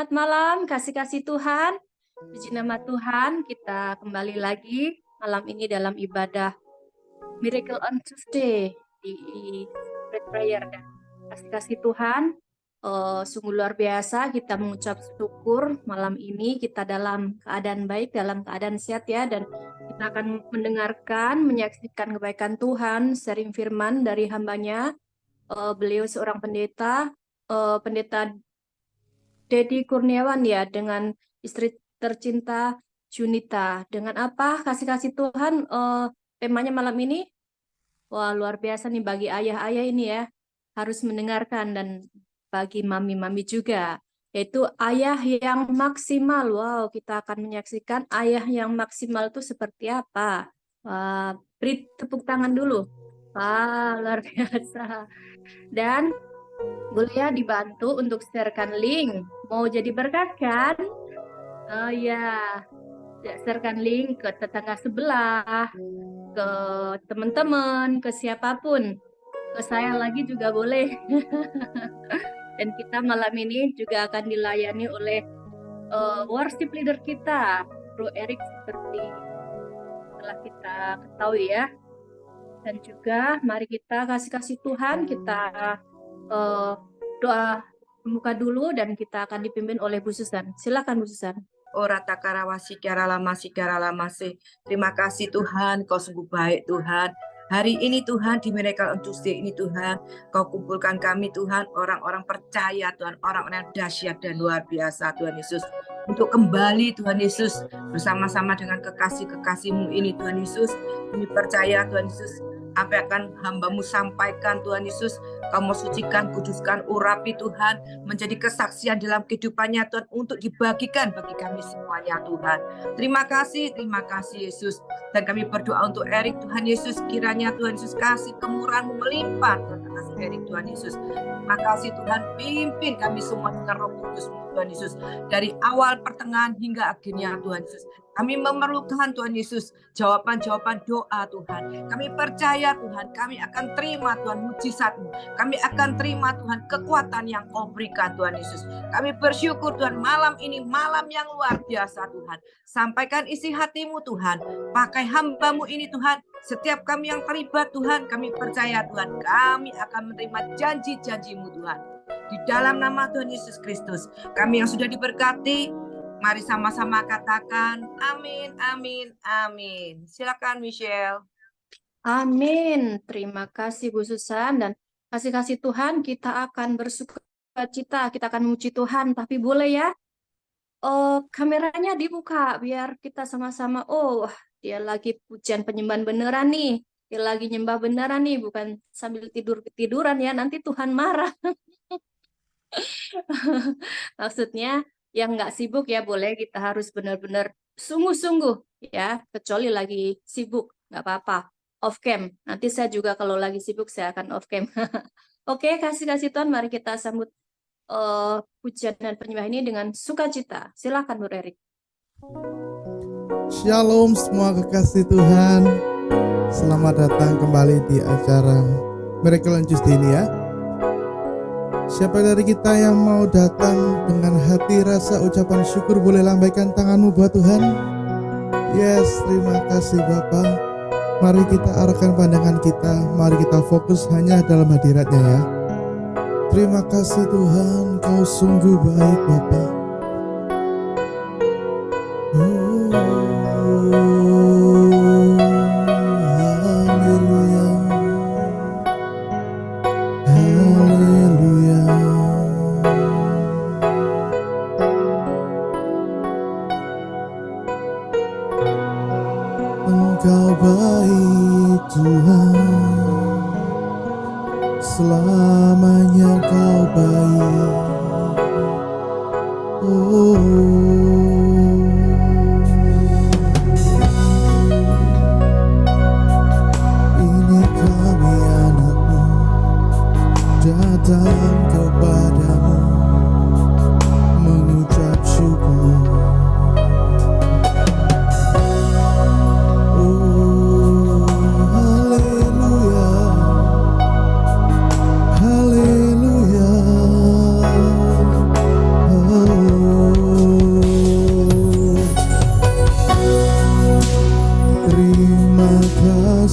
Selamat malam, kasih-kasih Tuhan. Puji nama Tuhan, kita kembali lagi malam ini dalam ibadah Miracle on Tuesday di Secret Prayer. Dan kasih-kasih Tuhan, sungguh luar biasa. Kita mengucap syukur malam ini kita dalam keadaan baik, dalam keadaan sehat ya. Dan kita akan mendengarkan, menyaksikan kebaikan Tuhan, sharing firman dari hambanya. Beliau seorang pendeta, pendeta Dedi Kurniawan ya, dengan istri tercinta Junita. Dengan apa kasih-kasih Tuhan temanya malam ini? Wah, luar biasa nih bagi ayah-ayah ini ya. Harus mendengarkan, dan bagi mami-mami juga. Yaitu ayah yang maksimal. Wow, kita akan menyaksikan ayah yang maksimal itu seperti apa. Wah, beri tepuk tangan dulu. Wah, luar biasa. Dan boleh ya dibantu untuk sharekan link. Mau jadi berkat kan? Oh ya, sharekan link ke tetangga sebelah, ke teman-teman, ke siapapun. Ke saya lagi juga boleh. Dan kita malam ini juga akan dilayani oleh worship leader kita, Bro Erik, seperti telah kita ketahui ya. Dan juga mari kita kasih Tuhan, kita doa membuka dulu dan kita akan dipimpin oleh Bu Susan. Silakan Bu Susan. Ora takarawasi kara lama sih. Terima kasih Tuhan, Kau sungguh baik Tuhan. Hari ini Tuhan, di Miracle on Tuesday ini Tuhan, Kau kumpulkan kami Tuhan, orang-orang percaya Tuhan, orang-orang dahsyat dan luar biasa Tuhan Yesus. Untuk kembali Tuhan Yesus, bersama-sama dengan kekasih-kekasih-Mu ini Tuhan Yesus. Kami percaya Tuhan Yesus, apa yang akan hamba-Mu sampaikan Tuhan Yesus, Kau mau sucikan, kuduskan, urapi Tuhan, menjadi kesaksian dalam kehidupannya Tuhan, untuk dibagikan bagi kami semuanya Tuhan. Terima kasih Yesus. Dan kami berdoa untuk Erik Tuhan Yesus, kiranya Tuhan Yesus kasih kemurahan-Mu melimpah atas Erik Tuhan Yesus. Terima kasih Tuhan, pimpin kami semua dengan Roh Kudus-Mu Tuhan Yesus, dari awal, pertengahan, hingga akhirnya Tuhan Yesus. Kami memerlukan Tuhan Yesus jawaban-jawaban doa Tuhan. Kami percaya Tuhan, kami akan terima Tuhan mujizat-Mu. Kami akan terima Tuhan kekuatan yang Kau berikan Tuhan Yesus. Kami bersyukur Tuhan, malam ini malam yang luar biasa Tuhan. Sampaikan isi hati-Mu Tuhan. Pakai hamba-Mu ini Tuhan. Setiap kami yang terlibat Tuhan, kami percaya Tuhan, kami akan menerima janji-janji-Mu Tuhan. Di dalam nama Tuhan Yesus Kristus, kami yang sudah diberkati, mari sama-sama katakan amin, amin, amin. Silakan Michelle. Amin. Terima kasih Bu Susan. Dan kasih Tuhan, kita akan bersukacita, kita akan memuji Tuhan. Tapi boleh ya, kameranya dibuka biar kita sama-sama, dia lagi pujian penyembahan beneran nih. Dia lagi nyembah beneran nih, bukan sambil tidur-tiduran ya, nanti Tuhan marah. Maksudnya yang nggak sibuk ya boleh, kita harus benar-benar sungguh-sungguh ya, kecuali lagi sibuk nggak apa-apa, off cam. Nanti saya juga kalau lagi sibuk saya akan off cam. Oke, kasih Tuhan, mari kita sambut pujian dan penyembahan ini dengan sukacita. Silakan Bu Erik. Shalom semua kekasih Tuhan. Selamat datang kembali di acara Miracle on Tuesday ini ya. Siapa dari kita yang mau datang dengan hati rasa ucapan syukur, boleh lambaikan tanganmu buat Tuhan. Yes, terima kasih Bapak. Mari kita arahkan pandangan kita, mari kita fokus hanya dalam hadiratnya ya. Terima kasih Tuhan, Kau sungguh baik Bapak. Engkau baik Tuhan, selamanya Kau baik. Ini kami anak-Mu, datang kepadamu mengucap syukur. Haleluya, haleluya.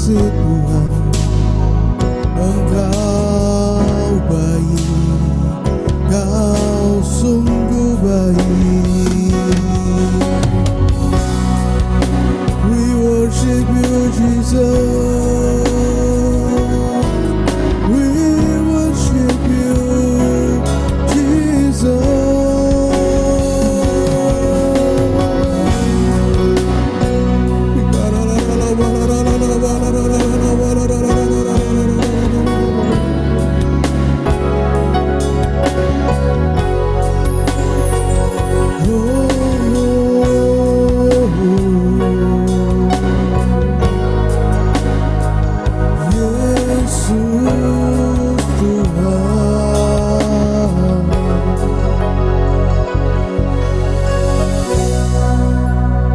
kasih Tuhan, Engkau baik, Kau sungguh baik. We worship you Jesus, we worship you Jesus.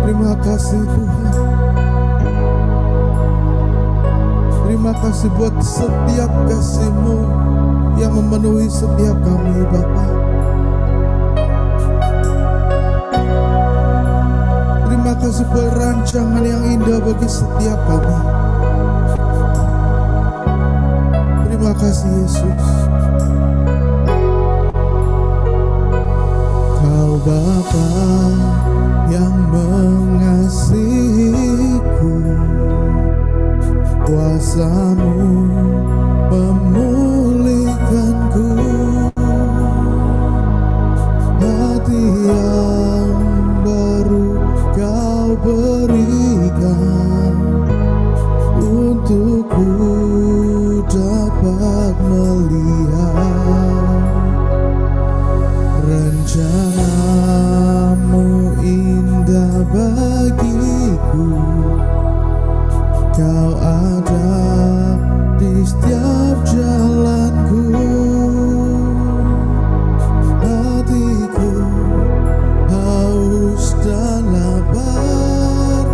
Terima kasih Tuhan. Terima kasih buat setiap kasih-Mu yang memenuhi setiap kami Bapa. Terima kasih buat rancangan yang indah bagi setiap kami. Terima kasih Yesus. Kau Bapa yang mengasihiku, kuasa-Mu memulihkanku, hati yang baru Kau berikan untukku dapat melihat rencana-Mu indah bagiku. Kau ada di setiap jalanku, hatiku haus dan lapar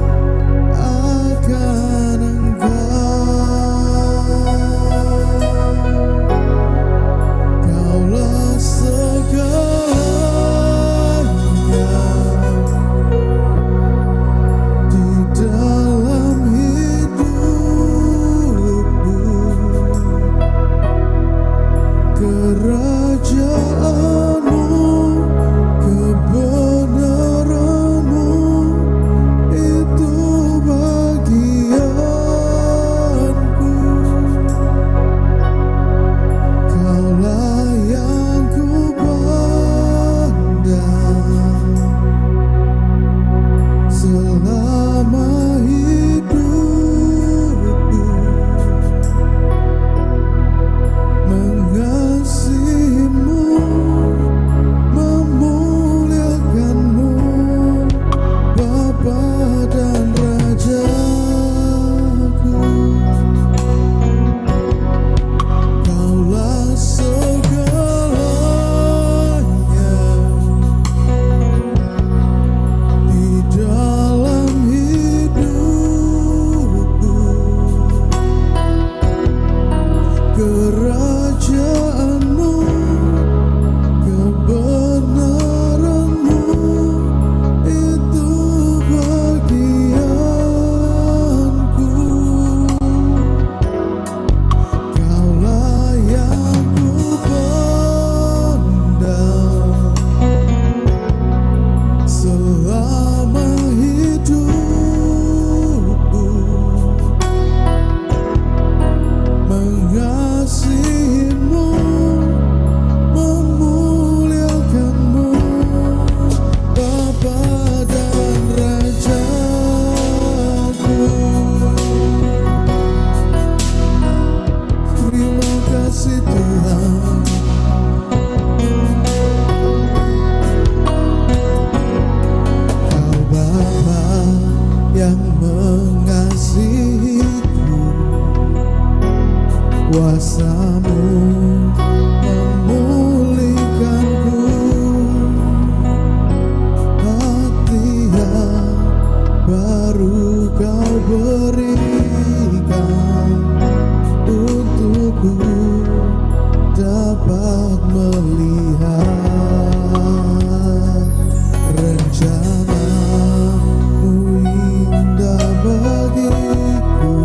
akan Engkau. Kaulah segalanya di dalam hidupku. Kerajaan-Mu, kebenaran-Mu, itu bagianku. Kaulah yang ku pandang selama hidupku. Mengasihi-Mu, memuliakan-Mu, Bapa dan Rajaku. Kaulah segalanya di dalam hidupku. Kerajaan-Mu, kebenaran-Mu, itu bagianku. Kaulah yang ku pandang selama hidupku. Mengasihi-Mu, memuliakan-Mu, Bapa dan Rajaku. Terima kasih Tuhan. Kau Bapa yang mengasihiku, kuasa-Mu memulihkanku, hati yang baru Kau berikan untukku dapat melihat rencana-Mu indah bagiku.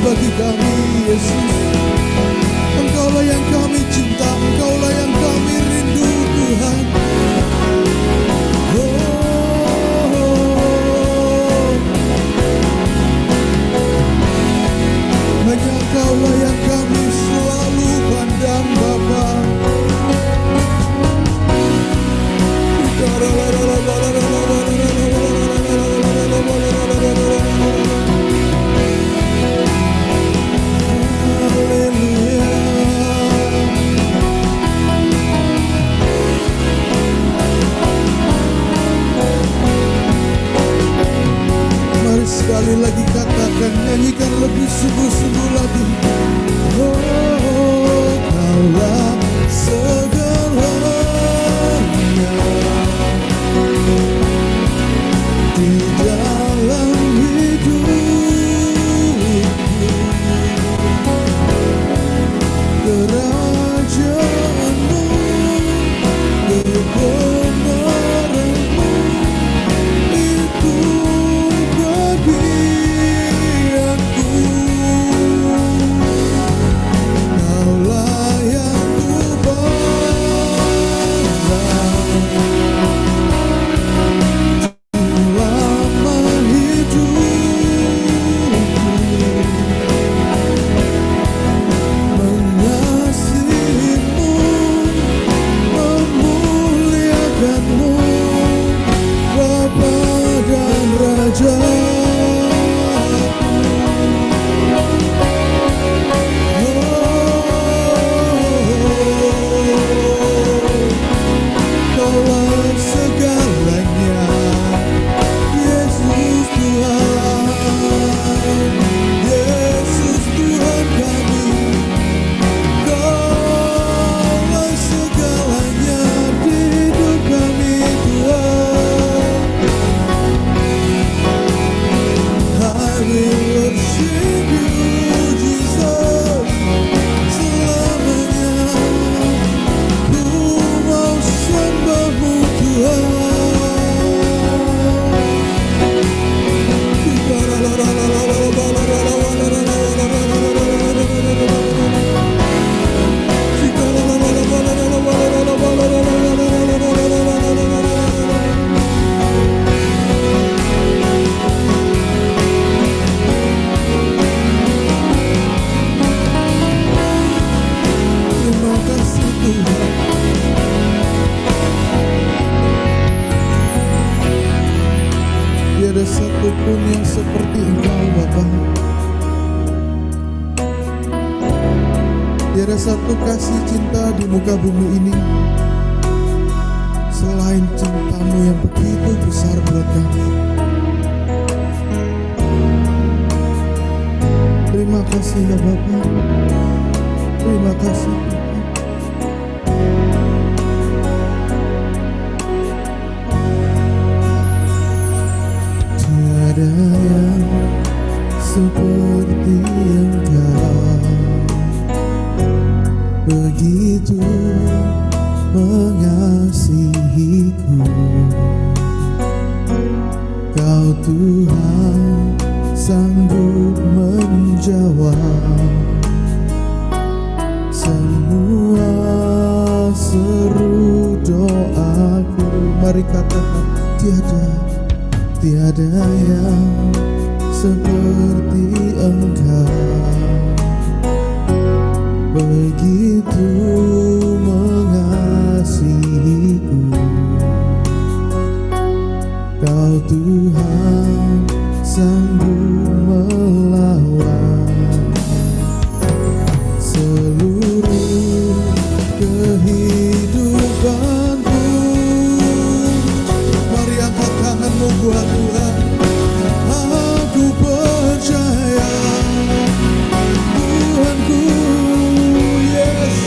bagi kami, Yesus. Engkaulah yang kami cinta, Engkaulah yang kami rindu, Tuhan. Hanya Engkaulah yang kami selalu pandang, Bapa. Mari sekali lagi katakan, nyanyikan lebih sungguh-sungguh lagi. Oh, Kaulah segalanya di dalam hidupku. Kerajaanmu, kebenaranmu, itu bagianku. Kaulah yang kupandang selama hidupku. Mengasihimu, memuliakanmu, Bapa dan Raja. Kaulah segalanya, Yesus Tuhan, Yesus Tuhan kami. Kaulah segalanya di hidup kami, Tuhan. I will worship you, Jesus, selamanya. Ku mau sembahmu, Tuhan. Terima kasih Tuhan. Tiada satupun yang seperti Engkau, Bapa. Tiada satu kasih cinta di muka bumi ini selain cintamu yang begitu besar buat kami. Terima kasih ya Bapa. Terima kasih Tuhan. Tiada yang seperti Engkau, begitu mengasihiku. Kau Tuhan sanggup menjawab semua seru doaku. Mari katakan, tiada yang seperti Engkau, begitu mengasihiku. Kau Tuhan sanggup melawan seluruh kehidupanku. Mari angkat tanganmu buat Tuhan. Aku percaya Tuhanku, yes.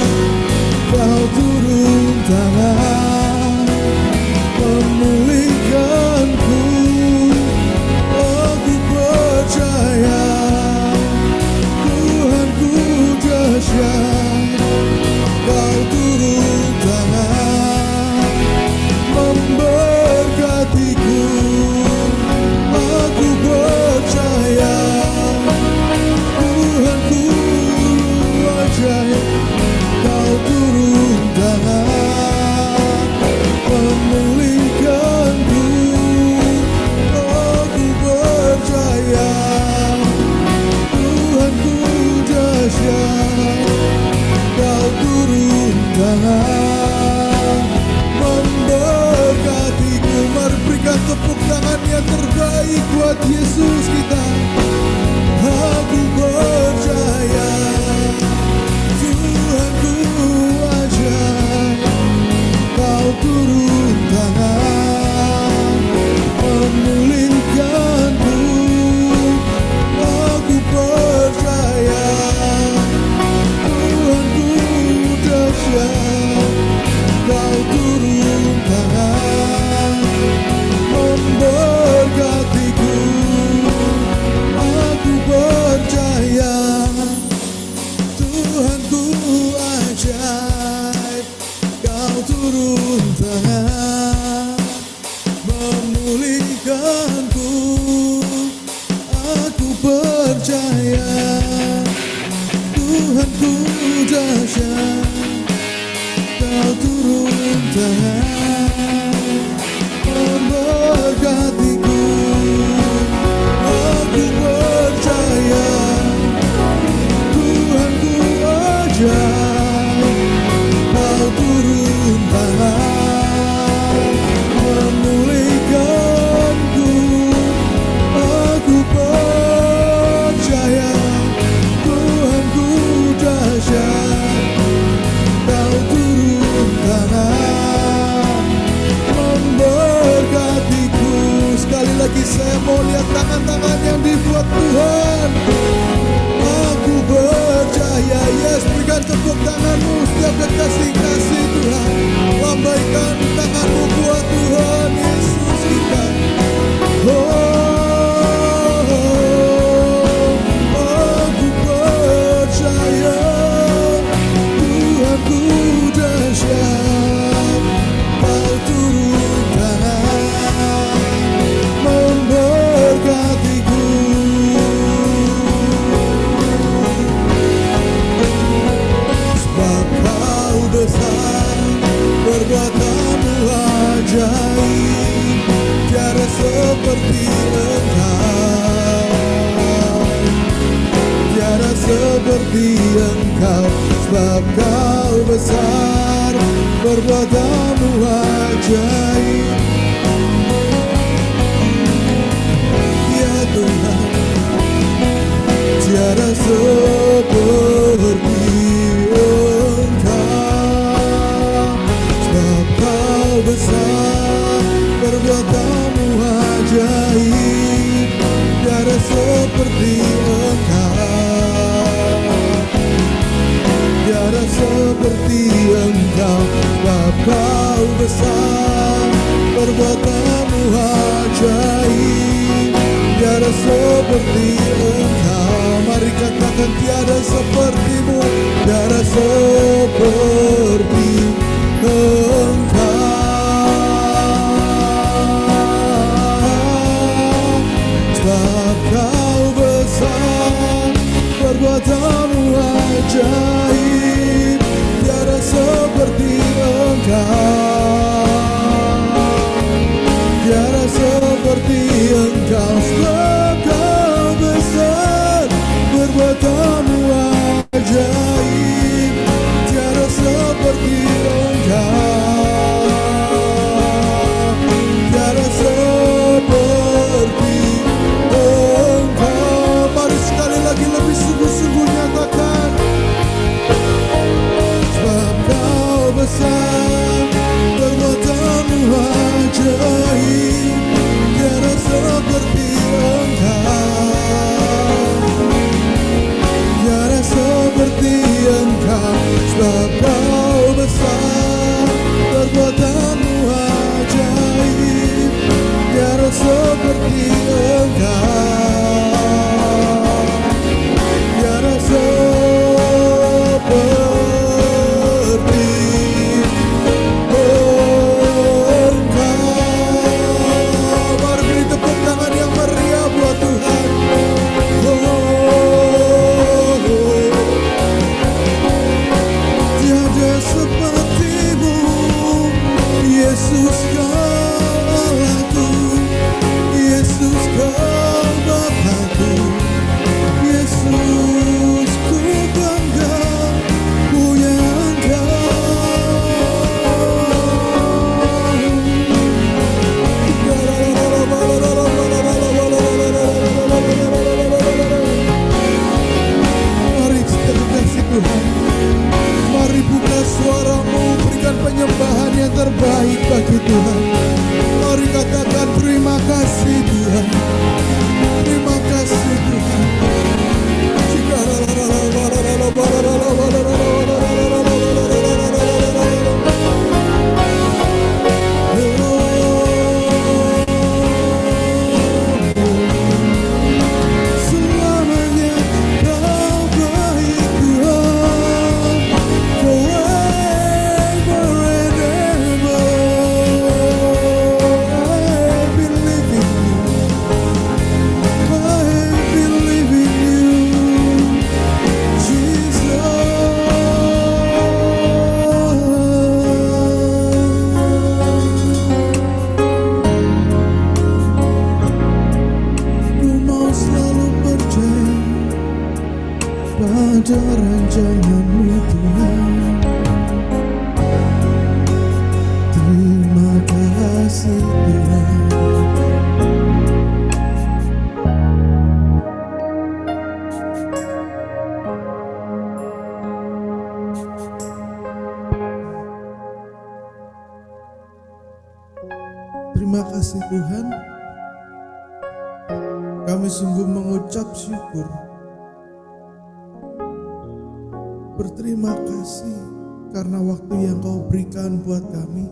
Tuhanku dahsyat, Kau turun tangan memberkatiku. Aku percaya Tuhanku ajaib, Kau turun tangan memulihkanku. Aku percaya Tuhanku dahsyat, Kau turun tangan memberkatiku. Sekali lagi saya mau lihat tangan-tangan yang dibuat Tuhan. Aku percaya. Yes, berikan tepuk tanganmu setiap kasih Tuhan. Lambaikan tanganmu buat Tuhan Yesus kita. Aku percaya Tuhanku dahsyat, Kau turun tangan memberkatiku. Sebab Kau besar, perbuatanmu ajaib, tiada seperti Engkau, tiada seperti Engkau. Sebab Kau besar, perbuatanmu ajaib, ya Tuhan, tiada seperti Engkau. Sebab Kau besar, perbuatanmu ajaib, tiada seperti Engkau, tiada seperti Engkau. Sebab Kau besar, perbuatanmu ajaib, tiada seperti Engkau. Mari katakan tiada sepertimu, tiada seperti Engkau. Sebab Kau besar, perbuatanmu ajaib, tiada seperti Engkau, tiada seperti Engkau. Sebab Kau besar, perbuatanmu ajaib, tiada seperti Engkau, tiada seperti Engkau. Mari sekali lagi lebih sungguh-sungguh nyatakan. Sebab Kau besar, pada rancangan-Mu Tuhan. Terima kasih Tuhan. Terima kasih Tuhan. Kami sungguh mengucap syukur. Berterima kasih karena waktu yang Kau berikan buat kami.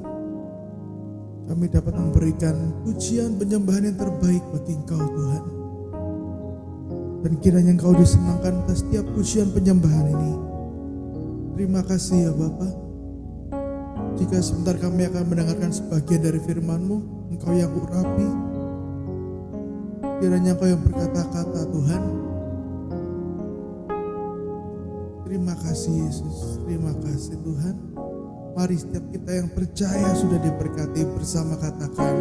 Kami dapat memberikan pujian penyembahan yang terbaik bagi Engkau Tuhan. Dan kiranya Engkau disenangkan atas setiap pujian penyembahan ini. Terima kasih ya Bapa. Jika sebentar kami akan mendengarkan sebagian dari firman-Mu, Engkau yang urapi. Kiranya Engkau yang berkata-kata Tuhan. Terima kasih Yesus, terima kasih Tuhan. Mari setiap kita yang percaya sudah diberkati bersama katakan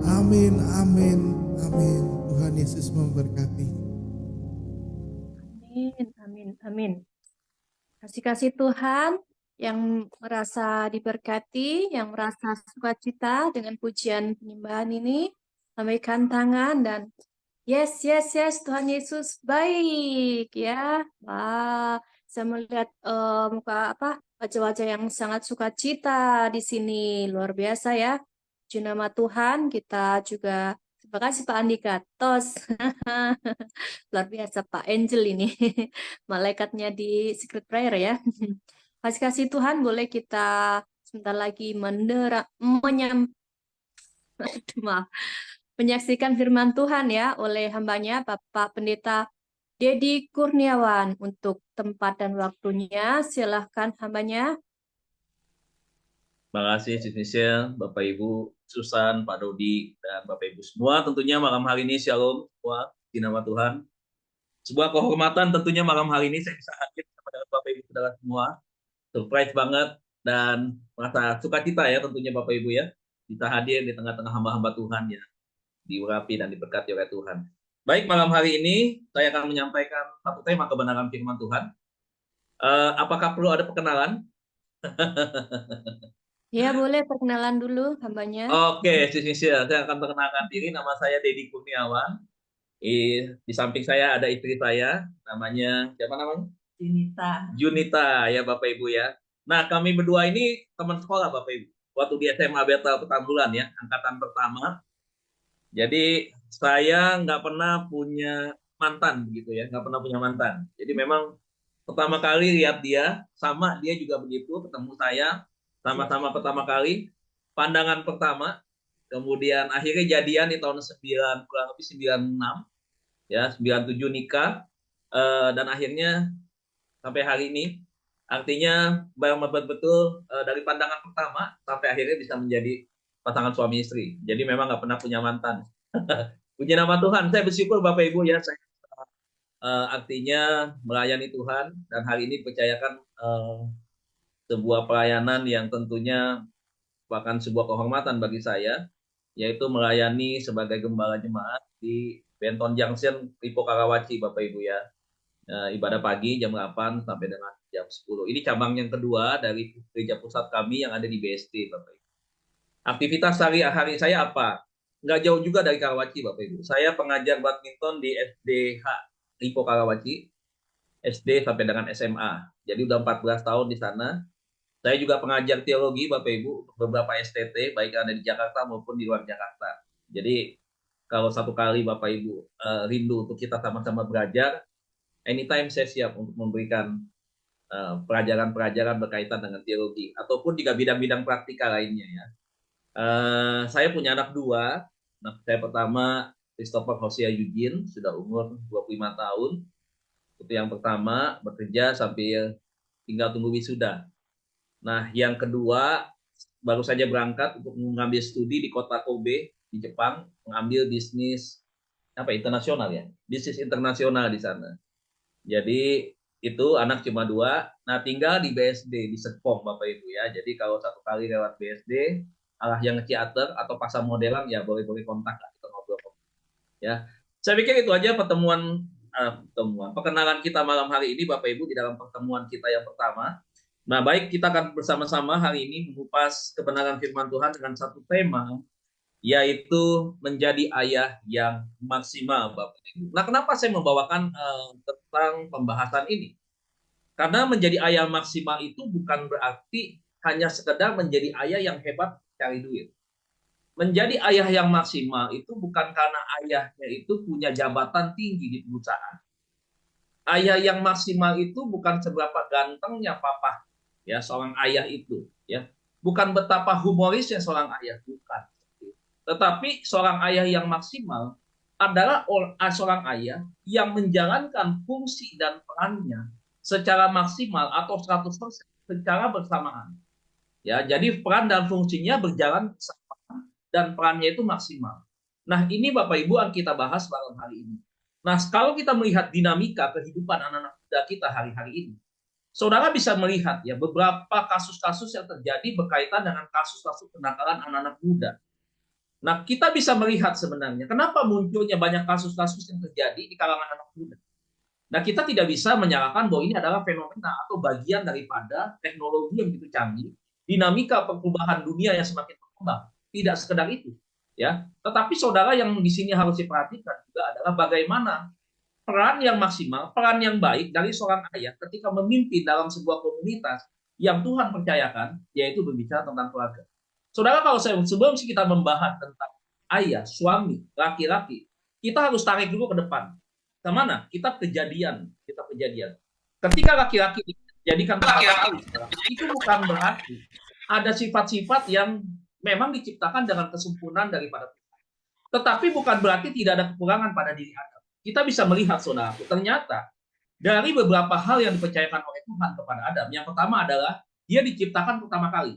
amin, amin, amin. Tuhan Yesus memberkati. Amin, amin, amin. Kasih-kasih Tuhan yang merasa diberkati, yang merasa sukacita dengan pujian penyembahan ini, lambaikan tangan dan yes, yes, yes, Tuhan Yesus baik ya. Wah, saya melihat muka wajah-wajah yang sangat sukacita di sini, luar biasa ya. Puji nama Tuhan, kita juga terima kasih Pak Andika Tos. Luar biasa Pak Angel ini, malaikatnya di Secret Prayer ya. Kasih-kasih Tuhan, boleh kita sebentar lagi menyaksikan firman Tuhan ya oleh hambanya Bapak Pendeta Dedi Kurniawan. Untuk tempat dan waktunya, silahkan hambanya. Terima kasih Sis Michelle, Bapak Ibu Susan, Pak Dodi, dan Bapak Ibu semua. Tentunya malam hari ini Shalom semua di nama Tuhan. Sebuah kehormatan tentunya malam hari ini saya bisa hadir bersama dengan Bapak Ibu saudara semua. Surprise banget dan merasa sukacita ya tentunya Bapak Ibu ya. Kita hadir di tengah-tengah hamba-hamba Tuhan ya. Diurapi dan diberkati oleh Tuhan. Baik, malam hari ini saya akan menyampaikan satu tema kebenaran firman Tuhan. Apakah perlu ada perkenalan? Ya, boleh perkenalan dulu hambanya. Oke, Sis Michelle, saya akan perkenalkan diri. Nama saya Dedi Kurniawan. Di samping saya ada istri saya, namanya siapa namanya? Junita ya Bapak Ibu ya. Nah, kami berdua ini teman sekolah Bapak Ibu. Waktu di SMA Bethel Petamburan ya, angkatan pertama. Jadi saya nggak pernah punya mantan begitu ya, nggak pernah punya mantan. Jadi memang pertama kali lihat dia, sama dia juga begitu, ketemu saya, sama-sama pertama kali, pandangan pertama, kemudian akhirnya jadian di tahun 9, kurang lebih 96, ya 97 nikah, dan akhirnya sampai hari ini, artinya betul dari pandangan pertama sampai akhirnya bisa menjadi pasangan suami istri. Jadi memang nggak pernah punya mantan. Puji nama Tuhan, saya bersyukur Bapak Ibu ya, saya artinya melayani Tuhan dan hari ini dipercayakan sebuah pelayanan yang tentunya bahkan sebuah kehormatan bagi saya, yaitu melayani sebagai gembala jemaat di Benton Junction, Lipo Karawaci Bapak Ibu ya. Ibadah pagi jam 8 sampai dengan jam 10. Ini cabang yang kedua dari gereja pusat kami yang ada di BSD Bapak Ibu. Aktivitas sehari-hari saya apa? Nggak jauh juga dari Karawaci Bapak Ibu. Saya pengajar badminton di SDH Lipo Karawaci, SD sampai dengan SMA. Jadi udah 14 tahun di sana. Saya juga pengajar teologi Bapak Ibu untuk beberapa STT, baik yang ada di Jakarta maupun di luar Jakarta. Jadi kalau satu kali Bapak Ibu rindu untuk kita sama-sama belajar, anytime saya siap untuk memberikan pelajaran-pelajaran berkaitan dengan teologi ataupun juga bidang-bidang praktikal lainnya ya. Saya punya anak dua. Anak saya pertama Christopher Hosea Eugene, sudah umur 25 tahun. Itu yang pertama, bekerja sambil tinggal tunggu wisuda. Nah, yang kedua baru saja berangkat untuk mengambil studi di kota Kobe di Jepang, mengambil bisnis internasional ya, bisnis internasional di sana. Jadi itu anak cuma dua. Nah, tinggal di BSD di Serpong Bapak Ibu ya. Jadi kalau satu kali lewat BSD, arah yang Ciater atau Pasar Modelan ya boleh kontak lah, kita ngobrol ya. Saya pikir itu aja pertemuan pertemuan. Perkenalan kita malam hari ini Bapak Ibu di dalam pertemuan kita yang pertama. Nah, baik, kita akan bersama-sama hari ini mengupas kebenaran firman Tuhan dengan satu tema, yaitu menjadi ayah yang maksimal, Bapak Ibu. Nah, kenapa saya membawakan tentang pembahasan ini? Karena menjadi ayah maksimal itu bukan berarti hanya sekedar menjadi ayah yang hebat cari duit. Menjadi ayah yang maksimal itu bukan karena ayahnya itu punya jabatan tinggi di perusahaan. Ayah yang maksimal itu bukan seberapa gantengnya papa, ya, seorang ayah itu, ya. Bukan betapa humorisnya seorang ayah, bukan. Tetapi seorang ayah yang maksimal adalah seorang ayah yang menjalankan fungsi dan perannya secara maksimal atau 100% secara bersamaan. Ya, jadi peran dan fungsinya berjalan bersama dan perannya itu maksimal. Nah, ini Bapak Ibu yang kita bahas malam hari ini. Nah, kalau kita melihat dinamika kehidupan anak-anak muda kita hari-hari ini, saudara bisa melihat ya beberapa kasus-kasus yang terjadi berkaitan dengan kasus-kasus kenakalan anak-anak muda. Nah, kita bisa melihat sebenarnya kenapa munculnya banyak kasus-kasus yang terjadi di kalangan anak muda. Nah, kita tidak bisa menyalahkan bahwa ini adalah fenomena atau bagian daripada teknologi yang begitu canggih, dinamika perubahan dunia yang semakin berkembang. Tidak sekedar itu, ya. Tetapi saudara, yang di sini harus diperhatikan juga adalah bagaimana peran yang maksimal, peran yang baik dari seorang ayah ketika memimpin dalam sebuah komunitas yang Tuhan percayakan, yaitu berbicara tentang keluarga. Saudara, kalau sebelum kita membahas tentang ayah, suami, laki-laki, kita harus tarik dulu ke depan. Kemana? Kita kejadian. Ketika laki-laki dijadikan laki-laki, itu bukan berarti ada sifat-sifat yang memang diciptakan dengan kesempurnaan daripada Tuhan. Tetapi bukan berarti tidak ada kekurangan pada diri Adam. Kita bisa melihat, saudara, ternyata dari beberapa hal yang dipercayakan oleh Tuhan kepada Adam, yang pertama adalah dia diciptakan pertama kali.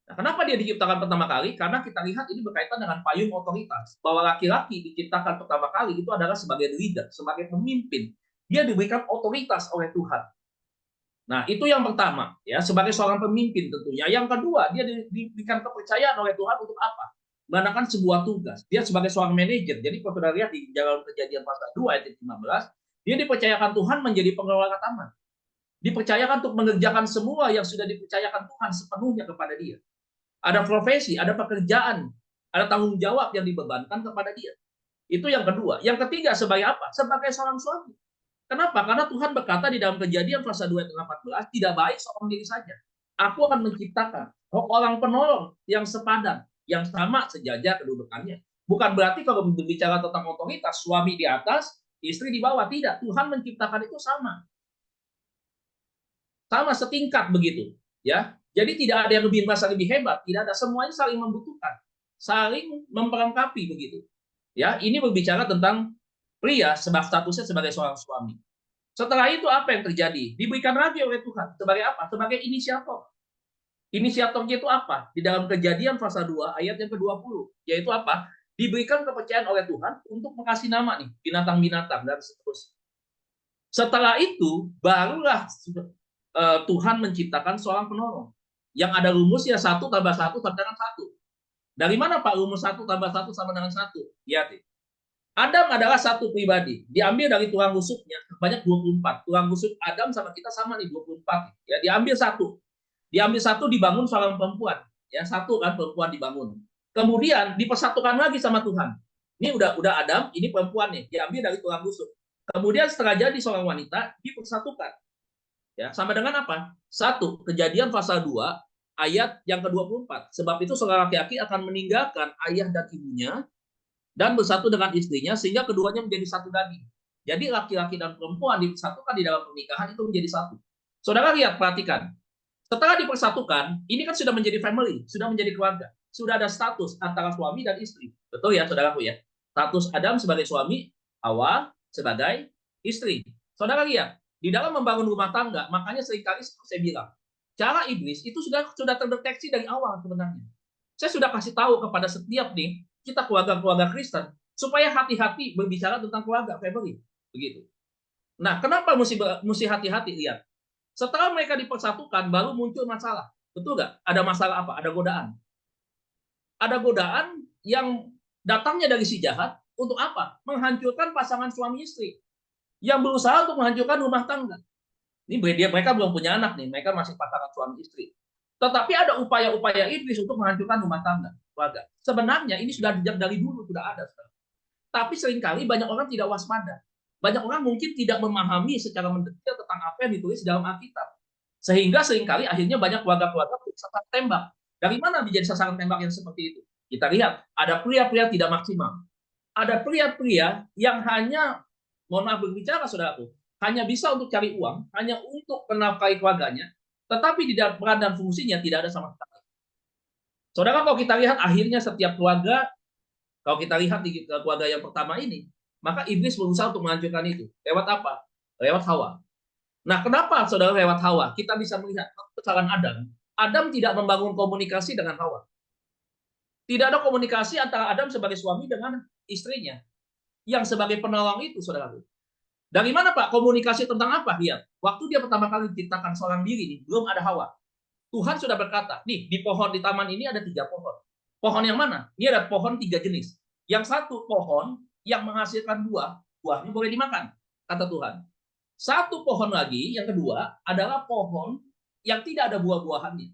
Nah, kenapa dia diciptakan pertama kali? Karena kita lihat ini berkaitan dengan payung otoritas. Bahwa laki-laki diciptakan pertama kali itu adalah sebagai leader, sebagai pemimpin. Dia diberikan otoritas oleh Tuhan. Nah, itu yang pertama, ya, sebagai seorang pemimpin tentunya. Yang kedua, dia diberikan kepercayaan oleh Tuhan untuk apa? Melakukan sebuah tugas. Dia sebagai seorang manajer. Jadi kalau kita lihat di dalam Kejadian pasal 2 ayat 15, dia dipercayakan Tuhan menjadi pengelola taman. Dipercayakan untuk mengerjakan semua yang sudah dipercayakan Tuhan sepenuhnya kepada dia. Ada profesi, ada pekerjaan, ada tanggung jawab yang dibebankan kepada dia. Itu yang kedua. Yang ketiga, sebagai apa? Sebagai seorang suami. Kenapa? Karena Tuhan berkata di dalam Kejadian pasal 2 ayat 18, tidak baik seorang diri saja. Aku akan menciptakan orang penolong yang sepadan, yang sama sejajar kedudukannya. Bukan berarti kalau berbicara tentang otoritas, suami di atas, istri di bawah. Tidak. Tuhan menciptakan itu sama. Sama setingkat begitu. Ya. Jadi tidak ada yang lebih merasa lebih hebat, tidak ada, semuanya saling membutuhkan, saling memperlengkapi begitu. Ya, ini berbicara tentang pria sebab statusnya sebagai seorang suami. Setelah itu apa yang terjadi? Diberikan lagi oleh Tuhan sebagai apa? Sebagai inisiator. Inisiatornya itu apa? Di dalam Kejadian pasal 2 ayat yang ke-20, yaitu apa? Diberikan kepercayaan oleh Tuhan untuk mengasih nama nih binatang-binatang dan seterusnya. Setelah itu barulah Tuhan menciptakan seorang penolong. Yang ada rumusnya 1 tambah 1 sama dengan 1. Dari mana Pak rumus 1 tambah 1 sama dengan 1? Lihat. Adam adalah satu pribadi. Diambil dari tulang rusuknya sebanyak 24. Tulang rusuk Adam sama kita sama nih 24. Ya, diambil 1. Diambil 1 dibangun seorang perempuan. Ya, 1 kan perempuan dibangun. Kemudian dipersatukan lagi sama Tuhan. Ini udah Adam, ini perempuan nih. Diambil dari tulang rusuk. Kemudian setelah jadi seorang wanita dipersatukan. Ya, sama dengan apa? 1 Kejadian pasal 2 ayat yang ke-24. Sebab itu seorang laki-laki akan meninggalkan ayah dan ibunya dan bersatu dengan istrinya sehingga keduanya menjadi satu daging. Jadi laki-laki dan perempuan dipersatukan di dalam pernikahan itu menjadi satu. Saudara lihat, perhatikan. Setelah dipersatukan, ini kan sudah menjadi family, sudah menjadi keluarga. Sudah ada status antara suami dan istri. Betul ya, saudaraku ya? Status Adam sebagai suami, Hawa sebagai istri. Saudara lihat, di dalam membangun rumah tangga, makanya seringkali saya bilang, cara iblis itu sudah terdeteksi dari awal sebenarnya. Saya sudah kasih tahu kepada setiap nih kita keluarga-keluarga Kristen supaya hati-hati berbicara tentang keluarga family, begitu. Nah, kenapa mesti hati-hati? Lihat, setelah mereka dipersatukan baru muncul masalah, betul nggak? Ada masalah apa? Ada godaan. Ada godaan yang datangnya dari si jahat untuk apa? Menghancurkan pasangan suami istri. yang berusaha untuk menghancurkan rumah tangga. Ini mereka belum punya anak nih, mereka masih pasangan suami istri. Tetapi ada upaya-upaya iblis untuk menghancurkan rumah tangga, keluarga. Sebenarnya ini sudah dari dulu sudah ada. Tapi seringkali banyak orang tidak waspada. Banyak orang mungkin tidak memahami secara mendetail tentang apa yang ditulis dalam Alkitab. Sehingga seringkali akhirnya banyak keluarga-keluarga sasaran tembak. Dari mana menjadi sasaran tembak yang seperti itu? Kita lihat, ada pria-pria tidak maksimal. Ada pria-pria yang hanya, mohon maaf berbicara saudaraku, hanya bisa untuk cari uang, hanya untuk menafkahi keluarganya, tetapi di dalam peran dan fungsinya tidak ada sama sekali. Saudara, kalau kita lihat akhirnya setiap keluarga, kalau kita lihat di keluarga yang pertama ini, maka iblis berusaha untuk menghancurkan itu. Lewat apa? Lewat Hawa. Nah, kenapa saudara lewat Hawa? Kita bisa melihat kesalahan Adam. Adam tidak membangun komunikasi dengan Hawa. Tidak ada komunikasi antara Adam sebagai suami dengan istrinya. Yang sebagai penolong itu, saudara. Dari mana Pak? Komunikasi tentang apa? Lihat, waktu dia pertama kali diciptakan seorang diri, nih, belum ada Hawa. Tuhan sudah berkata, nih di pohon di taman ini ada 3 pohon. Pohon yang mana? Ini ada pohon 3 jenis. Yang satu pohon yang menghasilkan buah, buahnya boleh dimakan, kata Tuhan. Satu pohon lagi, yang kedua, adalah pohon yang tidak ada buah-buahannya,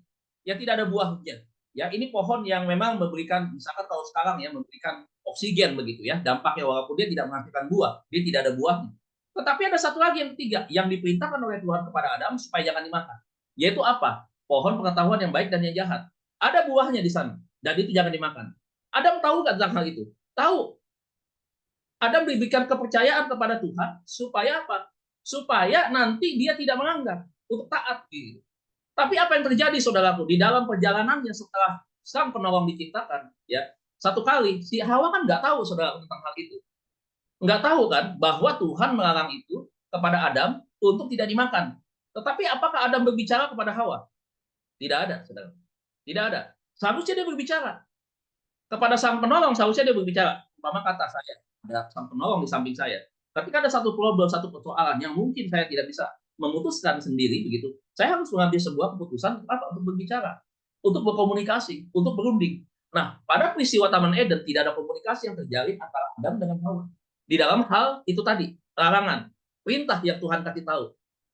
yang tidak ada buahnya. Ya, ini pohon yang memang memberikan, misalkan kalau sekarang ya, memberikan oksigen begitu ya, dampaknya walaupun dia tidak menghasilkan buah, dia tidak ada buahnya. Tetapi ada satu lagi yang ketiga, yang diperintahkan oleh Tuhan kepada Adam supaya jangan dimakan. Yaitu apa? Pohon pengetahuan yang baik dan yang jahat. Ada buahnya di sana, dan itu jangan dimakan. Adam tahu nggak tentang hal itu? Tahu. Adam diberikan kepercayaan kepada Tuhan, supaya apa? Supaya nanti dia tidak melanggar, untuk taat. Gitu. Tapi apa yang terjadi, saudaraku? Di dalam perjalanannya setelah sang penolong diciptakan, ya, satu kali, si Hawa kan nggak tahu, saudara, tentang hal itu. Nggak tahu kan bahwa Tuhan melarang itu kepada Adam untuk tidak dimakan. Tetapi apakah Adam berbicara kepada Hawa? Tidak ada, saudara. Tidak ada. Seharusnya dia berbicara. Kepada sang penolong seharusnya dia berbicara. Umpama kata saya, ada sang penolong di samping saya. Tapi ada satu problem, satu persoalan yang mungkin saya tidak bisa memutuskan sendiri begitu. Saya harus mengambil sebuah keputusan apa untuk berbicara, untuk berkomunikasi, untuk berunding. Nah, pada peristiwa Taman Eden tidak ada komunikasi yang terjalin antara Adam dengan Hawa. Di dalam hal itu tadi, larangan, perintah yang Tuhan kasih tahu.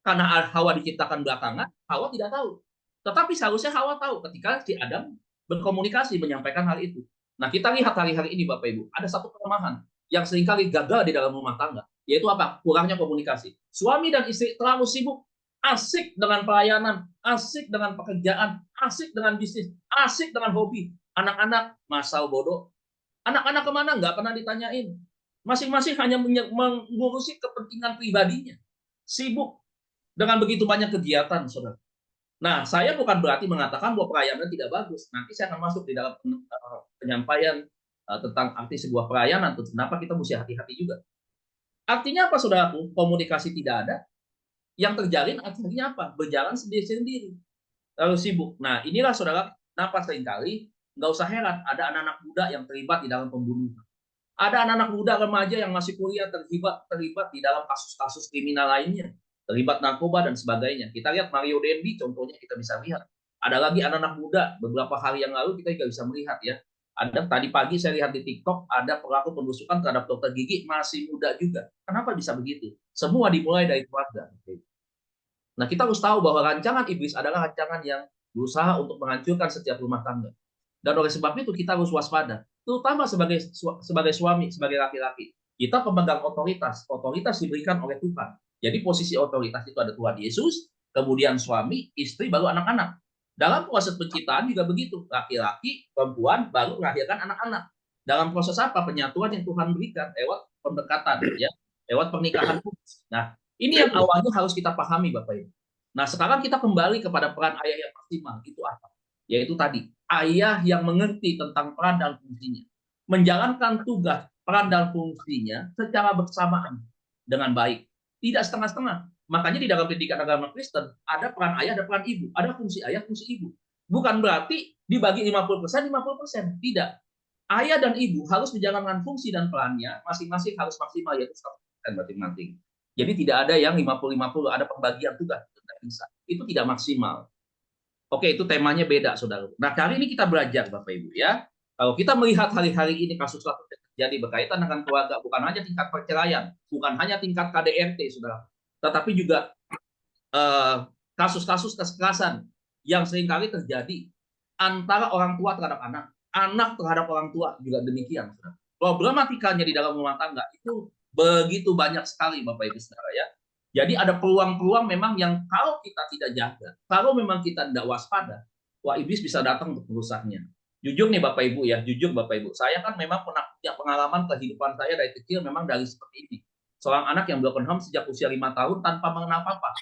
Karena Hawa diciptakan belakangan, Hawa tidak tahu. Tetapi seharusnya Hawa tahu ketika si Adam berkomunikasi, menyampaikan hal itu. Nah, kita lihat hari-hari ini Bapak Ibu, ada satu kelemahan yang seringkali gagal di dalam rumah tangga, yaitu apa? Kurangnya komunikasi. Suami dan istri terlalu sibuk, asik dengan pelayanan, asik dengan pekerjaan, asik dengan bisnis, asik dengan hobi. Anak-anak masal bodoh. Anak-anak kemana? Nggak pernah ditanyain. Masing-masing hanya mengurusi kepentingan pribadinya. Sibuk dengan begitu banyak kegiatan, saudara. Nah, saya bukan berarti mengatakan bahwa pelayanan tidak bagus. Nanti saya akan masuk di dalam penyampaian tentang arti sebuah pelayanan. Kenapa kita mesti hati-hati juga. Artinya apa, saudaraku? Komunikasi tidak ada. Yang terjalin artinya apa? Berjalan sendiri-sendiri. Lalu sibuk. Nah, inilah saudara, kenapa seringkali nggak usah heran ada anak-anak muda yang terlibat di dalam pembunuhan. Ada anak-anak muda remaja yang masih kuliah terlibat di dalam kasus-kasus kriminal lainnya, terlibat narkoba dan sebagainya. Kita lihat Mario Dendi contohnya, kita bisa lihat. Ada lagi anak-anak muda beberapa hari yang lalu kita juga bisa melihat ya. Ada tadi pagi saya lihat di TikTok ada pelaku penusukan terhadap dokter gigi masih muda juga. Kenapa bisa begitu? Semua dimulai dari keluarga. Nah, kita harus tahu bahwa rancangan iblis adalah rancangan yang berusaha untuk menghancurkan setiap rumah tangga. Dan oleh sebab itu kita harus waspada, terutama sebagai suami, sebagai laki-laki. Kita pemegang otoritas. Otoritas diberikan oleh Tuhan. Jadi posisi otoritas itu ada Tuhan Yesus, kemudian suami, istri, baru anak-anak. Dalam proses penciptaan juga begitu. Laki-laki, perempuan, baru melahirkan anak-anak. Dalam proses apa? Penyatuan yang Tuhan berikan lewat pendekatan, ya, lewat pernikahan. Nah, ini yang awalnya harus kita pahami, Bapak Ibu. Nah, sekarang kita kembali kepada peran ayah yang maksimal. Itu apa? Yaitu tadi, ayah yang mengerti tentang peran dan fungsinya. Menjalankan tugas, peran dan fungsinya secara bersamaan dengan baik. Tidak setengah-setengah. Makanya di dalam pendidikan agama Kristen, ada peran ayah, ada peran ibu. Ada fungsi ayah, fungsi ibu. Bukan berarti dibagi 50%, 50%. Tidak. Ayah dan ibu harus menjalankan fungsi dan perannya, masing-masing harus maksimal, yaitu 100% masing-masing. Jadi tidak ada yang 50-50, ada pembagian tugas. Tidak bisa. Itu tidak maksimal. Oke, itu temanya beda, saudara. Nah, kali ini kita belajar, Bapak Ibu, ya. Kalau kita melihat hari-hari ini kasus Jadi berkaitan dengan keluarga bukan hanya tingkat perceraian, bukan hanya tingkat KDRT, saudara, tetapi juga kasus-kasus kekerasan yang seringkali terjadi antara orang tua terhadap anak, anak terhadap orang tua juga demikian. Saudara. Problematikanya di dalam rumah tangga itu begitu banyak sekali, Bapak Ibu Saudara ya. Jadi ada peluang-peluang memang yang kalau kita tidak jaga, kalau memang kita tidak waspada, wah iblis bisa datang untuk merusaknya. Jujur nih Bapak Ibu ya, jujur Bapak Ibu, saya kan memang pernah punya pengalaman kehidupan saya dari kecil memang dari seperti ini. Seorang anak yang broken home sejak usia 5 tahun tanpa mengenal papa,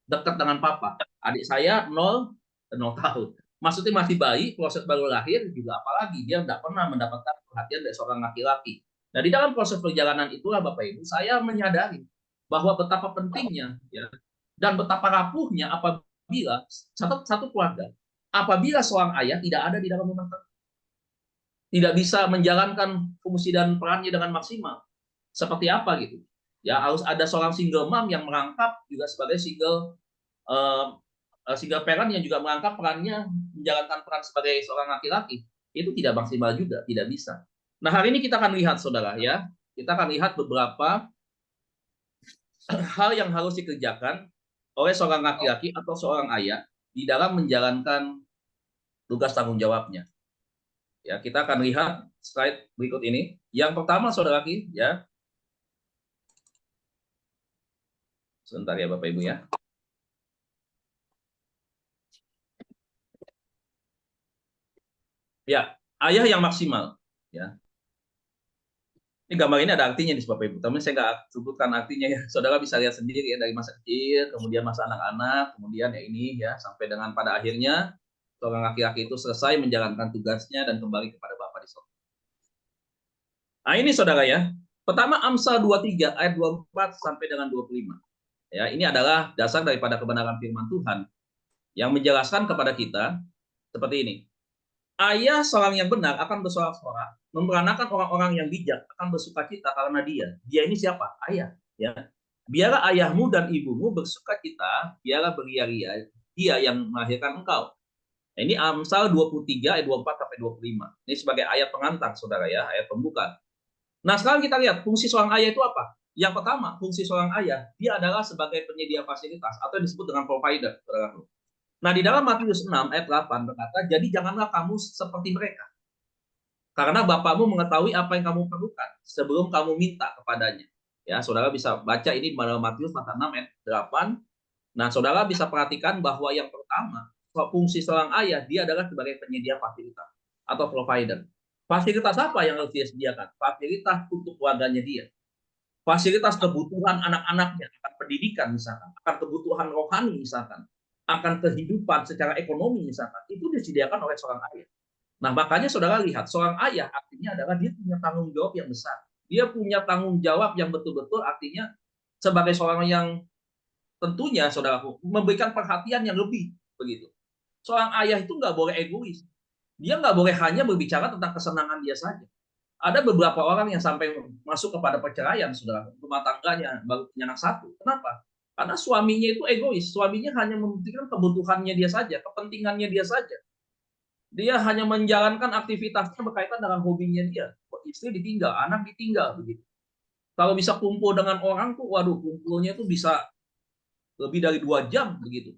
dekat dengan papa. Adik saya 0 tahun. Maksudnya masih bayi, proses baru lahir juga apalagi dia tidak pernah mendapatkan perhatian dari seorang laki-laki. Nah di dalam proses perjalanan itulah Bapak Ibu, saya menyadari bahwa betapa pentingnya ya dan betapa rapuhnya apabila satu keluarga, apabila seorang ayah tidak ada di dalam rumah tangga, tidak bisa menjalankan fungsi dan perannya dengan maksimal. Seperti apa gitu? Ya harus ada seorang single mom yang merangkap juga sebagai single parent yang juga merangkap perannya menjalankan peran sebagai seorang laki-laki. Itu tidak maksimal juga, tidak bisa. Nah hari ini kita akan lihat saudara ya, kita akan lihat beberapa hal yang harus dikerjakan oleh seorang laki-laki atau seorang ayah di dalam menjalankan tugas tanggung jawabnya. Ya, kita akan lihat slide berikut ini. Yang pertama saudara laki ya. Sebentar ya Bapak Ibu ya. Ya, ayah yang maksimal ya. Ini gambar ini ada artinya di Bapak Ibu, tapi saya nggak sebutkan artinya ya. Saudara bisa lihat sendiri ya dari masa kecil, kemudian masa anak-anak, kemudian ya ini ya sampai dengan pada akhirnya seorang laki-laki itu selesai menjalankan tugasnya dan kembali kepada Bapa di surga. Nah ini saudara ya. Pertama Amsal 23 ayat 24 sampai dengan 25. Ya, ini adalah dasar daripada kebenaran firman Tuhan yang menjelaskan kepada kita seperti ini. Ayah seorang yang benar akan bersorak-sorak, memperanakan orang-orang yang bijak akan bersukacita karena dia. Dia ini siapa? Ayah. Ya. Biarlah ayahmu dan ibumu bersukacita, biarlah beria-ria dia yang melahirkan engkau. Nah, ini Amsal 23 ayat 24 sampai 25. Ini sebagai ayat pengantar, saudara ya, ayat pembuka. Nah, sekarang kita lihat fungsi seorang ayah itu apa? Yang pertama, fungsi seorang ayah, dia adalah sebagai penyedia fasilitas atau disebut dengan provider, saudara. Nah, di dalam Matius 6 ayat 8 berkata, jadi janganlah kamu seperti mereka. Karena Bapakmu mengetahui apa yang kamu perlukan sebelum kamu minta kepadanya. Ya, saudara bisa baca ini di dalam Matius 6 ayat 8. Nah, saudara bisa perhatikan bahwa yang pertama, fungsi seorang ayah, dia adalah sebagai penyedia fasilitas atau provider. Fasilitas apa yang harus dia sediakan? Fasilitas untuk keluarganya dia. Fasilitas kebutuhan anak-anaknya, akan pendidikan misalkan, akan kebutuhan rohani misalkan, akan kehidupan secara ekonomi misalkan, itu disediakan oleh seorang ayah. Nah makanya saudara lihat, seorang ayah artinya adalah dia punya tanggung jawab yang besar. Dia punya tanggung jawab yang betul-betul artinya sebagai seorang yang tentunya saudaraku memberikan perhatian yang lebih begitu. Seorang ayah itu nggak boleh egois. Dia nggak boleh hanya berbicara tentang kesenangan dia saja. Ada beberapa orang yang sampai masuk kepada perceraian, saudara, rumah tangganya baru punya anak satu. Kenapa? Karena suaminya itu egois. Suaminya hanya mementingkan kebutuhannya dia saja, kepentingannya dia saja. Dia hanya menjalankan aktivitasnya berkaitan dengan hobinya dia. Istri ditinggal, anak ditinggal, begitu. Kalau bisa kumpul dengan orang tuh, waduh, kumpulnya tuh bisa lebih dari 2 jam, begitu.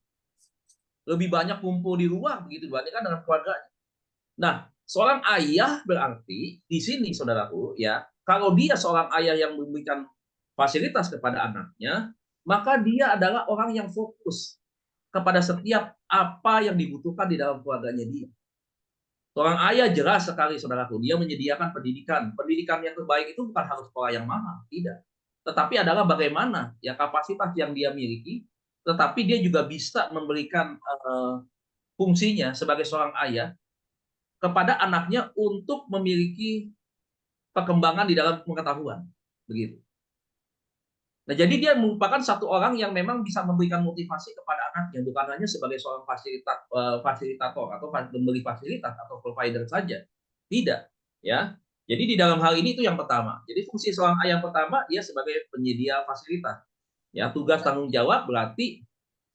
Lebih banyak kumpul di luar, begitu, dibandingkan dengan keluarganya. Nah, seorang ayah berarti di sini saudaraku ya, kalau dia seorang ayah yang memberikan fasilitas kepada anaknya, maka dia adalah orang yang fokus kepada setiap apa yang dibutuhkan di dalam keluarganya dia. Seorang ayah jelas sekali saudaraku, dia menyediakan pendidikan. Pendidikan yang terbaik itu bukan harus sekolah yang mahal, tidak. Tetapi adalah bagaimana ya kapasitas yang dia miliki, tetapi dia juga bisa memberikan fungsinya sebagai seorang ayah kepada anaknya untuk memiliki perkembangan di dalam pengetahuan, begitu. Nah, jadi dia merupakan satu orang yang memang bisa memberikan motivasi kepada anaknya, bukan hanya sebagai seorang fasilitator atau pemberi fasilitas atau provider saja, tidak, ya. Jadi di dalam hal ini itu yang pertama. Jadi fungsi seorang ayah yang pertama dia sebagai penyedia fasilitas. Ya, tugas tanggung jawab berarti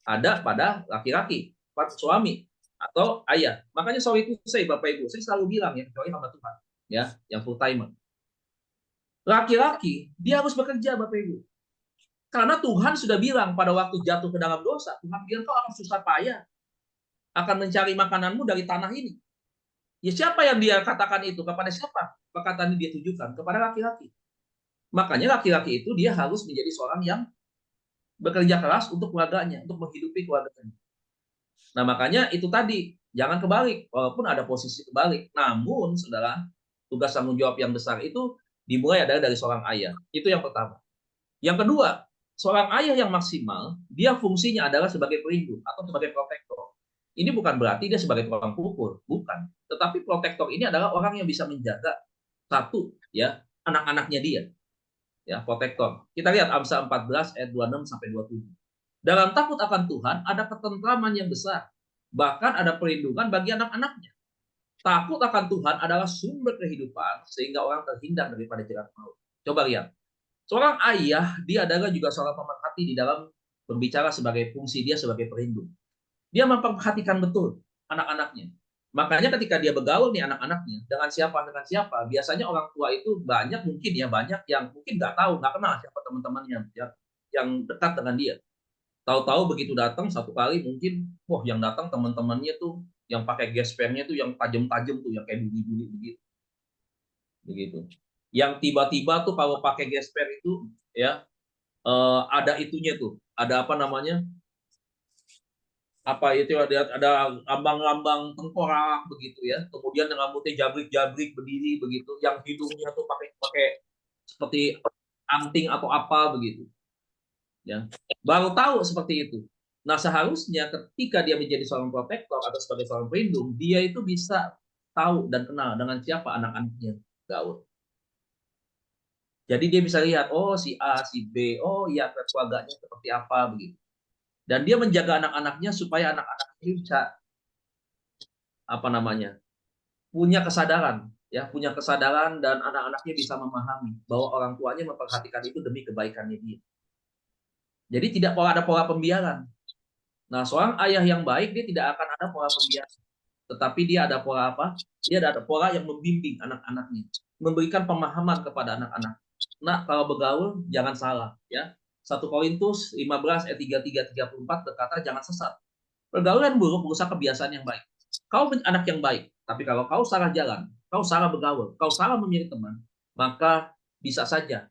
ada pada laki-laki, pada suami atau ayah. Makanya sorry to say Bapak Ibu, saya selalu bilang ya, kecuali hamba Tuhan, ya, yang full timer. Laki-laki, dia harus bekerja, Bapak Ibu. Karena Tuhan sudah bilang pada waktu jatuh ke dalam dosa, Tuhan bilang kau akan susah payah, akan mencari makananmu dari tanah ini. Ya siapa yang dia katakan itu? Kepada siapa perkataan ini dia tujukan? Kepada laki-laki. Makanya laki-laki itu dia harus menjadi seorang yang bekerja keras untuk keluarganya, untuk menghidupi keluarganya. Nah makanya itu tadi, jangan kebalik, walaupun ada posisi kebalik. Namun, saudara, tugas tanggung jawab yang besar itu dimulai adalah dari seorang ayah. Itu yang pertama. Yang kedua, seorang ayah yang maksimal, dia fungsinya adalah sebagai pelindung atau sebagai protektor. Ini bukan berarti dia sebagai tukang pukul, bukan. Tetapi protektor ini adalah orang yang bisa menjaga satu, ya, anak-anaknya dia. Ya, protektor. Kita lihat Amsal 14 ayat 26 sampai 27. Dalam takut akan Tuhan ada ketentraman yang besar, bahkan ada perlindungan bagi anak-anaknya. Takut akan Tuhan adalah sumber kehidupan sehingga orang terhindar daripada jerat maut. Coba lihat. Seorang ayah, dia adalah juga seorang pemerhati di dalam berbicara sebagai fungsi dia sebagai pelindung. Dia memperhatikan betul anak-anaknya. Makanya ketika dia bergaul nih anak-anaknya dengan siapa, biasanya orang tua itu banyak mungkin ya banyak yang mungkin nggak tahu, nggak kenal siapa teman-temannya yang dekat dengan dia. Tahu-tahu begitu datang satu kali mungkin, wah yang datang teman-temannya tuh yang pakai gespernya tuh yang tajam-tajam tuh yang kayak duri-duri begitu. Yang tiba-tiba tuh kalau pakai gesper itu ya ada itunya tuh, ada apa namanya? Apa itu ada lambang-lambang tengkorak begitu ya. Kemudian rambutnya jabrik-jabrik berdiri begitu, yang hidungnya tuh pakai pakai seperti anting atau apa begitu. Ya. Baru tahu seperti itu. Nah, seharusnya ketika dia menjadi seorang protektor atau sebagai seorang pelindung, dia itu bisa tahu dan kenal dengan siapa anak-anaknya gaul. Jadi dia bisa lihat, oh si A, si B, oh iya keluarganya seperti apa begitu. Dan dia menjaga anak-anaknya supaya anak-anaknya bisa apa namanya? punya kesadaran dan anak-anaknya bisa memahami bahwa orang tuanya memperhatikan itu demi kebaikannya dia. Jadi tidak ada pola pembiaran. Nah, seorang ayah yang baik dia tidak akan ada pola pembiaran, tetapi dia ada pola apa? Dia ada pola yang membimbing anak-anaknya, memberikan pemahaman kepada anak-anak. Nah, kalau bergaul jangan salah ya. 1 Korintus 15 ayat 33-34 berkata jangan sesat. Pergaulan buruk merusak kebiasaan yang baik. Kau anak yang baik, tapi kalau kau salah jalan, kau salah bergaul, kau salah memilih teman, maka bisa saja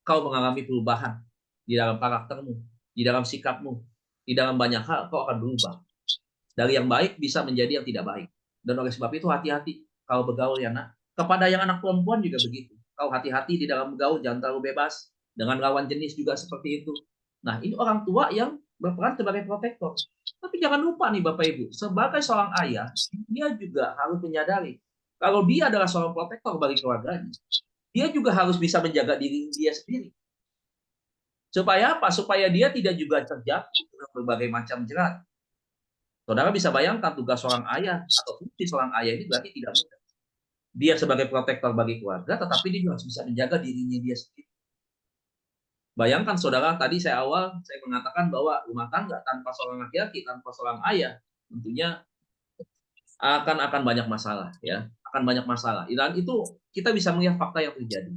kau mengalami perubahan di dalam karaktermu, di dalam sikapmu, di dalam banyak hal kau akan berubah. Dari yang baik bisa menjadi yang tidak baik. Dan oleh sebab itu hati-hati kau bergaul ya nak. Kepada yang anak perempuan juga begitu. Kau hati-hati di dalam bergaul, jangan terlalu bebas. Dengan lawan jenis juga seperti itu. Nah, ini orang tua yang berperan sebagai protektor. Tapi jangan lupa nih Bapak Ibu, sebagai seorang ayah, dia juga harus menyadari kalau dia adalah seorang protektor bagi keluarganya, dia juga harus bisa menjaga diri dia sendiri. Supaya apa? Supaya dia tidak juga terjatuh dengan berbagai macam jerat. Saudara bisa bayangkan tugas seorang ayah atau fungsi seorang ayah ini berarti tidak mudah. Dia sebagai protektor bagi keluarga, tetapi dia harus bisa menjaga dirinya dia sendiri. Bayangkan saudara, tadi saya mengatakan bahwa rumah tangga tanpa seorang laki-laki, tanpa seorang ayah, tentunya akan banyak masalah, ya, akan banyak masalah. Dan itu kita bisa melihat fakta yang terjadi.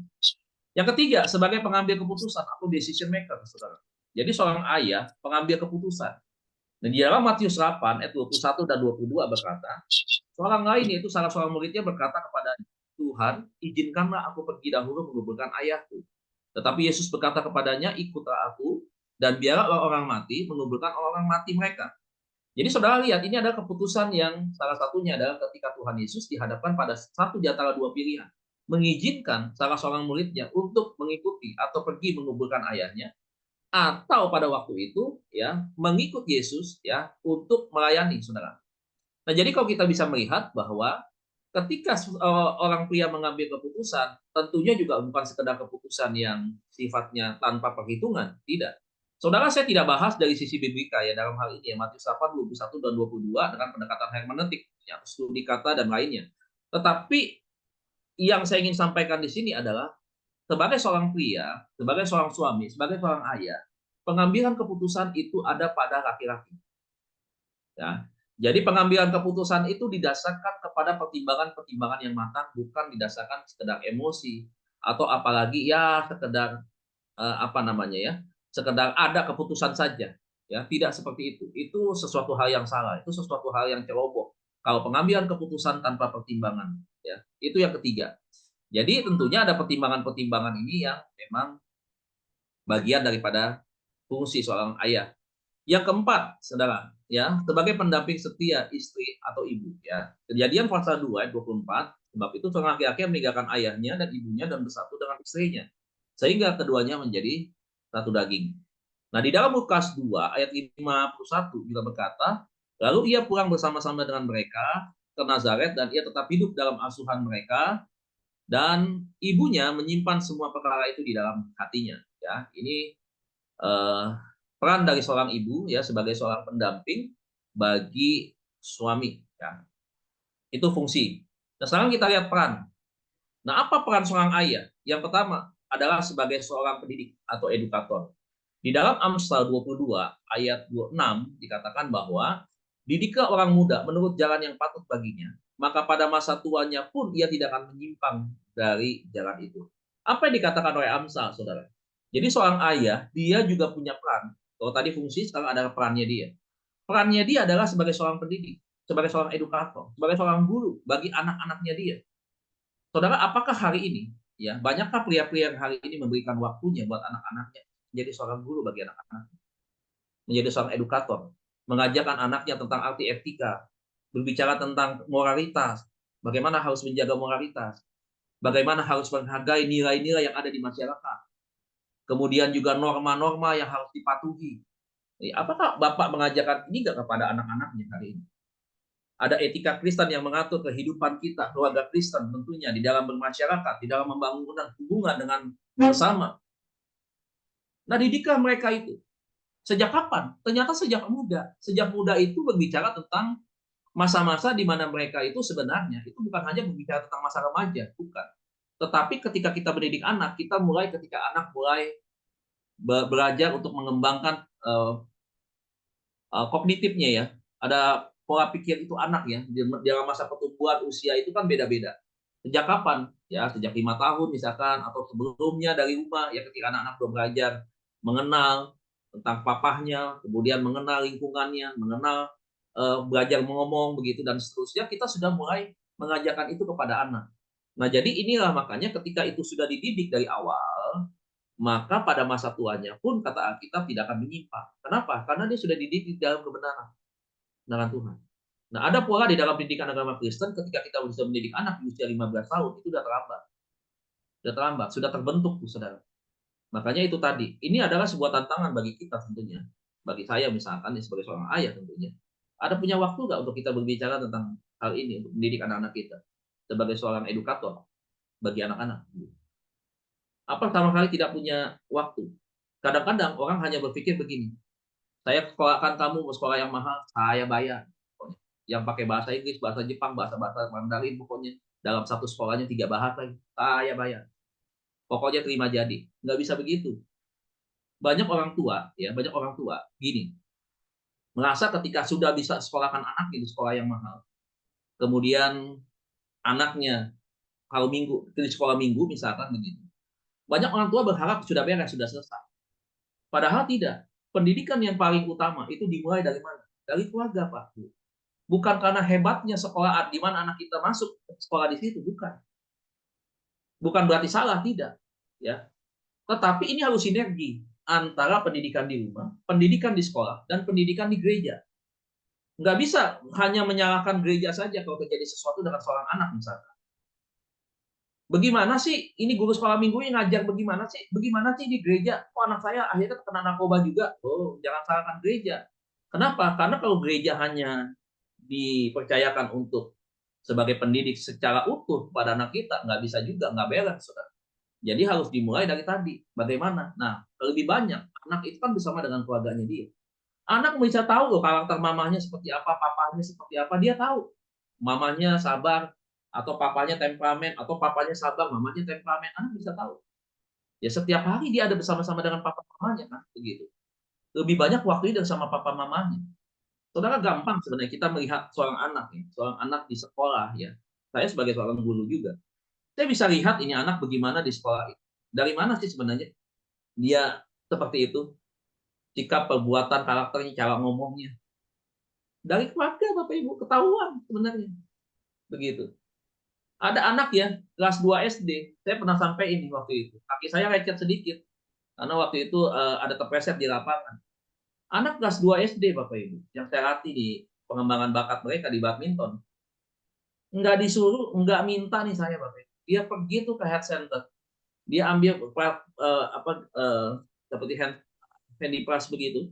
Yang ketiga, sebagai pengambil keputusan atau decision maker, saudara. Jadi seorang ayah pengambil keputusan. Dan di dalam Matius 8 ayat 21 dan 22 berkata, seorang lain yaitu salah seorang muridnya berkata kepada Tuhan, izinkanlah aku pergi dahulu menguburkan ayahku. Tetapi Yesus berkata kepadanya, ikutlah aku, dan biarlah orang mati menguburkan orang mati mereka. Jadi saudara lihat, ini adalah keputusan yang salah satunya adalah ketika Tuhan Yesus dihadapkan pada satu di antara dua pilihan. Mengizinkan salah seorang muridnya untuk mengikuti atau pergi menguburkan ayahnya, atau pada waktu itu ya mengikut Yesus ya untuk melayani saudara. Nah jadi kalau kita bisa melihat bahwa ketika orang pria mengambil keputusan, tentunya juga bukan sekedar keputusan yang sifatnya tanpa perhitungan, tidak. Saudara, saya tidak bahas dari sisi biblika ya dalam hal ini ya, Matius 8, 21 dan 22 dengan pendekatan hermeneutik, ya, studi kata dan lainnya. Tetapi yang saya ingin sampaikan di sini adalah sebagai seorang pria, sebagai seorang suami, sebagai seorang ayah, pengambilan keputusan itu ada pada laki-laki. Ya. Jadi pengambilan keputusan itu didasarkan kepada pertimbangan-pertimbangan yang matang, bukan didasarkan sekedar emosi atau apalagi ya sekedar apa namanya ya, sekedar ada keputusan saja. Ya, tidak seperti itu. Itu sesuatu hal yang salah, itu sesuatu hal yang ceroboh. Kalau pengambilan keputusan tanpa pertimbangan, ya, itu yang ketiga. Jadi tentunya ada pertimbangan-pertimbangan ini yang memang bagian daripada fungsi seorang ayah. Yang keempat, saudara, ya, sebagai pendamping setia istri atau ibu, ya. Kejadian pasal 2 ayat 24, sebab itu seorang laki-laki yang meninggalkan ayahnya dan ibunya dan bersatu dengan istrinya, sehingga keduanya menjadi satu daging. Nah, di dalam Lukas 2 ayat 51 juga berkata, lalu ia pulang bersama-sama dengan mereka ke Nazaret dan ia tetap hidup dalam asuhan mereka dan ibunya menyimpan semua perkara itu di dalam hatinya. Ya, ini eh, peran dari seorang ibu ya sebagai seorang pendamping bagi suami. Ya, itu fungsi. Nah, sekarang kita lihat peran. Nah, apa peran seorang ayah? Yang pertama adalah sebagai seorang pendidik atau edukator. Di dalam Amsal 22 ayat 26 dikatakan bahwa didiklah orang muda menurut jalan yang patut baginya, maka pada masa tuanya pun ia tidak akan menyimpang dari jalan itu. Apa yang dikatakan oleh Amsal, saudara? Jadi seorang ayah, dia juga punya peran. Kalau tadi fungsi, sekarang adalah perannya dia. Perannya dia adalah sebagai seorang pendidik, sebagai seorang edukator, sebagai seorang guru bagi anak-anaknya dia. Saudara, apakah hari ini, ya, banyakkah pria-pria yang hari ini memberikan waktunya buat anak-anaknya menjadi seorang guru bagi anak-anak, menjadi seorang edukator, mengajarkan anaknya tentang arti etika, berbicara tentang moralitas, bagaimana harus menjaga moralitas, bagaimana harus menghargai nilai-nilai yang ada di masyarakat, kemudian juga norma-norma yang harus dipatuhi. Apakah Bapak mengajarkan ini nggak kepada anak-anaknya hari ini? Ada etika Kristen yang mengatur kehidupan kita, keluarga Kristen tentunya di dalam bermasyarakat, di dalam membangun hubungan dengan bersama. Nah, didiklah mereka itu. Sejak kapan? Ternyata sejak muda. Sejak muda itu berbicara tentang masa-masa di mana mereka itu sebenarnya itu bukan hanya berbicara tentang masa remaja, bukan. Tetapi ketika kita mendidik anak, kita mulai ketika anak mulai belajar untuk mengembangkan kognitifnya ya. Ada pola pikir itu anak ya. Dalam masa pertumbuhan usia itu kan beda-beda. Sejak kapan? Ya, sejak 5 tahun misalkan atau sebelumnya dari rumah ya ketika anak-anak sudah belajar mengenal tentang papahnya, kemudian mengenal lingkungannya, mengenal belajar ngomong begitu dan seterusnya, kita sudah mulai mengajarkan itu kepada anak. Nah, jadi inilah makanya ketika itu sudah dididik dari awal, maka pada masa tuanya pun kata Alkitab tidak akan menyimpang. Kenapa? Karena dia sudah dididik dalam kebenaran dengan Tuhan. Nah, ada pula di dalam pendidikan agama Kristen ketika kita bisa mendidik anak di usia 15 tahun, itu sudah terlambat. Sudah terlambat, sudah terbentuk, saudara. Makanya itu tadi, ini adalah sebuah tantangan bagi kita tentunya. Bagi saya misalkan sebagai seorang ayah tentunya. Ada punya waktu nggak untuk kita berbicara tentang hal ini, untuk mendidik anak-anak kita. Sebagai seorang edukator bagi anak-anak. Apa pertama kali tidak punya waktu? Kadang-kadang orang hanya berpikir begini, saya sekolahkan kamu ke sekolah yang mahal, saya bayar. Yang pakai bahasa Inggris, bahasa Jepang, bahasa-bahasa Mandarin, pokoknya dalam satu sekolahnya 3 bahasa, saya bayar. Pokoknya terima jadi. Nggak bisa begitu. Banyak orang tua, ya, banyak orang tua gini, merasa ketika sudah bisa sekolahkan anaknya di sekolah yang mahal, kemudian anaknya kalau minggu di sekolah minggu misalkan begitu, banyak orang tua berharap sudah beres, sudah selesai. Padahal tidak. Pendidikan yang paling utama itu dimulai dari mana? Dari keluarga, Pak. Bukan karena hebatnya sekolah di mana anak kita masuk sekolah di situ, bukan. Bukan berarti salah, tidak. Ya. Tetapi ini harus sinergi antara pendidikan di rumah, pendidikan di sekolah, dan pendidikan di gereja. Nggak bisa hanya menyalahkan gereja saja kalau terjadi sesuatu dengan seorang anak misalkan. Bagaimana sih ini guru sekolah minggu yang ngajar bagaimana sih? Bagaimana sih di gereja? Oh, anak saya akhirnya kena narkoba juga. Oh, jangan salahkan gereja. Kenapa? Karena kalau gereja hanya dipercayakan untuk sebagai pendidik secara utuh pada anak kita, nggak bisa juga, nggak balance, saudara. Jadi harus dimulai dari tadi. Bagaimana? Nah, lebih banyak anak itu kan bersama dengan keluarganya dia. Anak bisa tahu loh karakter mamanya seperti apa, papanya seperti apa, dia tahu. Mamanya sabar, atau papanya temperamen, atau papanya sabar, mamanya temperamen, anak bisa tahu. Ya setiap hari dia ada bersama-sama dengan papa mamanya kan, begitu. Lebih banyak waktunya sama papa mamanya. Saudara, gampang sebenarnya kita melihat seorang anak di sekolah ya. Saya sebagai seorang guru juga. Saya bisa lihat ini anak bagaimana di sekolah itu. Dari mana sih sebenarnya dia seperti itu? Sikap, perbuatan, karakternya, cara ngomongnya. Dari keluarga Bapak Ibu ketahuan sebenarnya. Begitu. Ada anak ya, kelas 2 SD. Saya pernah sampai ini waktu itu. Kaki saya lecet sedikit. Karena waktu itu ada terpleset di lapangan. Anak kelas 2 SD Bapak Ibu. Yang saya latih di pengembangan bakat mereka di badminton. Nggak disuruh, nggak minta nih saya Bapak Ibu. Dia pergi tuh ke head center. Dia ambil seperti handy press begitu.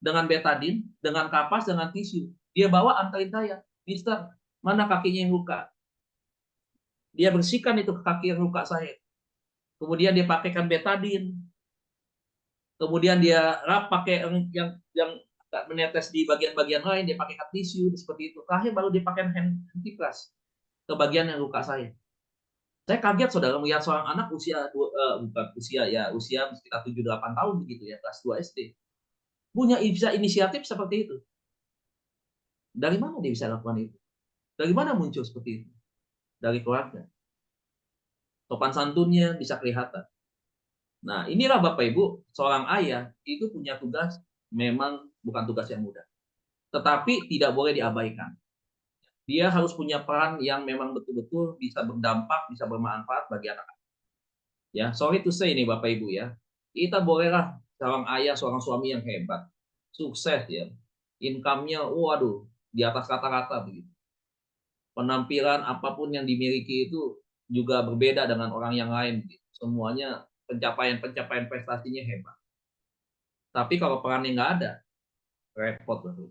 Dengan betadine, dengan kapas, dengan tisu. Dia bawa anterin saya. Mister, mana kakinya yang luka? Dia bersihkan itu kaki yang luka saya. Kemudian dia pakaikan betadine. Kemudian dia rap pakai yang menetes di bagian-bagian lain, dia pakaikan tisu seperti itu. Terakhir baru dia pakai antipas ke bagian yang luka saya. Saya kaget saudara melihat seorang anak usia sekitar 7-8 tahun begitu ya, kelas 2 SD. Punya inisiatif seperti itu. Dari mana dia bisa lakukan itu? Dari mana muncul seperti itu? Dari keluarga. Sopan santunnya bisa kelihatan. Nah, inilah Bapak Ibu, seorang ayah itu punya tugas, memang bukan tugas yang mudah. Tetapi tidak boleh diabaikan. Dia harus punya peran yang memang betul-betul bisa berdampak, bisa bermanfaat bagi anak-anak. Ya, sorry to say ini Bapak Ibu ya. Kita bolehlah seorang ayah, seorang suami yang hebat, sukses ya. Income-nya waduh, di atas kata-kata begitu. Penampilan apapun yang dimiliki itu juga berbeda dengan orang yang lain gitu. Semuanya pencapaian prestasinya hebat. Tapi kalau perannya nggak ada, repot betul.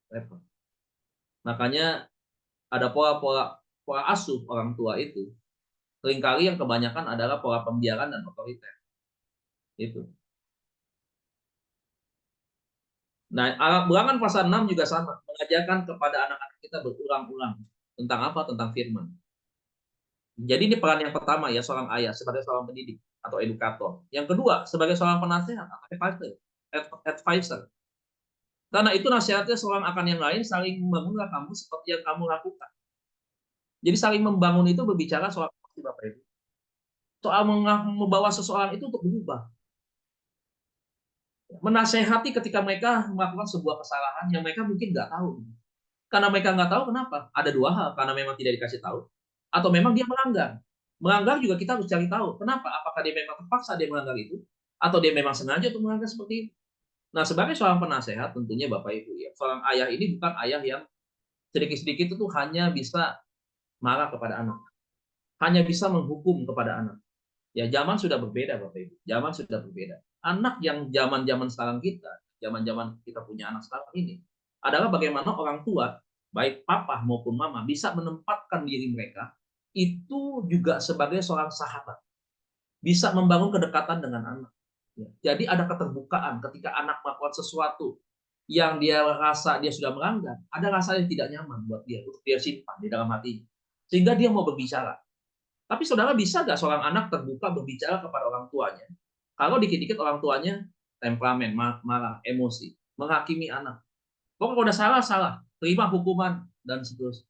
Repot. Makanya ada pola asuh orang tua itu. Seringkali yang kebanyakan adalah pola pembiaran dan otoriter. Itu. Nah, Bilangan pasal 6 juga sama, mengajarkan kepada anak-anak kita berulang-ulang tentang apa? Tentang firman. Jadi ini peran yang pertama ya, seorang ayah sebagai seorang pendidik atau edukator. Yang kedua, sebagai seorang penasehat atau advisor. Karena itu nasihatnya seorang akan yang lain saling membangunlah kamu seperti yang kamu lakukan. Jadi saling membangun itu berbicara soal Bapak Ibu. Soal membawa seseorang itu untuk berubah. Menasehati ketika mereka melakukan sebuah kesalahan yang mereka mungkin nggak tahu. Karena mereka nggak tahu kenapa. Ada dua hal, karena memang tidak dikasih tahu, atau memang dia melanggar. Melanggar juga kita harus cari tahu. Kenapa? Apakah dia memang terpaksa dia melanggar itu, atau dia memang sengaja untuk melanggar seperti itu. Nah, sebagai seorang penasehat, tentunya Bapak Ibu ya, seorang ayah ini bukan ayah yang sedikit-sedikit itu hanya bisa marah kepada anak, hanya bisa menghukum kepada anak. Ya, zaman sudah berbeda Bapak Ibu. Zaman sudah berbeda. Anak yang zaman-zaman sekarang kita, zaman-zaman kita punya anak sekarang ini, adalah bagaimana orang tua, baik papa maupun mama, bisa menempatkan diri mereka itu juga sebagai seorang sahabat. Bisa membangun kedekatan dengan anak. Ya, jadi ada keterbukaan ketika anak melakukan sesuatu yang dia rasa dia sudah melanggar, ada rasa yang tidak nyaman buat dia, untuk dia simpan di dalam hatinya. Sehingga dia mau berbicara. Tapi saudara bisa nggak seorang anak terbuka berbicara kepada orang tuanya? Kalau dikit-dikit orang tuanya temperamen, marah, emosi, menghakimi anak. Pokoknya udah salah, salah. Terima hukuman, dan seterusnya.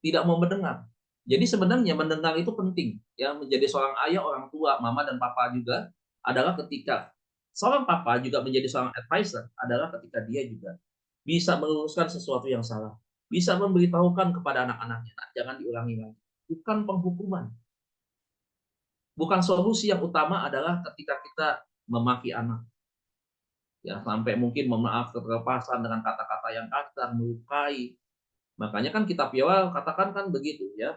Tidak mau mendengar. Jadi sebenarnya mendengar itu penting. Ya, menjadi seorang ayah, orang tua, mama dan papa juga adalah ketika seorang papa juga menjadi seorang advisor adalah ketika dia juga bisa meluruskan sesuatu yang salah. Bisa memberitahukan kepada anak-anaknya, nah, jangan diulangi lagi. Bukan penghukuman. Bukan solusi yang utama adalah ketika kita memaki anak. Ya, sampai mungkin memaaf keterpasan dengan kata-kata yang kasar, melukai. Makanya kan kitab Yoel katakan kan begitu ya.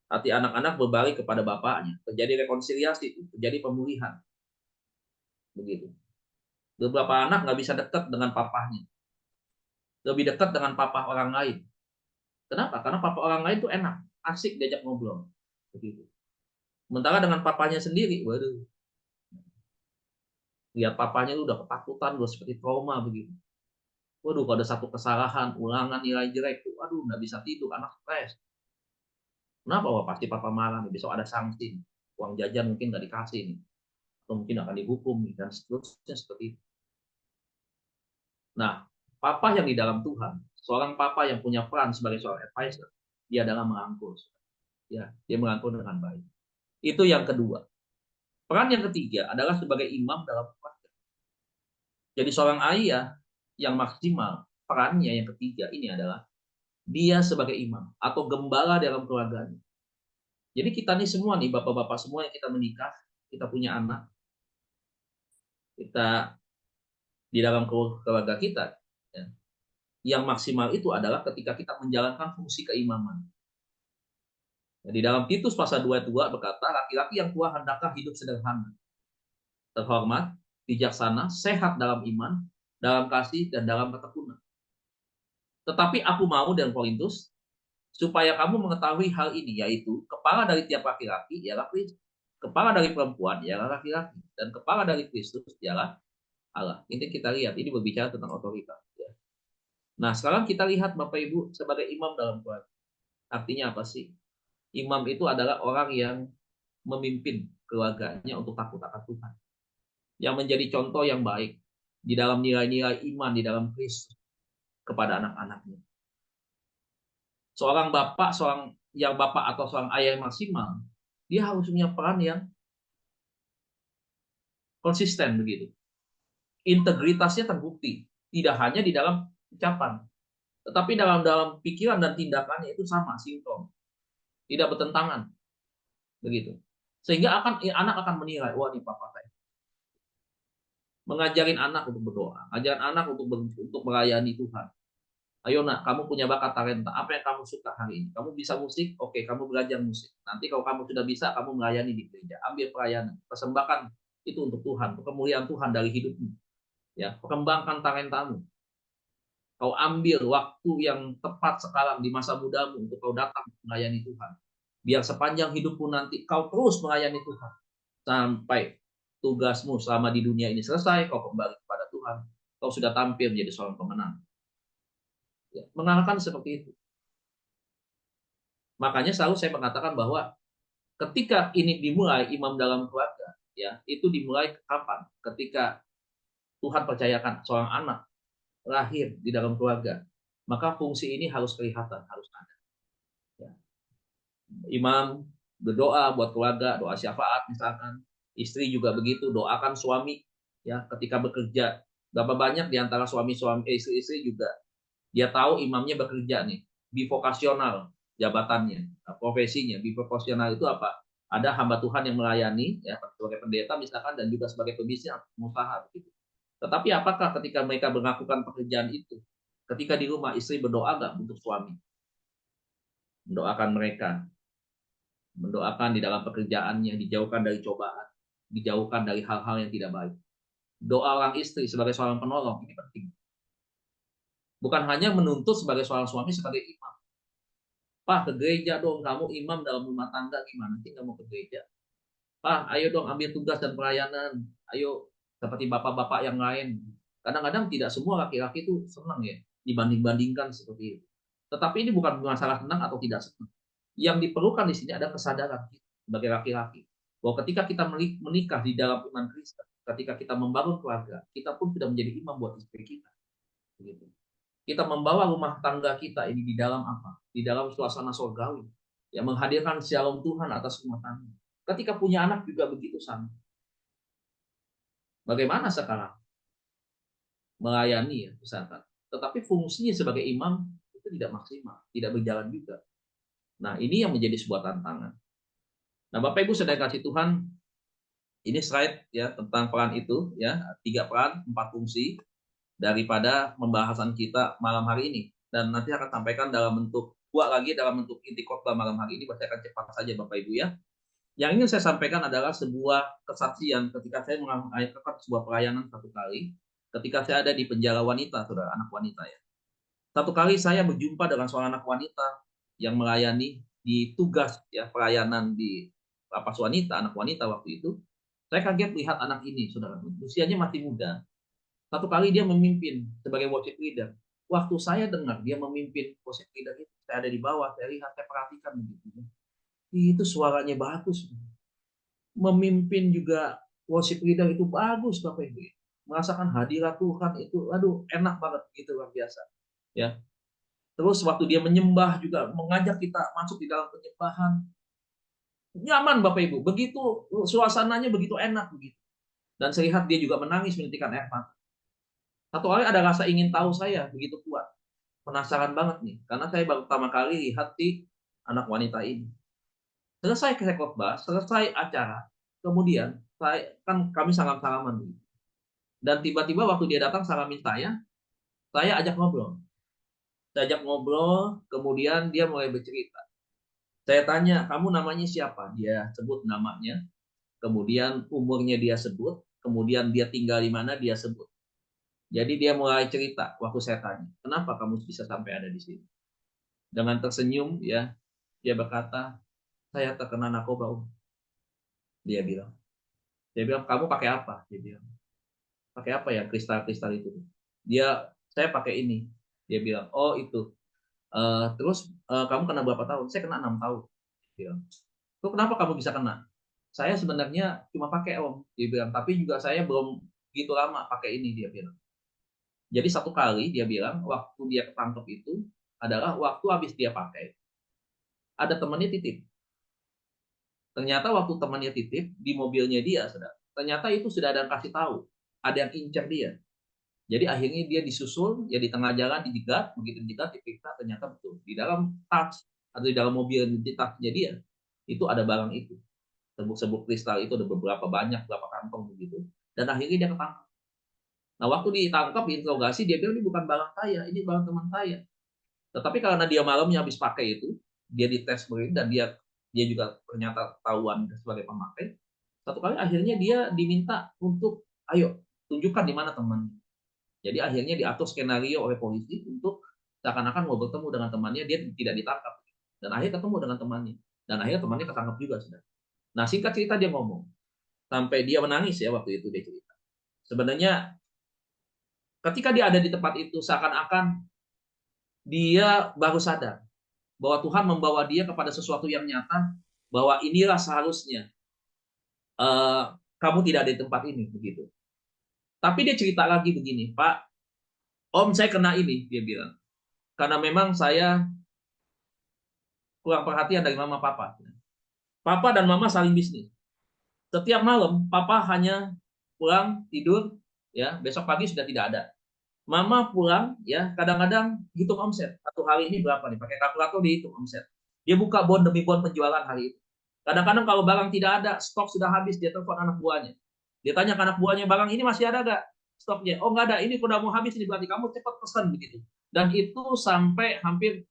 Hati anak-anak berbalik kepada bapaknya. Terjadi rekonsiliasi, terjadi pemulihan. Begitu. Beberapa anak nggak bisa dekat dengan papahnya. Lebih dekat dengan papa orang lain. Kenapa? Karena papa orang lain itu enak, asik diajak ngobrol. Begitu. Sementara dengan papanya sendiri, waduh, lihat papanya lu udah ketakutan, udah seperti trauma begitu. Waduh, kalau ada satu kesalahan, ulangan nilai jelek, waduh, nggak bisa tidur, anak stres. Kenapa? Wah, pasti papa marah nih, besok ada sanksi. Uang jajan mungkin nggak dikasih nih. Atau mungkin akan dihukum nih, dan seterusnya seperti itu. Nah, papa yang di dalam Tuhan, seorang papa yang punya peran sebagai seorang advisor, dia adalah merangkul. ya, dia merangkul dengan baik. Itu yang kedua. Peran yang ketiga adalah sebagai imam dalam keluarga. Jadi seorang ayah yang maksimal, perannya yang ketiga ini adalah dia sebagai imam atau gembala dalam keluarganya. Jadi kita nih semua nih, bapak-bapak semua yang kita menikah, kita punya anak, kita di dalam keluarga kita, ya, yang maksimal itu adalah ketika kita menjalankan fungsi keimaman. Ya, di dalam Titus pasal 2 berkata, laki-laki yang tua hendaklah hidup sederhana, terhormat, bijaksana, sehat dalam iman, dalam kasih, dan dalam ketekunan. Tetapi aku mau, dan Korintus, supaya kamu mengetahui hal ini, yaitu kepala dari tiap laki-laki ialah Kristus, kepala dari perempuan ialah laki-laki, dan kepala dari Kristus ialah Allah. Ini kita lihat, ini berbicara tentang otoritas. Ya. Nah, sekarang kita lihat Bapak Ibu sebagai imam dalam keluarga. Artinya apa sih? Imam itu adalah orang yang memimpin keluarganya untuk takut akan Tuhan. Yang menjadi contoh yang baik di dalam nilai-nilai iman di dalam Kristus kepada anak-anaknya. Seorang bapak, bapak atau seorang ayah yang maksimal, dia harus punya peran yang konsisten begitu. Integritasnya terbukti, tidak hanya di dalam ucapan, tetapi dalam pikiran dan tindakannya itu sama, sinkron, tidak bertentangan, begitu. Sehingga anak akan menilai, wah ini papa saya. Mengajarin anak untuk berdoa, ajarin anak untuk melayani Tuhan. Ayo nak, kamu punya bakat talenta, apa yang kamu suka hari ini? Kamu bisa musik, oke, kamu belajar musik. Nanti kalau kamu sudah bisa, kamu melayani di gereja, ambil pelayanan, persembahkan itu untuk Tuhan, kemuliaan Tuhan dari hidupmu. Ya, kembangkan talentamu. Kau ambil waktu yang tepat sekarang di masa mudamu untuk kau datang melayani Tuhan. Biar sepanjang hidupmu nanti kau terus melayani Tuhan sampai tugasmu selama di dunia ini selesai, kau kembali kepada Tuhan. Kau sudah tampil menjadi seorang pemenang. Ya, mengalahkan seperti itu. Makanya selalu saya mengatakan bahwa ketika ini dimulai imam dalam keluarga, ya itu dimulai kapan? Ketika Tuhan percayakan seorang anak lahir di dalam keluarga, maka fungsi ini harus kelihatan, harus ada. Ya. Imam berdoa buat keluarga, doa syafaat misalkan, istri juga begitu, doakan suami, ya ketika bekerja. Berapa banyak di antara suami-suami, istri-istri juga dia tahu imamnya bekerja nih, bivokasional jabatannya, profesinya. Bivokasional itu apa? Ada hamba Tuhan yang melayani, ya sebagai pendeta misalkan, dan juga sebagai pebisnis atau pengusaha. Gitu. Tetapi apakah ketika mereka melakukan pekerjaan itu, ketika di rumah istri berdoa nggak untuk suami? Mendoakan mereka, mendoakan di dalam pekerjaannya, dijauhkan dari cobaan, dijauhkan dari hal-hal yang tidak baik. Doa orang istri sebagai seorang penolong ini penting. Bukan hanya menuntut sebagai seorang suami sebagai imam. Pak, ke gereja dong, kamu imam dalam rumah tangga gimana sih kamu ke gereja? Pak, ayo dong ambil tugas dan pelayanan. Ayo seperti bapak-bapak yang lain. Kadang-kadang tidak semua laki-laki itu senang ya dibanding-bandingkan seperti itu. Tetapi ini bukan masalah senang atau tidak senang. Yang diperlukan di sini ada kesadaran kita sebagai laki-laki bahwa ketika kita menikah di dalam iman Kristen, ketika kita membangun keluarga, kita pun sudah menjadi imam buat istri kita. Begitu. Kita membawa rumah tangga kita ini di dalam apa? Di dalam suasana surgawi. Yang menghadirkan shalom Tuhan atas rumah tangga. Ketika punya anak juga begitu sama. Bagaimana sekarang? Melayani ya, misalkan. Tetapi fungsinya sebagai imam itu tidak maksimal, tidak berjalan juga. Nah, ini yang menjadi sebuah tantangan. Nah, Bapak Ibu saudara kasih Tuhan, ini slide ya tentang peran itu ya, 3 peran, 4 fungsi daripada pembahasan kita malam hari ini, dan nanti akan sampaikan dalam bentuk lagi dalam bentuk inti khotbah malam hari ini. Saya akan cepat saja Bapak Ibu ya. Yang ingin saya sampaikan adalah sebuah kesaksian ketika saya mengajarkan sebuah pelayanan satu kali, ketika saya ada di penjara wanita, saudara, anak wanita ya. Satu kali saya berjumpa dengan seorang anak wanita yang melayani di tugas ya pelayanan di lapas wanita, anak wanita waktu itu. Saya kaget lihat anak ini, saudara, usianya masih muda. Satu kali dia memimpin sebagai worship leader. Waktu saya dengar dia memimpin worship leader itu, saya ada di bawah, saya lihat, saya perhatikan begitu. Itu suaranya bagus. Memimpin juga worship leader itu bagus, Bapak Ibu. Merasakan hadirat Tuhan itu, aduh, enak banget gitu, luar biasa. Ya. Terus waktu dia menyembah juga mengajak kita masuk di dalam penyembahan. Nyaman Bapak Ibu, begitu suasananya begitu enak begitu. Dan saya lihat dia juga menangis menitikan air mata. Satu kali ada rasa ingin tahu saya begitu kuat. Penasaran banget nih, karena saya baru pertama kali lihat si anak wanita ini. Selesai khotbah, selesai acara, kemudian kami salam-salaman. Dan tiba-tiba waktu dia datang salamin saya ajak ngobrol. Saya ajak ngobrol, kemudian dia mulai bercerita. Saya tanya, kamu namanya siapa? Dia sebut namanya, kemudian umurnya dia sebut, kemudian dia tinggal di mana dia sebut. Jadi dia mulai cerita waktu saya tanya, kenapa kamu bisa sampai ada di sini? Dengan tersenyum ya, dia berkata, saya terkena narkoba. Dia bilang. Dia bilang, kamu pakai apa? Dia bilang, pakai apa ya kristal-kristal itu? Saya pakai ini. Dia bilang, oh itu. Terus kamu kena berapa tahun? Saya kena 6 tahun. Dia bilang, kok kenapa kamu bisa kena? Saya sebenarnya cuma pakai Om. Dia bilang, tapi juga saya belum gitu lama pakai ini. Dia bilang. Jadi satu kali dia bilang, waktu dia ketangkep itu adalah waktu habis dia pakai. Ada temannya titip. Ternyata waktu temannya titip di mobilnya dia, ternyata itu sudah ada yang kasih tahu, ada yang incar dia. Jadi akhirnya dia disusul, ya di tengah jalan dijegat, begitu dijegat diperiksa ternyata betul di dalam tas atau di dalam mobil di tasnya dia itu ada barang itu, serbuk-serbuk kristal itu ada banyak berapa kantong begitu, dan akhirnya dia ketangkap. Nah waktu ditangkap diinterogasi dia bilang ini bukan barang saya, ini barang teman saya. Tetapi karena dia malamnya habis pakai itu, dia dites begini dan dia juga ternyata ketahuan sebagai pemakai. Satu kali akhirnya dia diminta untuk ayo tunjukkan di mana temannya. Jadi akhirnya diatur skenario oleh polisi untuk seakan-akan mau bertemu dengan temannya, dia tidak ditangkap. Dan akhirnya ketemu dengan temannya. Dan akhirnya temannya ketangkap juga sudah. Nah singkat cerita dia ngomong. Sampai dia menangis ya waktu itu dia cerita. Sebenarnya ketika dia ada di tempat itu seakan-akan dia baru sadar bahwa Tuhan membawa dia kepada sesuatu yang nyata, bahwa inilah seharusnya kamu tidak ada di tempat ini begitu. Tapi dia cerita lagi begini, Pak, Om saya kena ini, dia bilang, karena memang saya kurang perhatian dari mama papa. Papa dan mama saling bisnis. Setiap malam papa hanya pulang tidur, ya besok pagi sudah tidak ada. Mama pulang, ya kadang-kadang hitung omset. Satu hari ini berapa nih? Pakai kalkulator dihitung omset. Dia buka bon demi bon penjualan hari itu. Kadang-kadang kalau barang tidak ada, stok sudah habis, dia telepon anak buahnya. Dia tanya ke anak buahnya, barang ini masih ada nggak stoknya? Oh nggak ada, ini udah mau habis, ini berarti kamu cepat pesan begitu. Dan itu sampai hampir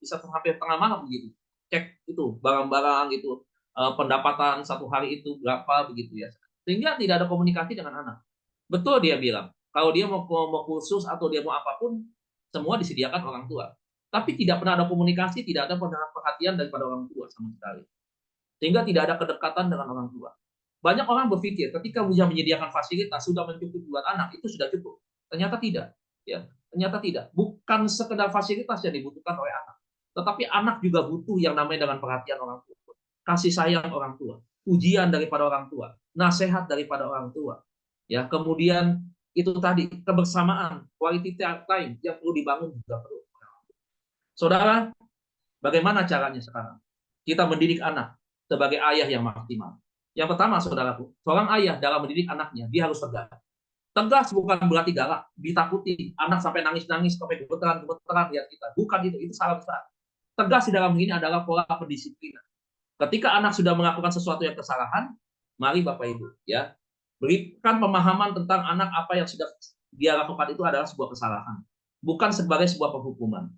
tengah malam begitu. Cek itu barang-barang itu pendapatan satu hari itu berapa begitu ya. Sehingga tidak ada komunikasi dengan anak. Betul dia bilang. Kalau dia mau kursus atau dia mau apapun, semua disediakan orang tua. Tapi tidak pernah ada komunikasi, tidak ada perhatian daripada orang tua sama sekali. Sehingga tidak ada kedekatan dengan orang tua. Banyak orang berpikir ketika bisa menyediakan fasilitas sudah mencukupi buat anak, itu sudah cukup. Ternyata tidak. Ya, ternyata tidak. Bukan sekedar fasilitas yang dibutuhkan oleh anak. Tetapi anak juga butuh yang namanya dengan perhatian orang tua. Kasih sayang orang tua. Ujian daripada orang tua. Nasihat daripada orang tua. Ya, kemudian itu tadi kebersamaan, quality time yang perlu dibangun juga perlu. Saudara, bagaimana caranya sekarang kita mendidik anak sebagai ayah yang maksimal? Yang pertama, saudaraku, seorang ayah dalam mendidik anaknya dia harus tegas. Tegas bukan berarti galak, ditakuti anak sampai nangis-nangis sampai gemeteran lihat kita. Bukan itu salah besar. Tegas di dalam ini adalah pola pendisiplinan. Ketika anak sudah melakukan sesuatu yang kesalahan, mari Bapak Ibu ya berikan pemahaman tentang anak apa yang sudah dia lakukan itu adalah sebuah kesalahan, bukan sebagai sebuah penghukuman.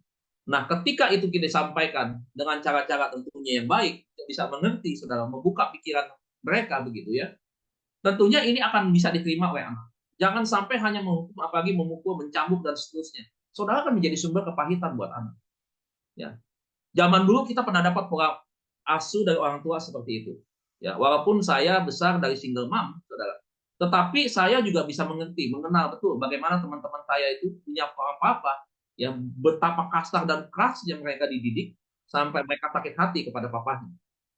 Nah, ketika itu kita sampaikan dengan cara-cara tentunya yang baik, bisa mengerti, saudara, membuka pikiran mereka begitu ya. Tentunya ini akan bisa diterima oleh anak. Jangan sampai hanya menghukum, apalagi memukul, mencambuk dan seterusnya. Saudara akan menjadi sumber kepahitan buat anak. Ya, zaman dulu kita pernah dapat pola asuh dari orang tua seperti itu. Ya, walaupun saya besar dari single mom, saudara. Tetapi saya juga bisa mengenal betul bagaimana teman-teman saya itu punya papa yang betapa kasar dan keras yang mereka dididik sampai mereka sakit hati kepada papanya.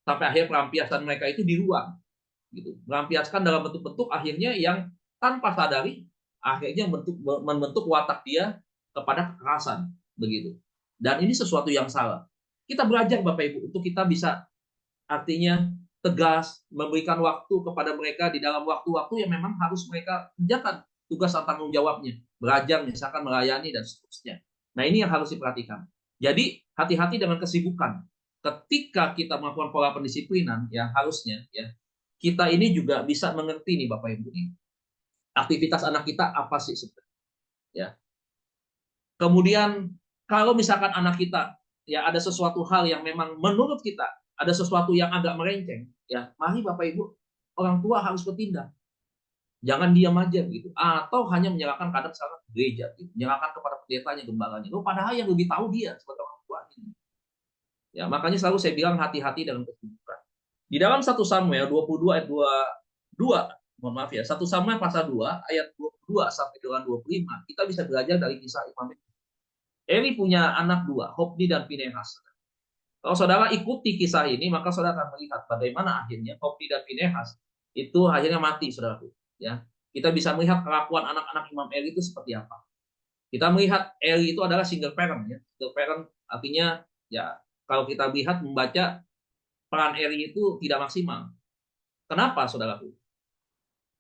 Sampai akhir pelampiasan mereka itu di luar. Gitu. Melampiaskan dalam bentuk-bentuk akhirnya yang tanpa sadari akhirnya membentuk watak dia kepada kekerasan begitu. Dan ini sesuatu yang salah. Kita belajar Bapak Ibu untuk kita bisa artinya tegas, memberikan waktu kepada mereka di dalam waktu-waktu yang memang harus mereka kerjakan tugas dan tanggung jawabnya, belajar misalkan melayani dan seterusnya. Nah, ini yang harus diperhatikan. Jadi hati-hati dengan kesibukan. Ketika kita melakukan pola pendisiplinan, yang harusnya ya kita ini juga bisa mengerti nih Bapak Ibu nih, aktivitas anak kita apa sih sebenarnya. Ya. Kemudian kalau misalkan anak kita ya ada sesuatu hal yang memang menurut kita ada sesuatu yang agak melenceng, ya mari Bapak Ibu orang tua harus bertindak. Jangan diam aja gitu, atau hanya menyerahkan kadang salah gereja, gitu. Menyerahkan kepada pendetanya, gembalanya. Padahal yang lebih tahu dia sebagai orang tua ini. Ya, makanya selalu saya bilang hati-hati dalam kesibukan. Di dalam 1 Samuel 22 ayat 22, mohon maaf ya, 1 Samuel pasal 2 ayat 22 sampai dengan 25, kita bisa belajar dari kisah Imam Eli. Eli punya anak 2, Hofni dan Pinehas. Kalau saudara ikuti kisah ini, maka saudara akan melihat bagaimana akhirnya Hofni dan Pinehas itu akhirnya mati, saudaraku. Ya, kita bisa melihat kelakuan anak-anak Imam Eli itu seperti apa. Kita melihat Eli itu adalah single parent, ya. Single parent artinya ya kalau kita lihat membaca peran Eli itu tidak maksimal. Kenapa, saudaraku?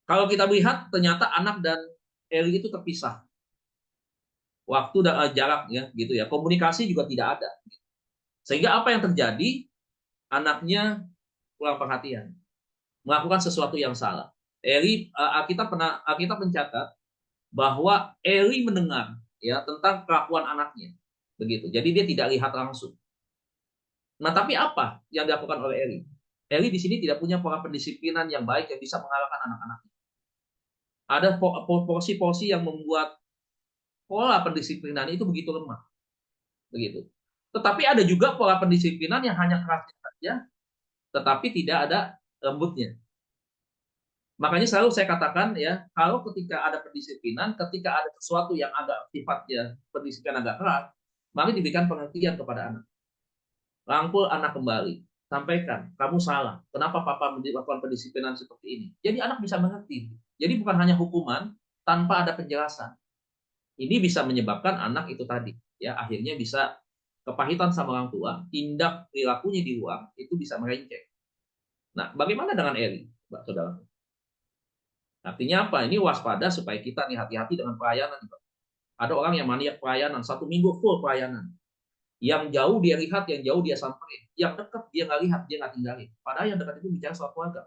Kalau kita lihat ternyata anak dan Eli itu terpisah. Waktu dan jarak ya, gitu ya. Komunikasi juga tidak ada. Sehingga apa yang terjadi? Anaknya kurang perhatian, melakukan sesuatu yang salah. Eli, Alkitab mencatat bahwa Eli mendengar ya tentang kelakuan anaknya, begitu. Jadi dia tidak lihat langsung. Nah, tapi apa yang dilakukan oleh Eli? Eli di sini tidak punya pola pendisiplinan yang baik yang bisa mengalahkan anak-anaknya. Ada porsi-porsi yang membuat pola pendisiplinan itu begitu lemah, begitu. Tetapi ada juga pola pendisiplinan yang hanya kerasnya saja, tetapi tidak ada lembutnya. Makanya selalu saya katakan ya, kalau ketika ada pendisiplinan, ketika ada sesuatu yang agak sifatnya pendisiplinan agak keras, maka diberikan pengertian kepada anak. Rangkul anak kembali, sampaikan, kamu salah. Kenapa papa melakukan pendisiplinan seperti ini? Jadi anak bisa mengerti. Jadi bukan hanya hukuman tanpa ada penjelasan. Ini bisa menyebabkan anak itu tadi, ya akhirnya bisa kepahitan sama orang tua, tindak perilakunya di luar itu bisa melenceng. Nah, bagaimana dengan Eli, Mbak Saudara? Artinya apa? Ini waspada supaya kita nih hati-hati dengan pelayanan. Ada orang yang maniak pelayanan, 1 minggu full pelayanan. Yang jauh dia lihat, yang jauh dia samperin. Yang dekat dia nggak lihat, dia nggak tinggalin. Padahal yang dekat itu bicara soal keluarga.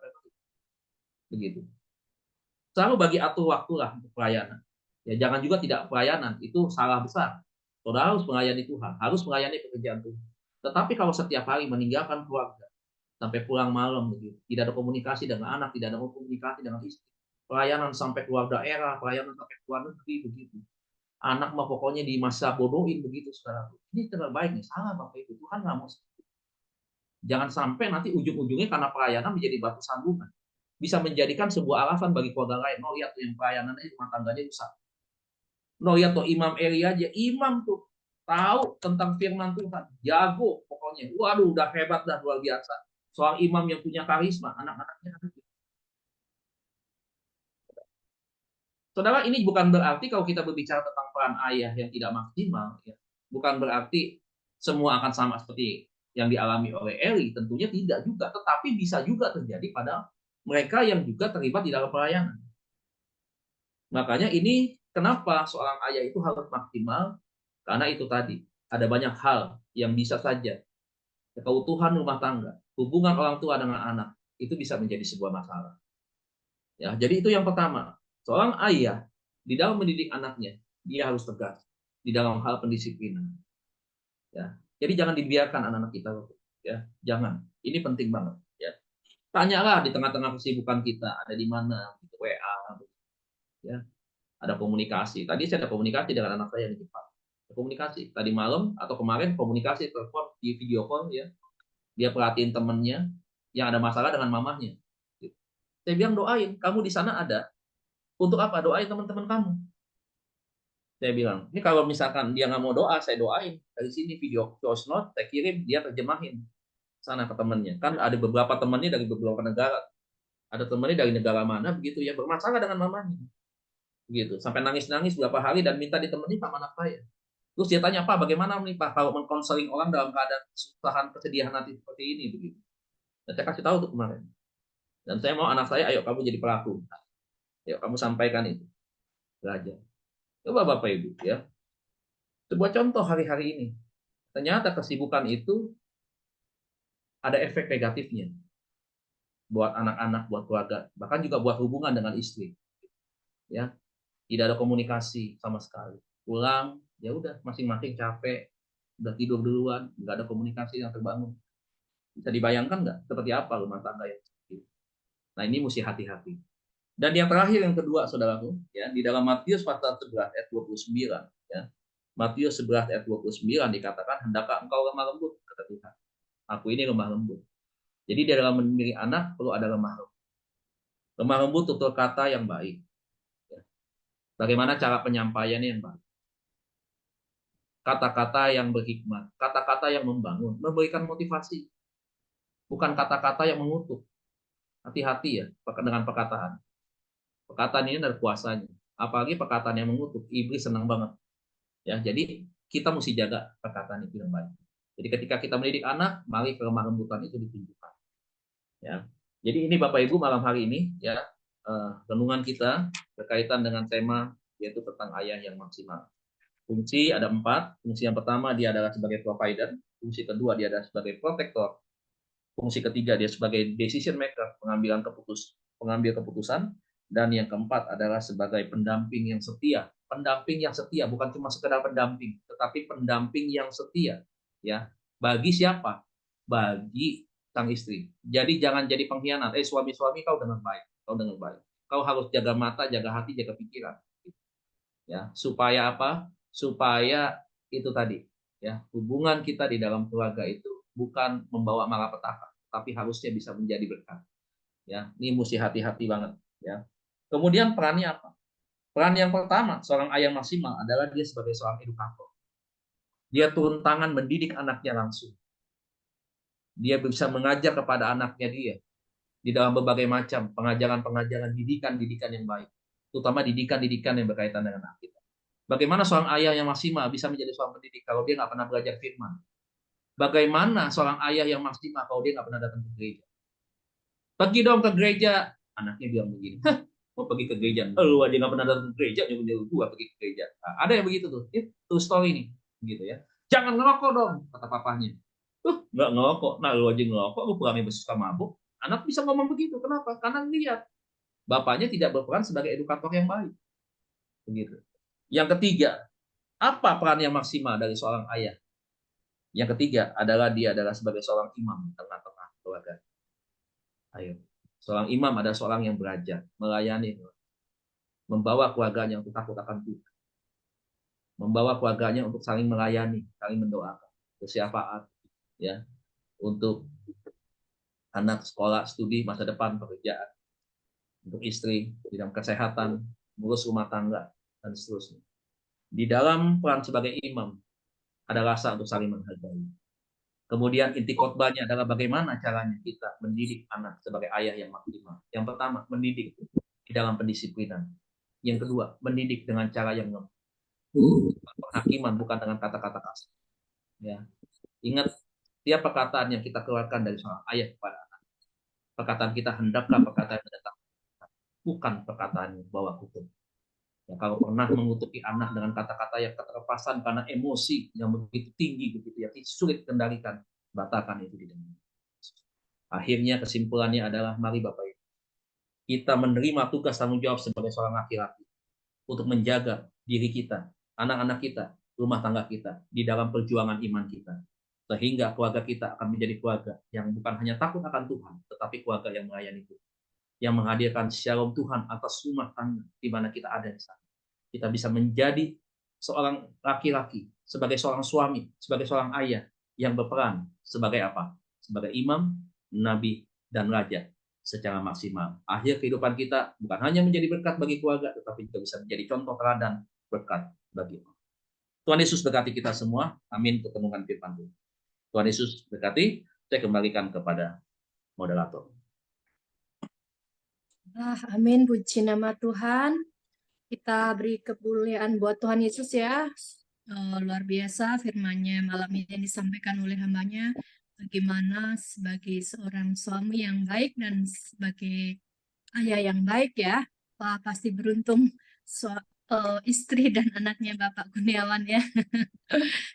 Begitu. Selalu bagi atur waktu lah untuk pelayanan. Ya, jangan juga tidak pelayanan, itu salah besar. Saudara harus melayani Tuhan, harus melayani pekerjaan Tuhan. Tetapi kalau setiap hari meninggalkan keluarga, sampai pulang malam, begitu, tidak ada komunikasi dengan anak, tidak ada komunikasi dengan istri, pelayanan sampai keluar daerah, pelayanan sampai keluar negeri, begitu. Anak mah pokoknya di masa bodohin begitu, saudara. Ini terbaik nih, salah Bapak Ibu. Tuhan nggak mau seperti itu. Jangan sampai nanti ujung-ujungnya karena pelayanan menjadi batu sandungan. Bisa menjadikan sebuah alasan bagi keluarga lain. No, lihat tuh yang pelayanannya rumah tangganya rusak. No, lihat tuh Imam Eli aja. Imam tuh tahu tentang firman Tuhan. Jago pokoknya. Waduh, udah hebat dah, luar biasa. Soal imam yang punya karisma, anak-anaknya ada. Saudara, ini bukan berarti kalau kita berbicara tentang peran ayah yang tidak maksimal, ya, bukan berarti semua akan sama seperti yang dialami oleh Eli, tentunya tidak juga, tetapi bisa juga terjadi pada mereka yang juga terlibat di dalam pelayanan. Makanya ini kenapa seorang ayah itu harus maksimal, karena itu tadi, ada banyak hal yang bisa saja keutuhan rumah tangga, hubungan orang tua dengan anak, itu bisa menjadi sebuah masalah. Ya, jadi itu yang pertama. Seorang ayah di dalam mendidik anaknya, dia harus tegas di dalam hal pendisiplinan. Ya, jadi jangan dibiarkan anak-anak kita, ya, jangan. Ini penting banget. Ya, tanyalah di tengah-tengah kesibukan kita, ada di mana, gitu, WA, ya, ada komunikasi. Tadi saya ada komunikasi dengan anak saya di Jepang. Komunikasi tadi malam atau kemarin komunikasi telepon di video call, ya, dia perhatiin temennya yang ada masalah dengan mamahnya. Saya bilang doain, kamu di sana ada. Untuk apa? Doain teman-teman kamu. Saya bilang, ini kalau misalkan dia nggak mau doa, saya doain. Dari sini video voice note, saya kirim, dia terjemahin sana ke temannya. Kan ada beberapa temannya dari beberapa negara. Ada temannya dari negara mana, begitu ya, bermasalah dengan mamanya. Begitu, sampai nangis-nangis beberapa hari dan minta ditemenin sama anak saya. Terus dia tanya, Pak, bagaimana nih Pak, kalau mengkonseling orang dalam keadaan kesusahan, kesedihan hati seperti ini, begitu. Dan saya kasih tahu tuh kemarin. Dan saya mau anak saya, ayo kamu jadi pelaku. Ayo kamu sampaikan itu. Belajar. Coba Bapak Ibu ya. Sebuah contoh hari-hari ini. Ternyata kesibukan itu ada efek negatifnya buat anak-anak, buat keluarga, bahkan juga buat hubungan dengan istri. Ya, tidak ada komunikasi sama sekali. Pulang, ya udah masing-masing capek, udah tidur duluan, nggak ada komunikasi yang terbangun. Bisa dibayangkan nggak seperti apa rumah tangga yang seperti itu? Nah, ini mesti hati-hati. Dan yang terakhir, yang kedua, saudaraku, ya, di dalam Matius pasal 11 ayat 29, ya. Matius 11 ayat 29 dikatakan, hendakkah engkau lemah lembut, kata Tuhan. Aku ini lemah lembut. Jadi di dalam mendidik anak perlu ada lemah lembut. Lemah lembut tutur kata yang baik. Ya. Bagaimana cara penyampaiannya yang baik. Kata-kata yang berhikmat, kata-kata yang membangun, memberikan motivasi. Bukan kata-kata yang mengutuk. Hati-hati ya dengan perkataan. Perkataan ini ada kuasanya. Apalagi perkataan yang mengutuk, iblis senang banget. Ya, jadi kita mesti jaga perkataan itu yang baik. Jadi ketika kita mendidik anak, mari kelemah lembutan itu ditunjukkan. Ya. Jadi ini Bapak Ibu malam hari ini ya renungan kita berkaitan dengan tema yaitu tentang ayah yang maksimal. Fungsi ada 4. Fungsi yang pertama dia adalah sebagai provider. Fungsi kedua dia adalah sebagai protektor. Fungsi ketiga dia sebagai decision maker, pengambil keputusan. Dan yang keempat adalah sebagai pendamping yang setia. Pendamping yang setia bukan cuma sekedar pendamping, tetapi pendamping yang setia. Ya, bagi siapa? Bagi sang istri. Jadi jangan jadi pengkhianat. Suami-suami kau dengar baik, kau dengar baik. Kau harus jaga mata, jaga hati, jaga pikiran. Ya, supaya apa? Supaya itu tadi, ya, hubungan kita di dalam keluarga itu bukan membawa malapetaka, tapi harusnya bisa menjadi berkat. Ya, ini mesti hati-hati banget. Ya. Kemudian perannya apa? Peran yang pertama seorang ayah maksimal adalah dia sebagai seorang edukator. Dia turun tangan mendidik anaknya langsung. Dia bisa mengajar kepada anaknya dia di dalam berbagai macam pengajaran-pengajaran didikan yang baik, terutama didikan yang berkaitan dengan anak kita. Bagaimana seorang ayah yang maksimal bisa menjadi seorang pendidik kalau dia nggak pernah belajar firman? Bagaimana seorang ayah yang maksimal kalau dia nggak pernah datang ke gereja? Pergi dong ke gereja, anaknya bilang begini, mau pergi ke gereja, lu aja nggak pernah datang ke gereja, nyuruh gua pergi ke gereja. Nah, ada yang begitu tuh, itu story nih, gitu ya. Jangan ngerokok dong, kata papahnya. Nggak ngerokok, nah lu aja ngerokok, lu pulangnya bersuka mabuk. Anak bisa ngomong begitu, kenapa? Karena lihat bapaknya tidak berperan sebagai edukator yang baik, begitu. Yang ketiga, apa peran yang maksimal dari seorang ayah? Yang ketiga adalah dia adalah sebagai seorang imam di tengah-tengah keluarga. Ayo, seorang imam adalah seorang yang belajar, melayani, membawa keluarganya untuk takut akan Tuhan, membawa keluarganya untuk saling melayani, saling mendoakan, bersyafaat, ya, untuk anak sekolah, studi, masa depan, pekerjaan, untuk istri, di dalam kesehatan, ngurus rumah tangga, dan seterusnya. Di dalam peran sebagai imam, ada rasa untuk saling menghargai. Kemudian inti khotbahnya adalah bagaimana caranya kita mendidik anak sebagai ayah yang maksimal. Yang pertama, mendidik di dalam pendisiplinan. Yang kedua, mendidik dengan cara yang lembut. Penghakiman bukan dengan kata-kata kasar. Ya. Ingat, setiap perkataan yang kita keluarkan dari seorang ayah kepada anak. Perkataan kita hendakkah perkataan yang mendatang. Bukan perkataan yang bawa hukum. Ya, kalau pernah mengutuki anak dengan kata-kata yang keterpasan karena emosi yang begitu tinggi, begitu ya, sulit kendalikan, batalkan itu di dalam. Akhirnya kesimpulannya adalah, mari Bapak Ibu, kita menerima tugas tanggung jawab sebagai seorang laki-laki untuk menjaga diri kita, anak-anak kita, rumah tangga kita di dalam perjuangan iman kita, sehingga keluarga kita akan menjadi keluarga yang bukan hanya takut akan Tuhan, tetapi keluarga yang melayani Tuhan, yang menghadirkan shalom Tuhan atas rumah tangga di mana kita ada di sana. Kita bisa menjadi seorang laki-laki, sebagai seorang suami, sebagai seorang ayah yang berperan sebagai apa? Sebagai imam, nabi, dan raja secara maksimal. Akhir kehidupan kita bukan hanya menjadi berkat bagi keluarga, tetapi juga bisa menjadi contoh teladan berkat bagi orang. Tuhan Yesus berkati kita semua. Amin. Kepenuhan firman Tuhan. Tuhan Yesus berkati. Saya kembalikan kepada moderator. Amin, puji nama Tuhan. Kita beri kemuliaan buat Tuhan Yesus ya. Luar biasa firman-Nya malam ini yang disampaikan oleh hamba-Nya. bagaimana sebagai seorang suami yang baik dan sebagai ayah yang baik ya. Wah, pasti beruntung istri dan anaknya Bapak Kurniawan ya.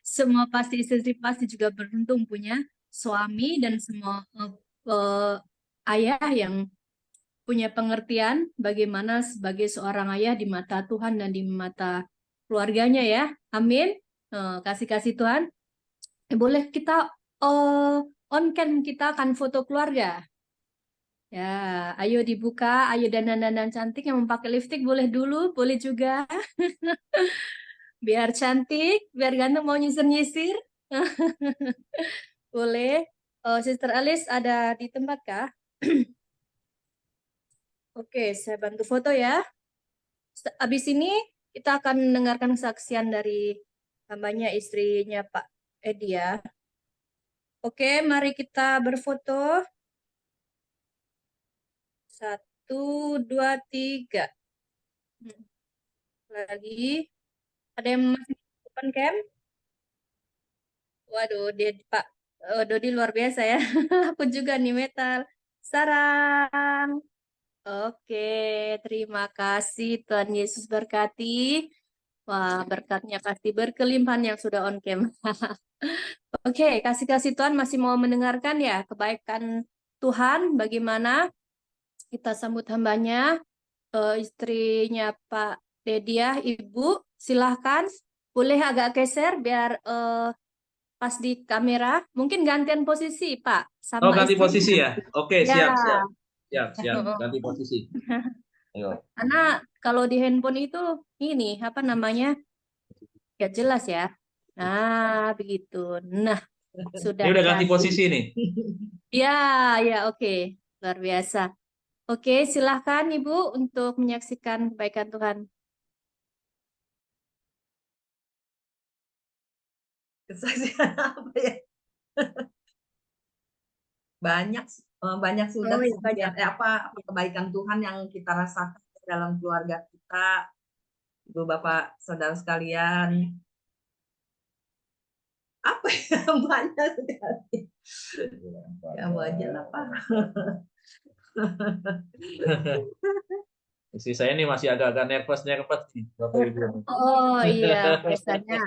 Semua pasti istri pasti juga beruntung punya suami dan semua ayah yang punya pengertian bagaimana sebagai seorang ayah di mata Tuhan dan di mata keluarganya ya. Amin. Kasih-kasih Tuhan. Boleh kita on cam kita akan foto keluarga. Ya, ayo dibuka, ayo dandan-dandan cantik yang memakai lipstick boleh dulu, boleh juga. Biar cantik, biar ganteng mau nyisir-nyisir. Boleh. Sister Alice ada di tempat kah? Oke, saya bantu foto ya. Habis ini kita akan mendengarkan kesaksian dari hambanya istrinya Pak Edi ya. Oke, mari kita berfoto. 1, 2, 3. Lagi. Ada yang masih open cam? Waduh, dia Pak Dodi luar biasa ya. Aku juga nih metal. Sarang. Oke, terima kasih Tuhan Yesus berkati. Wah, berkatnya pasti berkelimpahan yang sudah on cam. Oke, kasih-kasih Tuhan masih mau mendengarkan ya kebaikan Tuhan, bagaimana kita sambut hambanya, istrinya Pak Dedia, Ibu, silahkan. Boleh agak geser biar pas di kamera. Mungkin gantian posisi, Pak. Oh, Sama ganti istri. posisi ya? Oke, Ya. siap. Ganti posisi. Ayo. Karena kalau di handphone itu, ini, apa namanya, ya jelas ya. Nah, begitu. Nah, sudah Ini udah ganti cantik. posisi nih. Ya, ya, oke. Luar biasa. Oke, silahkan Ibu untuk menyaksikan kebaikan Tuhan. Kesaksian apa ya? Banyak sudah Oh, ya, banyak. apa kebaikan Tuhan yang kita rasakan dalam keluarga kita, Ibu Bapak Saudara sekalian. Apa ya? Banyak sekali. Ya aja lah Pak. Istri saya ini masih agak-agak nervous nih, Bapak Ibu. Oh iya, biasanya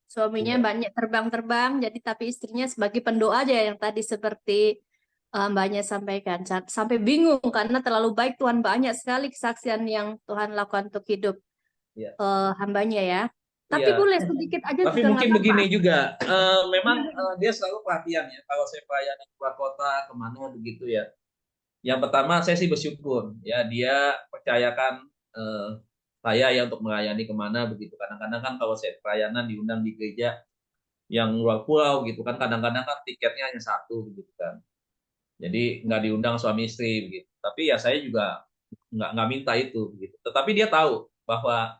suaminya Iya. banyak terbang-terbang, jadi tapi istrinya sebagai pendoa aja yang tadi seperti Mbaknya sampaikan. Sampai bingung karena terlalu baik Tuhan, banyak sekali kesaksian yang Tuhan lakukan untuk hidup Iya. hambanya ya. Tapi Iya. boleh sedikit aja Tapi juga mungkin nggak apa-apa. begini juga, memang dia selalu perhatian ya. Kalau saya pelayanan keluar kota kemana begitu ya. Yang pertama saya sih bersyukur ya dia percayakan saya ya untuk melayani kemana begitu. Kadang-kadang kan kalau saya pelayanan diundang di gereja yang luar pulau gitu kan, kadang-kadang kan tiketnya hanya satu begitu kan. Jadi nggak diundang suami istri begitu. Tapi ya saya juga nggak minta itu begitu. Tetapi dia tahu bahwa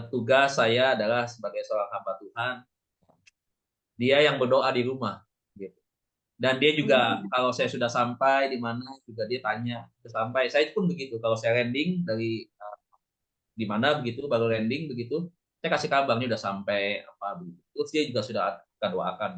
tugas saya adalah sebagai seorang hamba Tuhan. Dia yang berdoa di rumah gitu. Dan dia juga kalau saya sudah sampai di mana juga dia tanya sampai. Saya pun begitu. Kalau saya landing dari di mana begitu baru landing begitu, saya kasih kabar nih udah sampai apa begitu. Terus dia juga sudah akan doakan.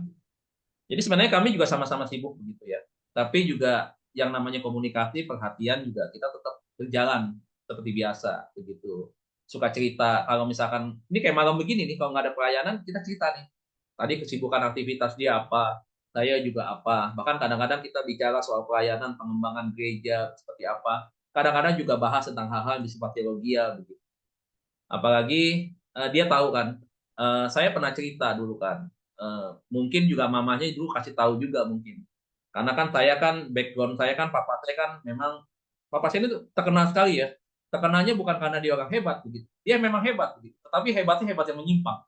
Jadi sebenarnya kami juga sama-sama sibuk begitu ya. Tapi juga yang namanya komunikasi, perhatian juga kita tetap berjalan seperti biasa begitu. Suka cerita kalau misalkan ini kayak malam begini nih kalau nggak ada pelayanan kita cerita nih. Tadi kesibukan aktivitas dia apa, saya juga apa. Bahkan kadang-kadang kita bicara soal pelayanan pengembangan gereja seperti apa. Kadang-kadang juga bahas tentang hal-hal yang bersifat teologia begitu. Apalagi dia tahu kan, saya pernah cerita dulu kan, mungkin juga mamanya dulu kasih tahu juga mungkin. Karena kan saya kan background saya kan papa saya kan memang papa saya itu terkenal sekali ya. Terkenalnya bukan karena dia orang hebat begitu. Dia memang hebat begitu. Tetapi hebatnya hebat yang menyimpang.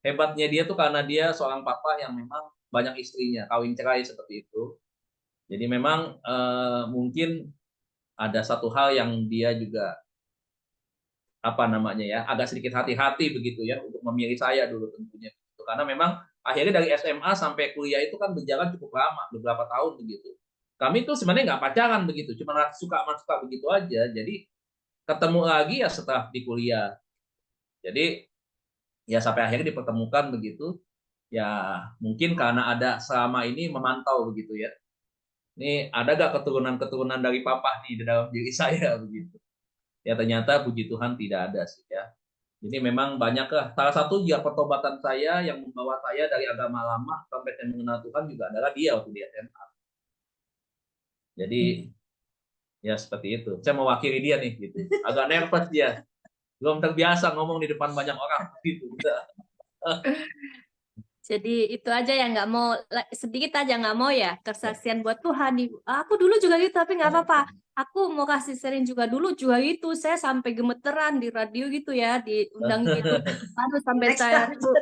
Hebatnya dia tuh karena dia seorang papa yang memang banyak istrinya, kawin cerai seperti itu. Jadi memang mungkin ada satu hal yang dia juga apa namanya ya agak sedikit hati-hati begitu ya untuk memilih saya dulu tentunya karena memang akhirnya dari SMA sampai kuliah itu kan berjalan cukup lama beberapa tahun begitu kami tuh sebenarnya nggak pacaran begitu cuma suka begitu aja jadi ketemu lagi ya setelah di kuliah jadi ya sampai akhirnya dipertemukan begitu Ya mungkin karena ada selama ini memantau begitu ya. Ini ada gak keturunan-keturunan dari papa nih di dalam diri saya begitu. Ya ternyata puji Tuhan tidak ada sih ya. Jadi memang banyaklah. Salah satu juga pertobatan saya yang membawa saya dari agama lama sampai saya mengenal Tuhan juga adalah dia waktu di SMA. Jadi ya seperti itu. Saya mewakili dia nih gitu. Agak nervous dia. Belum terbiasa ngomong di depan banyak orang gitu. Jadi itu aja yang nggak mau, sedikit aja nggak mau ya, kesaksian buat Tuhan. Aku dulu juga gitu, tapi nggak apa-apa. Aku mau kasih sharing juga, dulu juga gitu. Saya sampai gemeteran di radio gitu ya, diundang gitu. Aduh, sampai Next saya time. tuh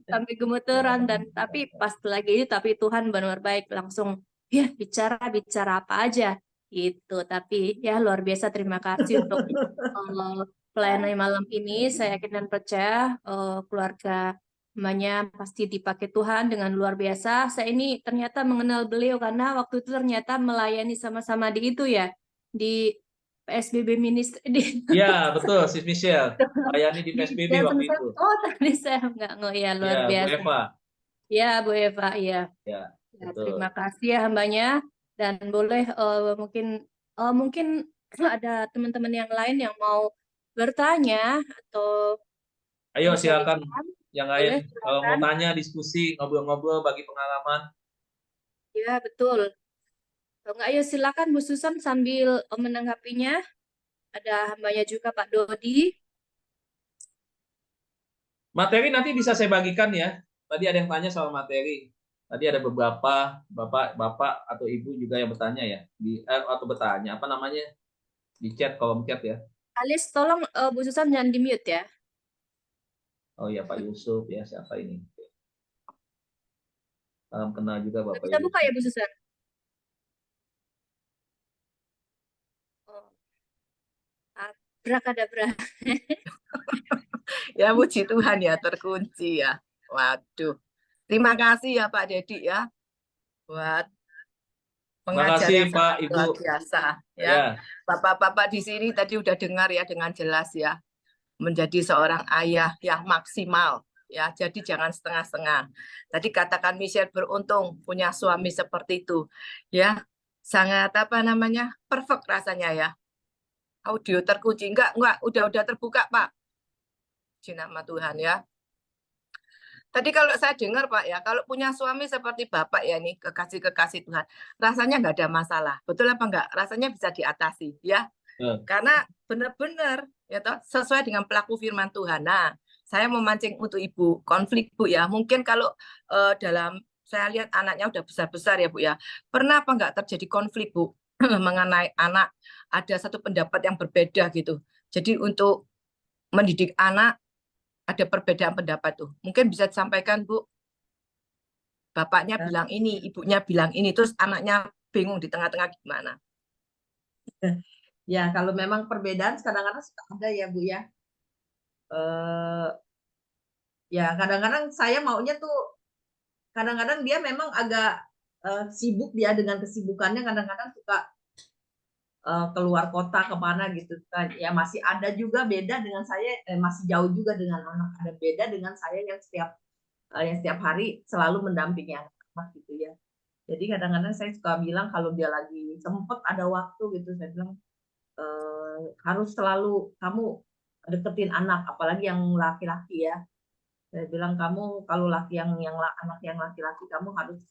sampai gemeteran, dan tapi pas lagi itu, tapi Tuhan benar-benar baik, langsung ya bicara bicara apa aja gitu. Tapi ya luar biasa, terima kasih untuk pelayanan malam ini. Saya yakin dan percaya keluarga namanya pasti dipakai Tuhan dengan luar biasa. Saya ini ternyata mengenal beliau karena waktu itu ternyata melayani sama-sama di itu ya, di PSBB ministry di Ya betul, Sis Michelle. Layani di PSBB dan waktu saya, itu. oh tadi saya nggak ya, luar Ya, Bu biasa. Eva. Ya Bu Eva, ya. Ya, Ya, terima betul. kasih ya hambanya, dan boleh mungkin ada teman-teman yang lain yang mau bertanya atau Ayo mau silakan sharing, yang boleh lain kalau mau silakan. tanya, diskusi, ngobrol-ngobrol, bagi pengalaman. Ya, betul. Kalau nggak, ayo silakan Bu Susan sambil menanggapinya. Ada hambanya juga Pak Dodi. Materi nanti bisa saya bagikan ya. Tadi ada yang tanya soal materi. Tadi ada beberapa bapak atau ibu juga yang bertanya ya atau bertanya apa namanya di chat, kolom chat ya. Alice, tolong Bu Susan jangan di-mute ya. Oh ya Pak Yusuf ya, siapa ini? Salam kenal juga Nggak Bapak bisa buka Yusuf. ya Bu Susan? Oh, abrakadabra. Ya puji Tuhan ya, terkunci ya. Waduh. Terima kasih ya Pak Dedi ya buat Terima pengajar kasih yang Pak sangat Ibu. luar biasa ya. Ya, Bapak-bapak di sini tadi udah dengar ya dengan jelas ya. Menjadi seorang ayah yang maksimal ya. Jadi jangan setengah-setengah. Tadi katakan Michelle beruntung punya suami seperti itu ya. Sangat apa namanya? Perfect rasanya ya. Audio terkunci enggak, udah terbuka Pak. Puji nama Tuhan ya. Tadi kalau saya dengar Pak ya, kalau punya suami seperti Bapak ya nih, kekasih-kekasih Tuhan, rasanya nggak ada masalah. Betul apa enggak? Rasanya bisa diatasi ya. Karena benar-benar ya toh, sesuai dengan pelaku firman Tuhan. Nah, saya memancing untuk Ibu konflik Bu ya. Mungkin kalau dalam saya lihat anaknya udah besar-besar ya Bu ya. Pernah apa enggak terjadi konflik Bu mengenai anak, ada satu pendapat yang berbeda gitu. Jadi untuk mendidik anak ada perbedaan pendapat tuh. Mungkin bisa disampaikan Bu, bapaknya bilang ini, ibunya bilang ini, terus anaknya bingung di tengah-tengah gimana. Ya, kalau memang perbedaan kadang-kadang suka ada ya Bu ya. Ya kadang-kadang saya maunya tuh, kadang-kadang dia memang agak sibuk dia dengan kesibukannya, kadang-kadang suka keluar kota kemana gitu kan. Ya masih ada juga beda dengan saya, masih jauh juga dengan anak. Ada beda dengan saya yang setiap hari selalu mendampingi anak-anak gitu ya. Jadi kadang-kadang saya suka bilang kalau dia lagi sempet ada waktu gitu, saya bilang harus selalu kamu deketin anak, apalagi yang laki-laki ya. Saya bilang kamu kalau anak yang laki-laki kamu harus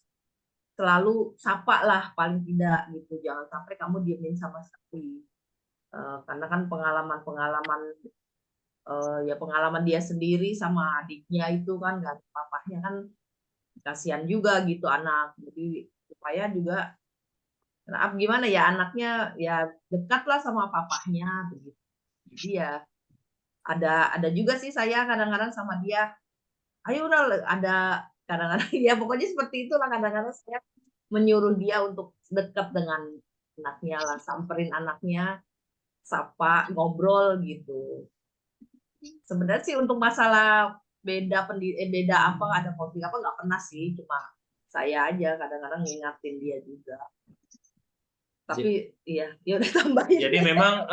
selalu sapa lah paling tidak gitu, jangan sampai kamu diemin sama sekali. Karena kan pengalaman ya pengalaman dia sendiri sama adiknya itu kan nggak papahnya kan, kasihan juga gitu anak. Jadi supaya juga gimana ya, anaknya ya dekat lah sama papahnya begitu. Jadi ya ada juga sih saya kadang-kadang sama dia, ayo udah ada kadang-kadang ya pokoknya seperti itulah, kadang-kadang saya menyuruh dia untuk dekat dengan anaknya lah, samperin anaknya, sapa, ngobrol gitu. Sebenarnya sih untuk masalah beda apa, ada konflik apa, nggak pernah sih, cuma saya aja kadang-kadang ngingatin dia juga. Tapi iya, dia udah tambahin. Jadi memang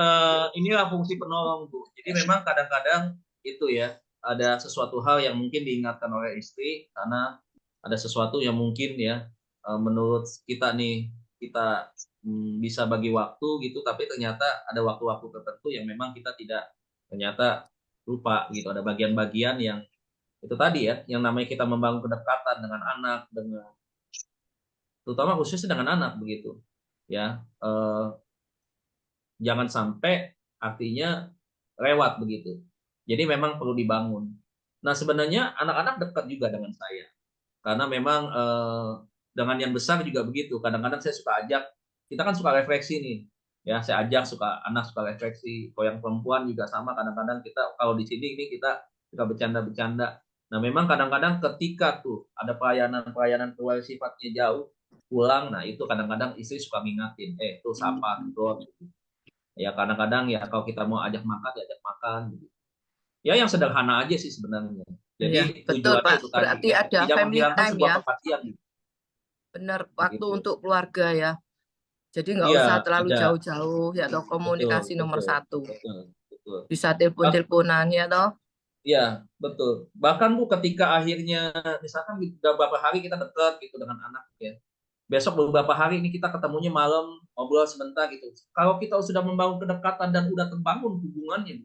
inilah fungsi penolong Bu. Jadi memang kadang-kadang itu ya, ada sesuatu hal yang mungkin diingatkan oleh istri karena ada sesuatu yang mungkin ya menurut kita nih kita bisa bagi waktu gitu, tapi ternyata ada waktu-waktu tertentu yang memang kita tidak ternyata lupa gitu. Ada bagian-bagian yang itu tadi ya, yang namanya kita membangun kedekatan dengan anak, dengan terutama khususnya dengan anak begitu ya. Jangan sampai artinya lewat begitu. Jadi memang perlu dibangun. Nah sebenarnya anak-anak dekat juga dengan saya karena memang dengan yang besar juga begitu. Kadang-kadang saya suka ajak, kita kan suka refleksi nih, ya saya ajak suka anak suka refleksi. Kalau yang perempuan juga sama. Kadang-kadang kita kalau di sini ini kita suka bercanda-bercanda. Nah memang kadang-kadang ketika tuh ada pelayanan keluar sifatnya jauh pulang, nah itu kadang-kadang istri suka ngingatin, tuh sapa tuh. Ya kadang-kadang ya kalau kita mau ajak makan, diajak makan. Ya yang sederhana aja sih sebenarnya. Iya, Jadi betul tujuannya Pak. itu tadi Berarti ya, ada tidak family menghilangkan time sebuah ya. kepastian gitu. Benar, waktu Begitu. untuk keluarga ya. Jadi nggak Iya, usah terlalu ada. jauh-jauh ya toh, Betul, komunikasi nomor betul, satu. betul, betul. Bisa telepon-teleponan ya toh. Iya, betul. Bahkan Bu ketika akhirnya misalkan udah beberapa hari kita dekat gitu dengan anak ya. Besok beberapa hari ini kita ketemunya malam, ngobrol sebentar gitu. Kalau kita sudah membangun kedekatan dan udah terbangun hubungannya,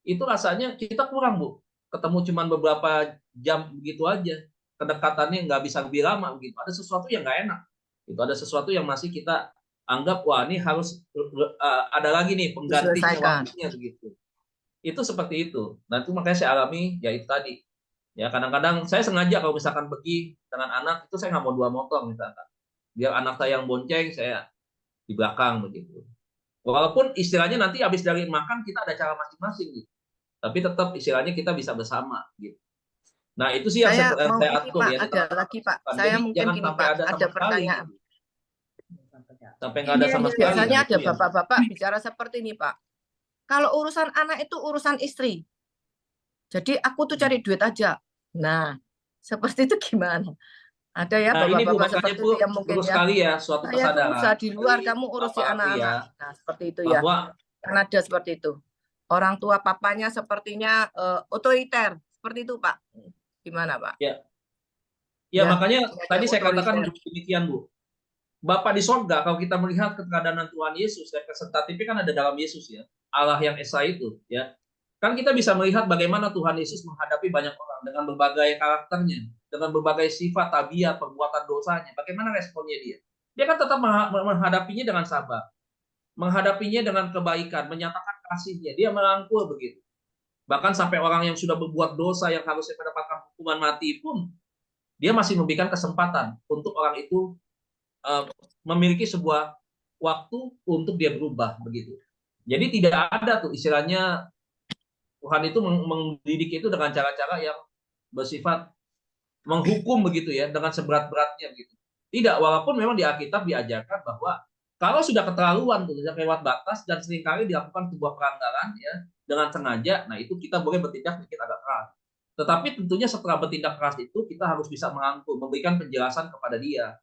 itu rasanya kita kurang Bu. Ketemu cuma beberapa jam begitu aja. Kedekatannya nggak bisa lebih lama begitu. Ada sesuatu yang nggak enak. Itu ada sesuatu yang masih kita anggap wah ini harus ada lagi nih penggantinya Diselesaikan. waktunya begitu. Itu seperti itu. Dan itu makanya saya alami ya itu tadi. Ya kadang-kadang saya sengaja kalau misalkan pergi dengan anak itu saya nggak mau dua motor misalkan. Biar anak saya yang bonceng, saya di belakang begitu. Walaupun istilahnya nanti habis dari makan kita ada cara masing-masing gitu. Tapi tetap istilahnya kita bisa bersama gitu. Nah, itu sih yang Saya mau saya ini atur Pak, ya ada tentang lagi Pak. kedekatan. Saya Jadi mungkin jangan gini sampai Pak, ada ada sama sekali pertanyaan. gitu. Sampai nggak ada Iya, sama iya, sekali. Biasanya Nah, ada itu yang bapak-bapak bicara seperti ini Pak. Kalau urusan anak itu urusan istri. Jadi aku tuh cari duit aja. Nah, seperti itu gimana? Ada ya Nah, ini Bu bapak-bapak makanya seperti Bu itu yang mungkin perlu ya. sekali ya suatu Saya tuh kesadaran usaha di luar, dari kamu urusi Bapak aku anak-anak. ya Nah, seperti itu ya. bahwa Kan ada seperti itu. Orang tua papanya sepertinya otoriter. Seperti itu Pak. Gimana Pak? ya Ya, makanya semacam tadi saya katakan otoriter. demikian Bu. Bapak di sorga, kalau kita melihat keteladanan Tuhan Yesus, representatifnya kan ada dalam Yesus ya, Allah yang Esa itu ya. Kan kita bisa melihat bagaimana Tuhan Yesus menghadapi banyak orang dengan berbagai karakternya, dengan berbagai sifat, tabiat, perbuatan dosanya. Bagaimana responnya dia? Dia kan tetap menghadapinya dengan sabar, menghadapinya dengan kebaikan, menyatakan kasihnya. Dia merangkul begitu. Bahkan sampai orang yang sudah berbuat dosa yang harusnya mendapatkan hukuman mati pun, dia masih memberikan kesempatan untuk orang itu memiliki sebuah waktu untuk dia berubah begitu. Jadi tidak ada tuh istilahnya Tuhan itu mendidik itu dengan cara-cara yang bersifat menghukum begitu ya, dengan seberat-beratnya begitu. Tidak, walaupun memang di Alkitab diajarkan bahwa kalau sudah keterlaluan tuh, sudah lewat batas dan seringkali dilakukan sebuah pelanggaran ya dengan sengaja, nah itu kita boleh bertindak sedikit agak keras. Tetapi tentunya setelah bertindak keras itu kita harus bisa merangkul, memberikan penjelasan kepada dia.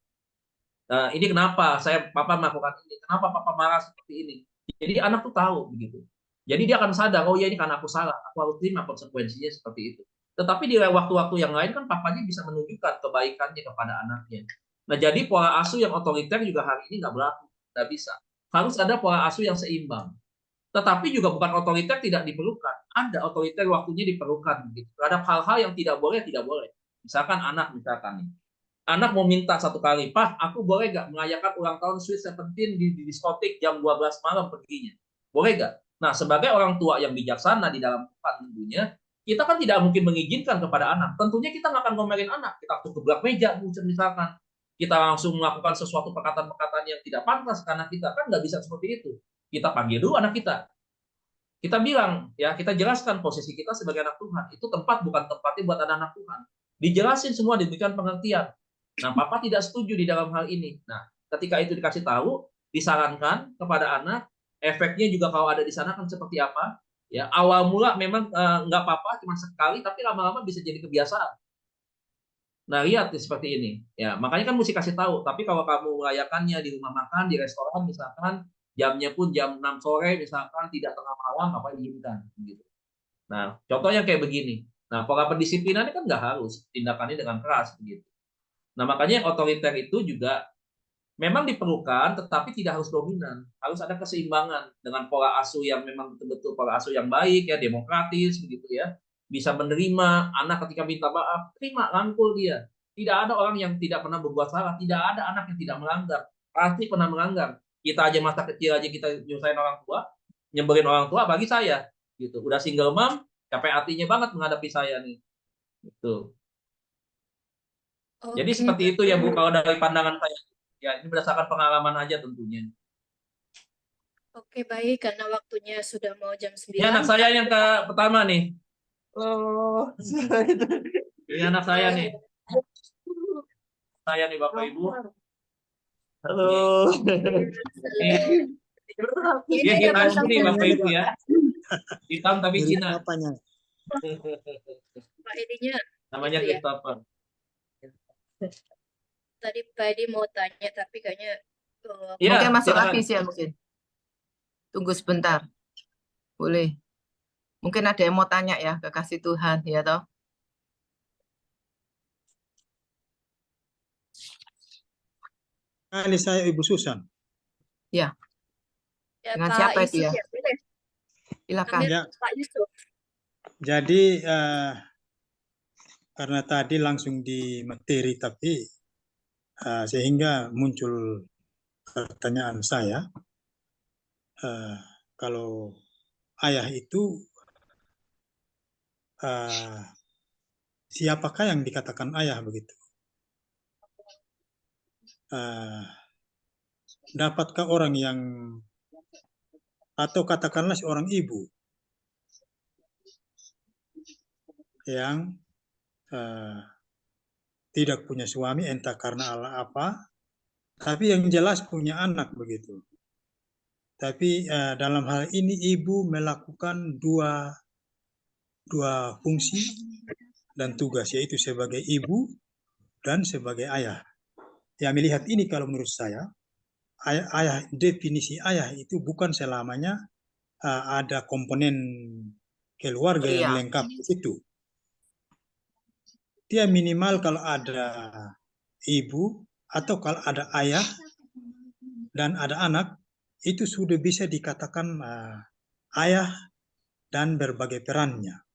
Nah, ini kenapa papa melakukan ini? Kenapa papa marah seperti ini? Jadi anak tuh tahu begitu. Jadi dia akan sadar, oh ya ini karena aku salah, aku harus terima konsekuensinya seperti itu. Tetapi di waktu-waktu yang lain kan papanya bisa menunjukkan kebaikannya kepada anaknya. Nah jadi pola asuh yang otoriter juga hari ini nggak berlaku, nggak bisa. Harus ada pola asuh yang seimbang. Tetapi juga bukan otoriter tidak diperlukan. Ada otoriter waktunya diperlukan. Begitu. Terhadap hal-hal yang tidak boleh, tidak boleh. Misalkan anak, misalkan nih. Anak mau minta satu kali, Pak, aku boleh nggak merayakan ulang tahun Sweet Seventeen di diskotik jam 12 malam perginya? Boleh nggak? Nah, sebagai orang tua yang bijaksana di dalam Tuhan tentunya, kita kan tidak mungkin mengizinkan kepada anak. Tentunya kita nggak akan ngomelin anak. Kita tuh gebrak meja, misalkan. Kita langsung melakukan sesuatu perkataan-perkataan yang tidak pantas karena kita kan nggak bisa seperti itu. Kita panggil dulu anak kita. Kita bilang, ya kita jelaskan posisi kita sebagai anak Tuhan. Itu tempat bukan tempatnya buat anak-anak Tuhan. Dijelasin semua, diberikan pengertian. Nah, papa tidak setuju di dalam hal ini. Nah, ketika itu dikasih tahu, disarankan kepada anak, efeknya juga kalau ada di sana kan seperti apa? Ya, awal mula memang nggak apa-apa, cuma sekali, tapi lama-lama bisa jadi kebiasaan. Nah, lihat seperti ini. Ya, makanya kan mesti kasih tahu. Tapi kalau kamu merayakannya di rumah makan, di restoran misalkan, jamnya pun jam 6 sore misalkan, tidak tengah malam, apa diizinkan gitu. Nah, contohnya kayak begini. Nah, pola pendisiplinannya kan nggak harus tindakannya dengan keras begitu. Nah, makanya yang otoriter itu juga memang diperlukan, tetapi tidak harus dominan. Harus ada keseimbangan dengan pola asuh yang memang betul-betul pola asuh yang baik, ya, demokratis begitu ya. Bisa menerima anak ketika minta maaf, terima, rangkul dia. Tidak ada orang yang tidak pernah berbuat salah, tidak ada anak yang tidak melanggar. Pasti pernah melanggar. Kita aja masa kecil aja kita nyusahin orang tua, nyebelin orang tua bagi saya gitu. Udah single mom, capek hatinya banget menghadapi saya nih. Gitu. Jadi Oke, seperti itu ya Bu, baik. kalau dari pandangan saya. Ya, ini berdasarkan pengalaman aja tentunya. Oke, baik. Karena waktunya sudah mau jam Ini 9. anak saya yang Aku ke pertama nih. Oh, Ini anak saya nih. Saya nih Bapak Ibu. halo. Ini ini dia ada Cina Bapak nih Bapak Ibu ya. Hitam tapi Mirip Cina. apanya? Pak Edinya Namanya itu ya. Christopher. Tadi Pak Edi mau tanya tapi kayaknya Iya, Mungkin masuk silakan. lagi sih, mungkin. Tunggu sebentar. Boleh. Mungkin ada yang mau tanya ya, kekasih Tuhan, ya toh? Kali saya Ibu Susan. Ya, ya dengan Kak siapa itu Yusuf ya? ya. Boleh. Silakan. Ambil Ya, Pak Yusuf. jadi karena tadi langsung di materi, tapi sehingga muncul pertanyaan saya, eh, kalau ayah itu siapakah yang dikatakan ayah begitu? Eh, dapatkah orang yang atau katakanlah seorang ibu yang eh, tidak punya suami entah karena Allah apa, tapi yang jelas punya anak begitu. Tapi dalam hal ini ibu melakukan dua fungsi dan tugas, yaitu sebagai ibu dan sebagai ayah. Ya, melihat ini kalau menurut saya, definisi ayah itu bukan selamanya ada komponen keluarga yang Iya. lengkap di situ. Dia minimal kalau ada ibu atau kalau ada ayah dan ada anak, itu sudah bisa dikatakan ayah dan berbagai perannya.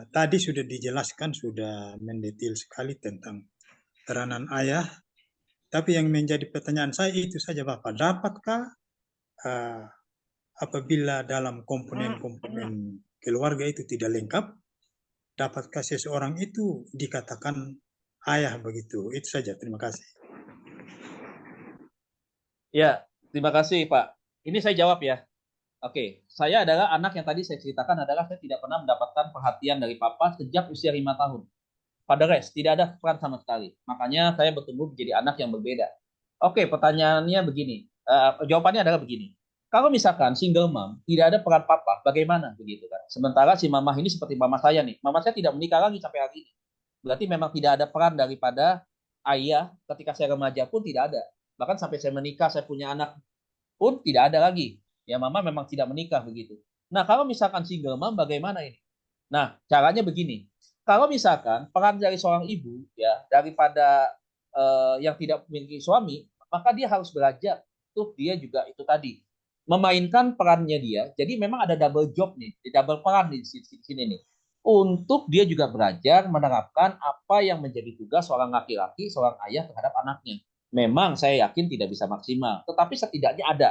Tadi sudah dijelaskan, sudah mendetail sekali tentang peranan ayah. Tapi yang menjadi pertanyaan saya itu saja Bapak, dapatkah apabila dalam komponen-komponen keluarga itu tidak lengkap, dapatkah seseorang itu dikatakan ayah begitu? Itu saja, terima kasih. Ya, terima kasih Pak. Ini saya jawab ya. Oke, saya adalah anak yang tadi saya ceritakan adalah saya tidak pernah mendapatkan perhatian dari papa sejak usia 5 tahun. Pada rest, tidak ada peran sama sekali. Makanya saya bertumbuh menjadi anak yang berbeda. Oke, pertanyaannya begini. Jawabannya adalah begini. Kalau misalkan single mom, tidak ada peran papa, bagaimana begitu kan? Sementara si mama ini seperti mama saya nih. Mama saya tidak menikah lagi sampai hari ini. Berarti memang tidak ada peran daripada ayah ketika saya remaja pun tidak ada. Bahkan sampai saya menikah, saya punya anak pun tidak ada lagi. Ya mama memang tidak menikah begitu. Nah, kalau misalkan single mom bagaimana ini? Nah, caranya begini. Kalau misalkan peran dari seorang ibu ya daripada yang tidak memiliki suami, maka dia harus belajar untuk dia juga itu tadi memainkan perannya dia. Jadi memang ada double job nih, double peran di sini nih. Untuk dia juga belajar menerapkan apa yang menjadi tugas seorang laki-laki, seorang ayah terhadap anaknya. Memang saya yakin tidak bisa maksimal, tetapi setidaknya ada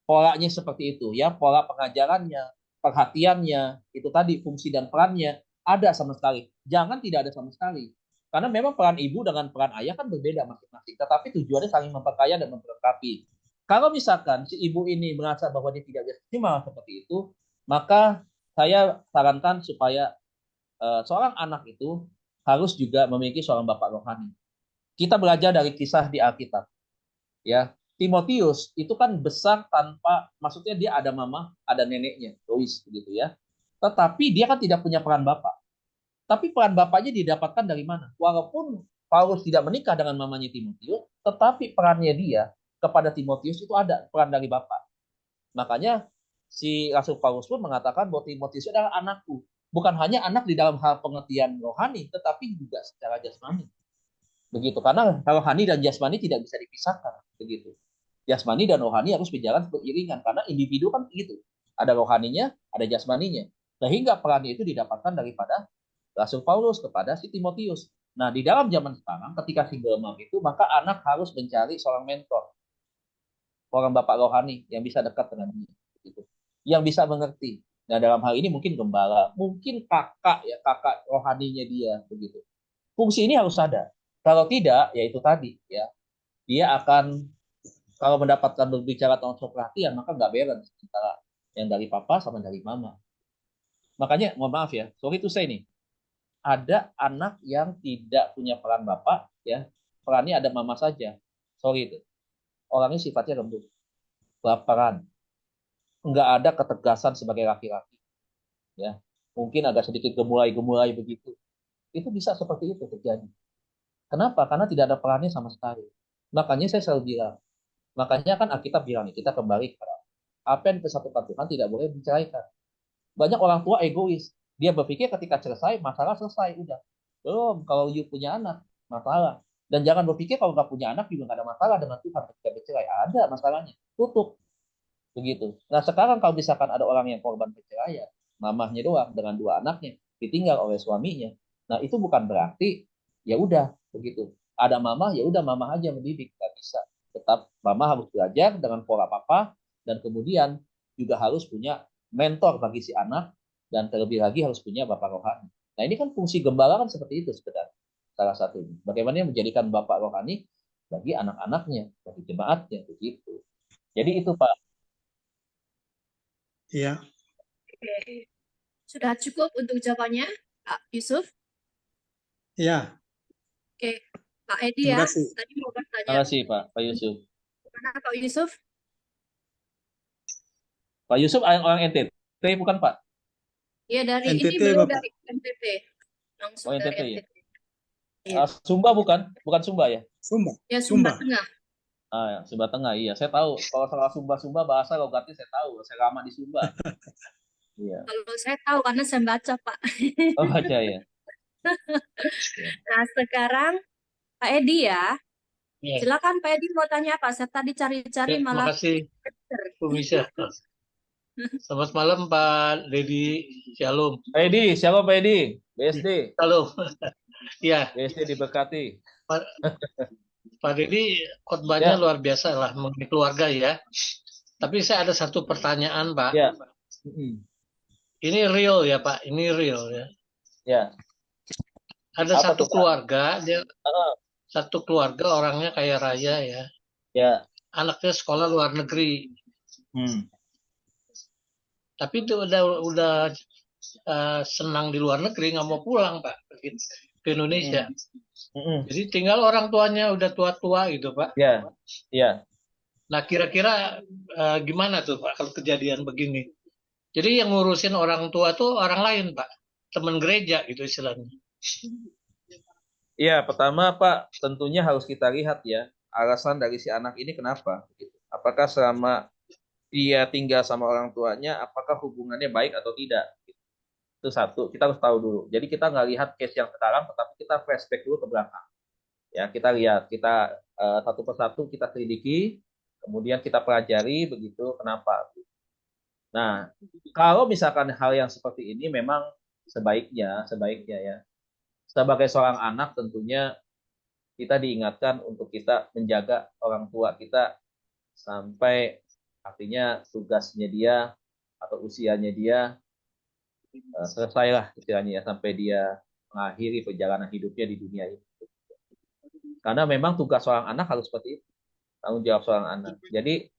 polanya seperti itu ya, pola pengajarannya, perhatiannya, itu tadi fungsi dan perannya ada sama sekali. Jangan tidak ada sama sekali. Karena memang peran ibu dengan peran ayah kan berbeda masing-masing, tetapi tujuannya saling memperkaya dan memperlengkapi. Kalau misalkan si ibu ini merasa bahwa dia tidak bisa maksimal seperti itu, maka saya sarankan supaya seorang anak itu harus juga memiliki seorang bapak rohani. Kita belajar dari kisah di Alkitab. Ya, Timotius itu kan besar tanpa, maksudnya dia ada mama, ada neneknya, Lois begitu ya. Tetapi dia kan tidak punya peran bapak. Tapi peran bapaknya didapatkan dari mana? Walaupun Paulus tidak menikah dengan mamanya Timotius, tetapi perannya dia kepada Timotius itu ada peran dari bapak. Makanya si Rasul Paulus pun mengatakan bahwa Timotius adalah anakku. bukan hanya anak di dalam hal pengertian rohani, tetapi juga secara jasmani. Begitu, karena rohani dan jasmani tidak bisa dipisahkan. Begitu. Jasmani dan rohani harus berjalan beriringan, karena individu kan begitu. Ada rohaninya, ada jasmaninya. Sehingga peran itu didapatkan daripada Rasul Paulus kepada si Timotius. Nah, di dalam zaman sekarang, ketika single mom itu, maka anak harus mencari seorang mentor, orang bapak rohani yang bisa dekat dengan dia, gitu. Yang bisa mengerti. Nah, dalam hal ini mungkin gembala, mungkin kakak ya, kakak rohaninya dia, begitu. Fungsi ini harus ada. Kalau tidak, ya itu tadi ya, dia akan kalau mendapatkan berbicara tentang perhatian, maka nggak balance antara yang dari papa sama dari mama. Makanya, mohon maaf ya, sorry to say nih, ada anak yang tidak punya peran bapak, ya, perannya ada mama saja. Sorry itu. Orangnya sifatnya lembut, baperan, nggak ada ketegasan sebagai laki-laki, ya. Mungkin agak sedikit gemulai-gemulai begitu. Itu bisa seperti itu terjadi. Kenapa? Karena tidak ada perannya sama sekali. Makanya saya selalu bilang, makanya kan Alkitab bilang nih, kita kembali kepada apa yang disatukan Tuhan tidak boleh diceraikan. Banyak orang tua egois. Dia berpikir ketika selesai, masalah selesai. Udah. Belum. Kalau you punya anak, masalah. Dan jangan berpikir kalau nggak punya anak juga nggak ada masalah dengan Tuhan ketika bercerai. Ada masalahnya. Tutup. Begitu. Nah sekarang kalau misalkan ada orang yang korban perceraian, mamahnya doang dengan dua anaknya, ditinggal oleh suaminya. Nah itu bukan berarti ya udah begitu. Ada mama, ya udah mama aja mendidik. Nggak bisa. Tetap mama harus belajar dengan pola papa, dan kemudian juga harus punya mentor bagi si anak, dan terlebih lagi harus punya bapak rohani. Nah ini kan fungsi gembala kan seperti itu sebenarnya, salah satunya. Bagaimana menjadikan bapak rohani bagi anak-anaknya, bagi jemaatnya, begitu. Jadi itu Pak. Iya, Oke. Sudah cukup untuk jawabannya, Pak Yusuf? iya. Oke, Pak Edi Terima ya. kasih. Tadi mau Terima bertanya. kasih Pak Yusuf. Mana Pak Yusuf? Pak Yusuf orang NTT bukan Pak? Ya dari ini NTT beliau Bapak. dari NTT. Langsung Oh dari NTT ya. NTT. Iya. Sumba bukan? Bukan Sumba ya? Sumba. Ya Sumba Sumba. Tengah. Ya, Sumba Tengah, iya. Saya tahu. Kalau soal Sumba bahasa logatnya saya tahu. Saya lama di Sumba. Iya. Kalau saya tahu karena saya baca, Pak. Oh baca ya. Ya. Nah, sekarang Pak Edi ya. Ya, Silakan Pak Edi mau tanya apa? Saya tadi cari-cari ya, malah makasih Bu Misha. Selamat malam Pak Dedi. Shalom. Pak Edi, siapa Pak Edi? BSD. Shalom. Ya, BSD diberkati. Pak, Pak Dedi khotbahnya Ya. luar biasa lah mengenai keluarga ya. Tapi saya ada satu pertanyaan Pak. Ya. Ini real ya Pak, ini real ya. Ya. Ada Apa satu tuh, Pak? keluarga, Heeh. satu keluarga orangnya kaya raya ya. Ya. Anaknya sekolah luar negeri. Tapi itu udah senang di luar negeri, nggak mau pulang Pak ke Indonesia. Jadi tinggal orang tuanya udah tua-tua gitu Pak. Ya. Ya. Nah kira-kira gimana tuh Pak kalau kejadian begini? Jadi yang ngurusin orang tua tuh orang lain Pak, teman gereja gitu istilahnya. Iya, pertama Pak, tentunya harus kita lihat ya, alasan dari si anak ini kenapa. Apakah selama dia tinggal sama orang tuanya, apakah hubungannya baik atau tidak. Itu satu, kita harus tahu dulu. Jadi kita nggak lihat case yang sekarang, tetapi kita flashback dulu ke belakang. Ya, kita lihat, kita satu persatu kita selidiki, kemudian kita pelajari begitu kenapa. Nah, kalau misalkan hal yang seperti ini memang sebaiknya ya, sebagai seorang anak tentunya kita diingatkan untuk kita menjaga orang tua kita sampai artinya tugasnya dia atau usianya dia selesailah istilahnya ya, sampai dia mengakhiri perjalanan hidupnya di dunia ini. Karena memang tugas seorang anak harus seperti itu, tanggung jawab seorang anak. Jadi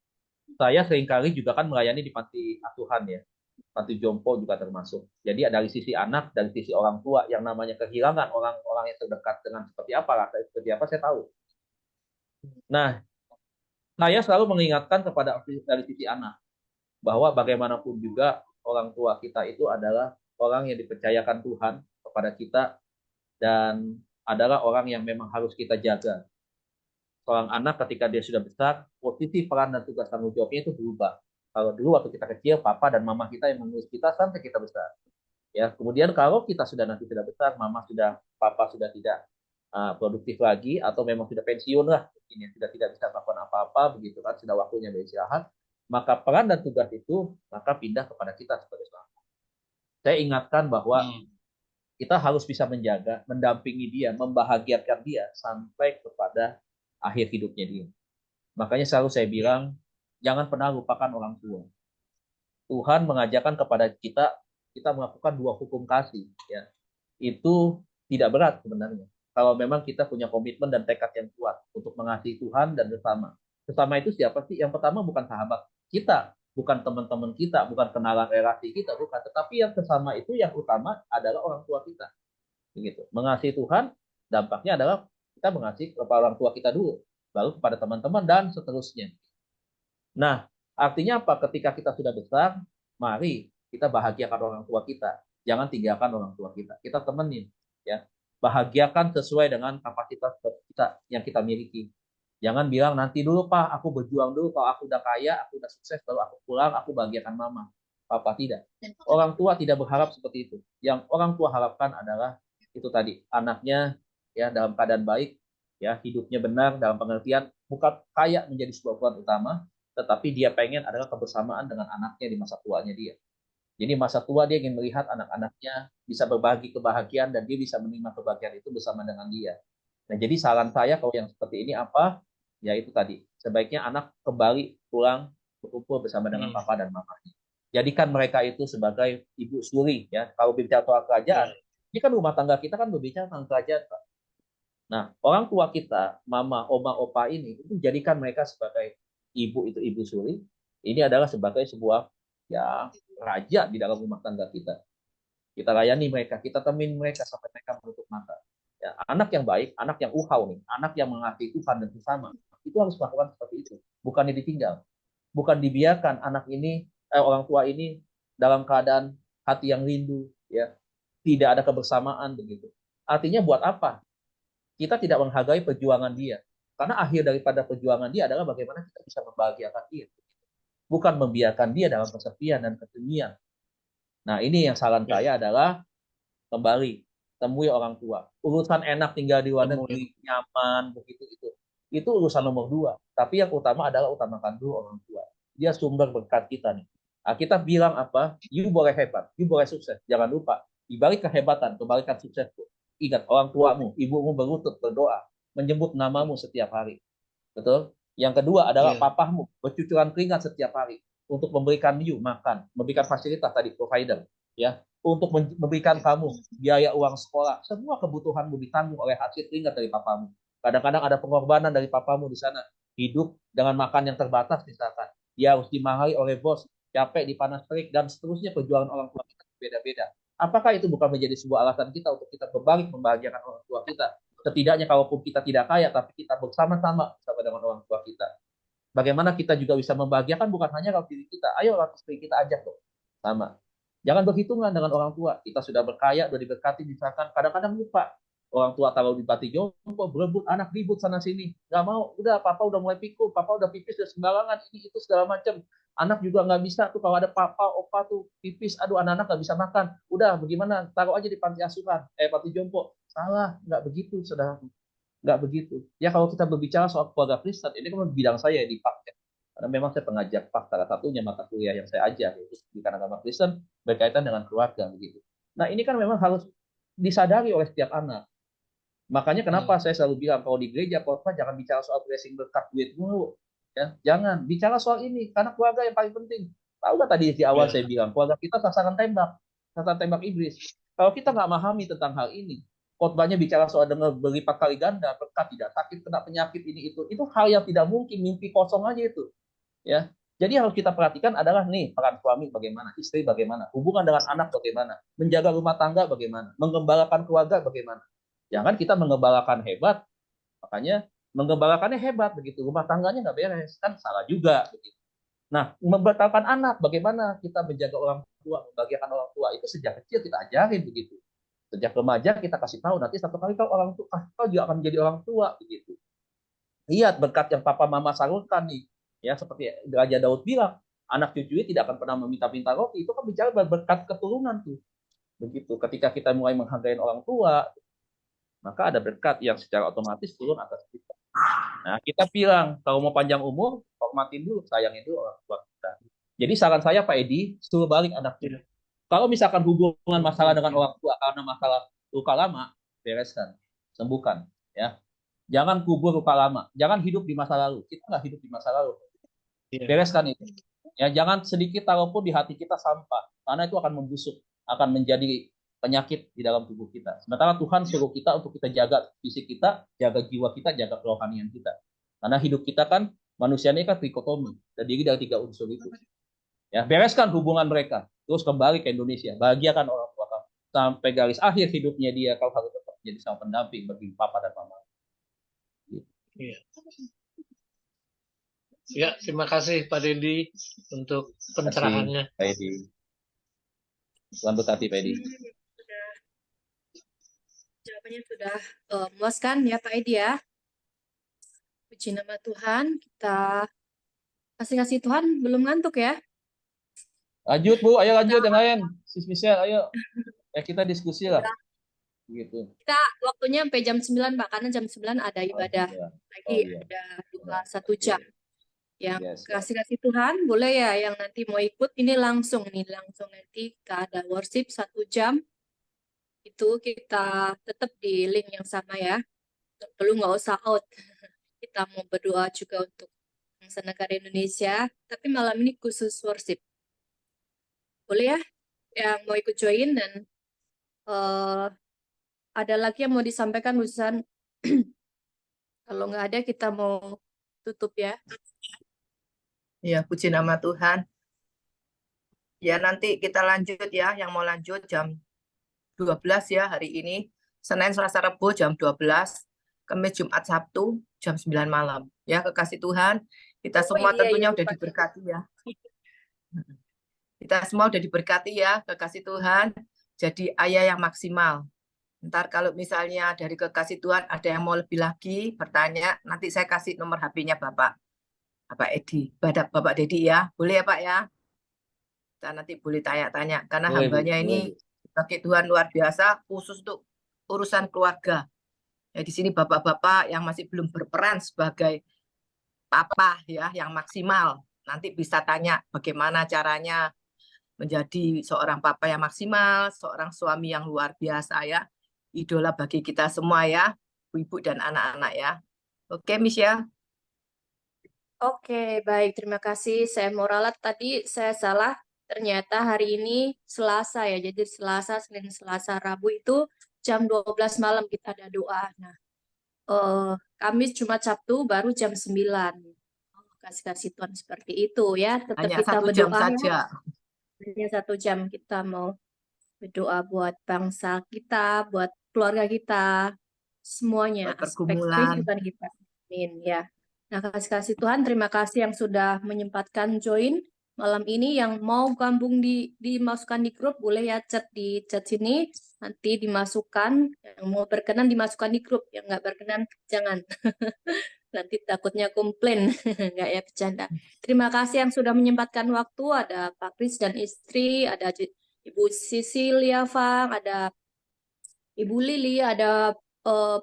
saya seringkali juga kan melayani di panti asuhan ya, panti jompo juga termasuk. Jadi dari sisi anak, dari sisi orang tua yang namanya kehilangan orang-orang yang terdekat dengan seperti apa saya tahu. Nah, saya selalu mengingatkan kepada dari sisi anak bahwa bagaimanapun juga orang tua kita itu adalah orang yang dipercayakan Tuhan kepada kita dan adalah orang yang memang harus kita jaga. Seorang anak ketika dia sudah besar, posisi peran dan tugas tanggung jawabnya itu berubah. Kalau dulu waktu kita kecil, papa dan mama kita yang mengurus kita sampai kita besar. Ya, kemudian kalau kita sudah nanti tidak besar, papa sudah tidak produktif lagi atau memang sudah pensiun lah, mungkin ya, sudah tidak bisa melakukan apa-apa begitu kan, sudah waktunya beristirahat, maka peran dan tugas itu maka pindah kepada kita sebagai suami. Saya ingatkan bahwa kita harus bisa menjaga, mendampingi dia, membahagiakan dia sampai kepada akhir hidupnya dia. Makanya selalu saya bilang, jangan pernah lupakan orang tua. Tuhan mengajarkan kepada kita melakukan 2 hukum kasih. Ya. Itu tidak berat sebenarnya. Kalau memang kita punya komitmen dan tekad yang kuat untuk mengasihi Tuhan dan sesama. Sesama itu siapa sih? Yang pertama bukan sahabat kita, bukan teman-teman kita, bukan kenalan relasi kita, bukan. Tetapi yang sesama itu yang utama adalah orang tua kita. Begitu. Mengasihi Tuhan, dampaknya adalah kita mengasihi kepada orang tua kita dulu, baru kepada teman-teman dan seterusnya. Nah, artinya apa? Ketika kita sudah besar, mari kita bahagiakan orang tua kita. Jangan tinggalkan orang tua kita. Kita temenin, ya. Bahagiakan sesuai dengan kapasitas kita yang kita miliki. Jangan bilang nanti dulu Pak, aku berjuang dulu. Kalau aku udah kaya, aku udah sukses, baru aku pulang, aku bahagiakan mama. Papa tidak. Orang tua tidak berharap seperti itu. Yang orang tua harapkan adalah itu tadi, anaknya ya dalam keadaan baik, ya hidupnya benar dalam pengertian bukan kaya menjadi sebuah ukuran utama, tetapi dia pengen adalah kebersamaan dengan anaknya di masa tuanya dia. Jadi masa tua dia ingin melihat anak-anaknya bisa berbagi kebahagiaan dan dia bisa menerima kebahagiaan itu bersama dengan dia. Nah, jadi saran saya kalau yang seperti ini apa? Ya itu tadi, sebaiknya anak kembali pulang berkumpul bersama dengan papa dan mamanya. Jadikan mereka itu sebagai ibu suri ya. Kalau bicara soal kerajaan, ini kan rumah tangga kita kan berbicara tentang kerajaan, Pak. Nah, orang tua kita, mama, oma, opa ini, itu jadikan mereka sebagai ibu itu ibu suri. Ini adalah sebagai sebuah ya raja di dalam rumah tangga kita. Kita layani mereka, kita temin mereka sampai mereka menutup mata. Ya, anak yang baik, anak yang uhau nih, anak yang mengasihi Tuhan dan sesama, itu harus melakukan seperti itu. Bukan ditinggal, bukan dibiarkan anak ini, orang tua ini dalam keadaan hati yang rindu, ya, tidak ada kebersamaan begitu. Artinya buat apa? Kita tidak menghargai perjuangan dia. Karena akhir daripada perjuangan dia adalah bagaimana kita bisa membahagiakan dia. Bukan membiarkan dia dalam kesepian dan kesunyian. Nah, ini yang saran saya adalah kembali temui orang tua. Urusan enak tinggal di luar negeri, nyaman begitu itu urusan nomor 2. Tapi yang utama adalah utamakan dulu orang tua. Dia sumber berkat kita nih. Nah, kita bilang apa? You boleh hebat, you boleh sukses. Jangan lupa, di balik kehebatan, kebalikan sukses. Ingat orang tuamu, ibumu berlutut berdoa, menyebut namamu setiap hari. Betul? Yang kedua adalah papahmu bercucuran keringat setiap hari untuk memberikan you makan, memberikan fasilitas tadi provider, ya, untuk memberikan kamu biaya uang sekolah, semua kebutuhanmu ditanggung oleh hasil keringat dari papamu. Kadang-kadang ada pengorbanan dari papamu di sana, hidup dengan makan yang terbatas misalkan, dia harus dimarahi oleh bos, capek di panas terik dan seterusnya. Perjuangan orang tua kita beda-beda. Apakah itu bukan menjadi sebuah alasan kita untuk kita berbalik membahagiakan orang tua kita? Setidaknya kalaupun kita tidak kaya, tapi kita bersama-sama dengan orang tua kita. Bagaimana kita juga bisa membahagiakan bukan hanya kalau diri kita. Ayo orang istri kita ajak dong. Sama. Jangan berhitungan dengan orang tua. Kita sudah berkaya, sudah diberkati, misalkan kadang-kadang lupa. Orang tua taruh di panti jompo, berebut, anak ribut sana sini. Nggak mau, udah papa udah mulai pikul, papa udah pipis, udah sembarangan, ini itu segala macam. Anak juga nggak bisa tuh kalau ada papa, opa tuh pipis, aduh anak-anak nggak bisa makan. Udah bagaimana, taruh aja di panti asuhan, panti jompo. Salah, nggak begitu, saudara. Nggak begitu. Ya kalau kita berbicara soal keluarga Kristen, ini kan bidang saya di PAK. Ya. Karena memang saya pengajar PAK, salah satunya mata kuliah yang saya ajar, yaitu pendidikan agama Kristen berkaitan dengan keluarga. Begitu. Nah ini kan memang harus disadari oleh setiap anak. Makanya kenapa saya selalu bilang, kalau di gereja, khotbah jangan bicara soal blessing berkat duit dulu. Ya, jangan bicara soal ini, karena keluarga yang paling penting. Tahu nggak tadi di awal saya bilang, keluarga kita sasaran tembak iblis. Kalau kita nggak memahami tentang hal ini, khotbahnya bicara soal dengar berlipat kali ganda, berkat, tidak sakit, kena penyakit ini itu hal yang tidak mungkin, mimpi kosong aja itu. Ya, jadi harus kita perhatikan adalah nih peran suami bagaimana, istri bagaimana, hubungan dengan anak bagaimana, menjaga rumah tangga bagaimana, mengembalakan keluarga bagaimana. Jangan kita mengembalakan hebat, makanya menggembalakannya hebat begitu, rumah tangganya nggak beres, kan salah juga begitu. Nah, membatalkan anak, bagaimana kita menjaga orang tua, membahagiakan orang tua, itu sejak kecil kita ajarin begitu. Sejak remaja kita kasih tahu, nanti satu kali kau orang tua, kau juga akan menjadi orang tua begitu. Lihat berkat yang papa mama salurkan nih, ya seperti Raja Daud bilang, anak cucunya tidak akan pernah meminta-minta roti, itu kan bicara berkat keturunan tuh. Begitu. Ketika kita mulai menghargai orang tua, maka ada berkat yang secara otomatis turun atas kita. Nah, kita bilang kalau mau panjang umur, hormatin dulu, sayangin dulu orang tua kita. Jadi saran saya Pak Edi, suruh balik anaknya. Kalau misalkan hubungan masalah dengan orang tua karena masalah luka lama, bereskan, sembuhkan, ya. Jangan kubur luka lama, jangan hidup di masa lalu. Kita nggak hidup di masa lalu. Bereskan itu. Ya, jangan sedikit walaupun di hati kita sampah, karena itu akan membusuk, akan menjadi penyakit di dalam tubuh kita. Sementara Tuhan suruh kita untuk kita jaga fisik kita, jaga jiwa kita, jaga kerohanian kita. Karena hidup kita kan, manusia ini kan trikotomi, terdiri dari 3 unsur itu. Ya, bereskan hubungan mereka, terus kembali ke Indonesia, bahagiakan orang tua kamu. Sampai garis akhir hidupnya dia, kau harus tetap jadi sama pendamping bagi papa dan mama. Iya. Ya, terima kasih Pak Dedi untuk pencerahannya. Pak Edi. Tuhan berkati Pak Edi. Jawabannya sudah memuaskan ya Pak Edi ya. Puji nama Tuhan, kita kasih Tuhan belum ngantuk ya. Lanjut Bu, ayo lanjut yang lain. Sis Michelle, ayo. Ya kita diskusi lah. Gitu. Kita waktunya sampai jam 9 Pak, karena jam 9 ada ibadah lagi, ada 1 jam. Yang kasih Tuhan boleh ya, yang nanti mau ikut ini langsung nanti kita ada worship 1 jam. Itu kita tetap di link yang sama ya. Perlu nggak usah out. Kita mau berdoa juga untuk bangsa negara Indonesia, tapi malam ini khusus worship. Boleh ya yang mau ikut join, dan ada lagi yang mau disampaikan Usan? Kalau nggak ada kita mau tutup ya. Ya, puji nama Tuhan. Ya, nanti kita lanjut ya, yang mau lanjut jam 12 ya hari ini. Senin, Selasa, Rabu jam 12. Kamis, Jumat, Sabtu jam 9 malam. Ya, kekasih Tuhan, kita semua tentunya udah diberkati ya. Kita semua udah diberkati ya, kekasih Tuhan. Jadi ayah yang maksimal. Ntar kalau misalnya dari kekasih Tuhan ada yang mau lebih lagi bertanya, nanti saya kasih nomor HP-nya Bapak Edi, Bapak Dedi ya. Boleh ya Pak ya? Kita nanti boleh tanya-tanya, karena Boleh, hambanya ini pakai Tuhan luar biasa, khusus untuk urusan keluarga. Ya, di sini bapak-bapak yang masih belum berperan sebagai papa ya, yang maksimal. Nanti bisa tanya bagaimana caranya menjadi seorang papa yang maksimal, seorang suami yang luar biasa ya. Idola bagi kita semua ya, ibu dan anak-anak ya. Oke, Miss ya. Oke, baik. Terima kasih. Saya mau ralat tadi, saya salah. Ternyata hari ini Selasa ya. Jadi Selasa, Senin, Selasa, Rabu itu jam 12 malam kita ada doa. Nah, Kamis, Jumat, Sabtu baru jam 9. Kasih Tuhan seperti itu ya. Tetap Hanya kita 1 berdoa jam ya. saja. Hanya 1 jam kita mau berdoa buat bangsa kita, buat keluarga kita, semuanya, Buat aspek pergumulan. kehidupan kita. Amin ya. Nah, kasih Tuhan, terima kasih yang sudah menyempatkan join malam ini. Yang mau gabung dimasukkan di grup, boleh ya chat di chat sini, nanti dimasukkan. Yang mau berkenan dimasukkan di grup, yang nggak berkenan jangan. Nanti takutnya komplain, nggak ya, bercanda. Terima kasih yang sudah menyempatkan waktu. Ada Pak Kris dan istri, ada Ibu Sisilia Fang, ada Ibu Lili, ada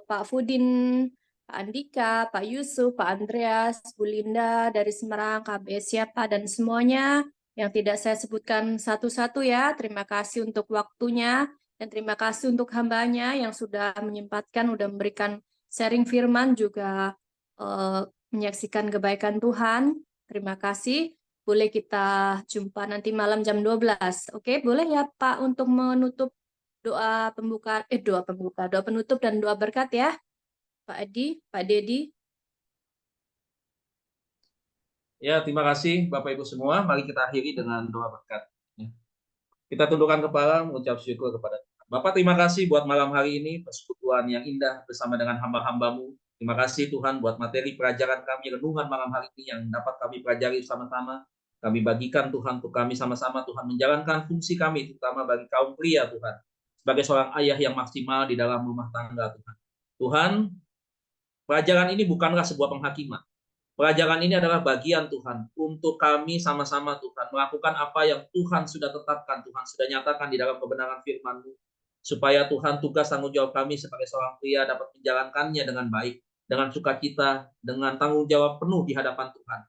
Pak Fudin, Pak Andika, Pak Yusuf, Pak Andreas, Bu Linda dari Semarang, KBS siapa, dan semuanya yang tidak saya sebutkan satu-satu ya. Terima kasih untuk waktunya, dan terima kasih untuk hambanya yang sudah menyempatkan, sudah memberikan sharing firman, juga menyaksikan kebaikan Tuhan. Terima kasih. Boleh kita jumpa nanti malam jam 12. Oke, boleh ya Pak untuk menutup doa penutup dan doa berkat ya. Pak Edi, Pak Dedi. Ya, terima kasih Bapak Ibu semua. Mari kita akhiri dengan doa berkat. Kita tundukkan kepala mengucap syukur kepada Tuhan. Bapak, terima kasih buat malam hari ini, persekutuan yang indah bersama dengan hamba-hambamu. Terima kasih Tuhan buat materi pelajaran kami, renungan malam hari ini yang dapat kami pelajari sama-sama. Kami bagikan Tuhan untuk kami sama-sama Tuhan menjalankan fungsi kami, terutama bagi kaum pria Tuhan. Sebagai seorang ayah yang maksimal di dalam rumah tangga Tuhan. Tuhan, pelajaran ini bukanlah sebuah penghakiman. Pelajaran ini adalah bagian Tuhan untuk kami sama-sama Tuhan melakukan apa yang Tuhan sudah tetapkan, Tuhan sudah nyatakan di dalam kebenaran firman-Mu. Supaya Tuhan tugas tanggung jawab kami sebagai seorang pria dapat menjalankannya dengan baik, dengan sukacita, dengan tanggung jawab penuh di hadapan Tuhan.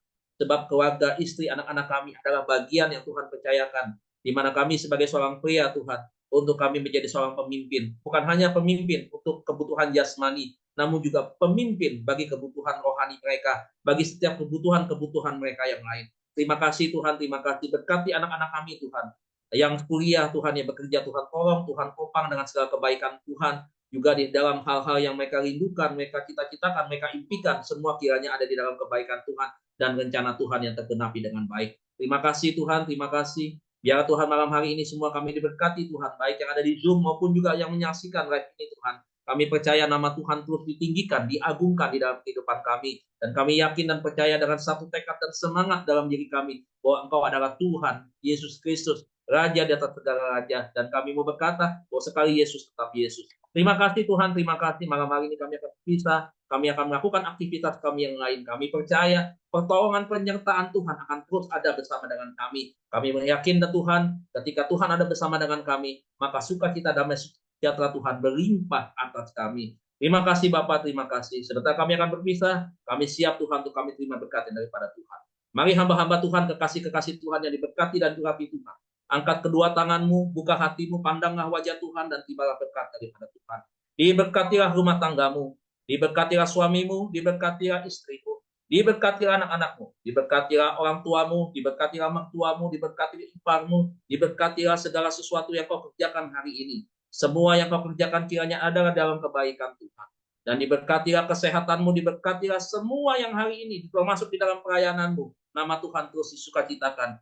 Sebab keluarga, istri, anak-anak kami adalah bagian yang Tuhan percayakan, di mana kami sebagai seorang pria Tuhan, untuk kami menjadi seorang pemimpin. Bukan hanya pemimpin untuk kebutuhan jasmani, namun juga pemimpin bagi kebutuhan rohani mereka, bagi setiap kebutuhan-kebutuhan mereka yang lain. Terima kasih Tuhan, terima kasih. Berkati anak-anak kami Tuhan, yang kuliah Tuhan, yang bekerja Tuhan, tolong Tuhan topang dengan segala kebaikan Tuhan, juga di dalam hal-hal yang mereka rindukan, mereka cita-citakan, mereka impikan, semua kiranya ada di dalam kebaikan Tuhan dan rencana Tuhan yang tergenapi dengan baik. Terima kasih Tuhan, terima kasih. Biar Tuhan malam hari ini semua kami diberkati Tuhan, baik yang ada di Zoom maupun juga yang menyaksikan live ini Tuhan. Kami percaya nama Tuhan terus ditinggikan, diagungkan di dalam kehidupan kami. Dan kami yakin dan percaya dengan satu tekad dan semangat dalam diri kami, bahwa Engkau adalah Tuhan, Yesus Kristus, Raja di atas segala raja. Dan kami mau berkata, bahwa sekali Yesus tetap Yesus. Terima kasih Tuhan, terima kasih. Malam hari ini kami akan berpisah, kami akan melakukan aktivitas kami yang lain. Kami percaya pertolongan penyertaan Tuhan akan terus ada bersama dengan kami. Kami meyakinkan Tuhan, ketika Tuhan ada bersama dengan kami, maka sukacita damai sejahtera Tuhan berlimpah atas kami. Terima kasih Bapak, terima kasih. Sebentar kami akan berpisah, kami siap Tuhan untuk kami terima berkat daripada Tuhan. Mari hamba-hamba Tuhan, kekasih-kekasih Tuhan yang diberkati dan diurapi Tuhan. Angkat kedua tanganmu, buka hatimu, pandanglah wajah Tuhan dan tibalah berkat daripada Tuhan. Diberkatilah rumah tanggamu, diberkatilah suamimu, diberkatilah istrimu, diberkatilah anak-anakmu, diberkatilah orang tuamu, diberkatilah mertuamu, diberkatilah iparmu, diberkatilah segala sesuatu yang kau kerjakan hari ini. Semua yang kau kerjakan kiranya adalah dalam kebaikan Tuhan. Dan diberkatilah kesehatanmu, diberkatilah semua yang hari ini termasuk di dalam pelayananmu. Nama Tuhan terus disukacitakan,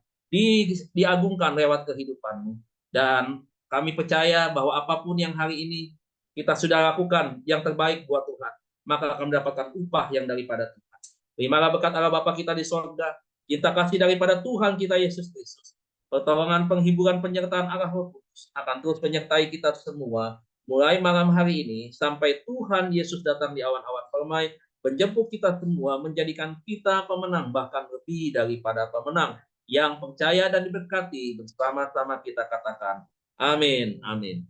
diagungkan lewat kehidupanmu. Dan kami percaya bahwa apapun yang hari ini kita sudah lakukan yang terbaik buat Tuhan, maka akan mendapatkan upah yang daripada Tuhan. Terimalah berkat Allah Bapa kita di sorga, cinta kasih daripada Tuhan kita Yesus Kristus, pertolongan, penghiburan, penyertaan Allah Roh Kudus akan terus menyertai kita semua, mulai malam hari ini sampai Tuhan Yesus datang di awan-awan permai, menjemput kita semua, menjadikan kita pemenang, bahkan lebih daripada pemenang, yang percaya dan diberkati. Bersama-sama kita katakan amin, amin.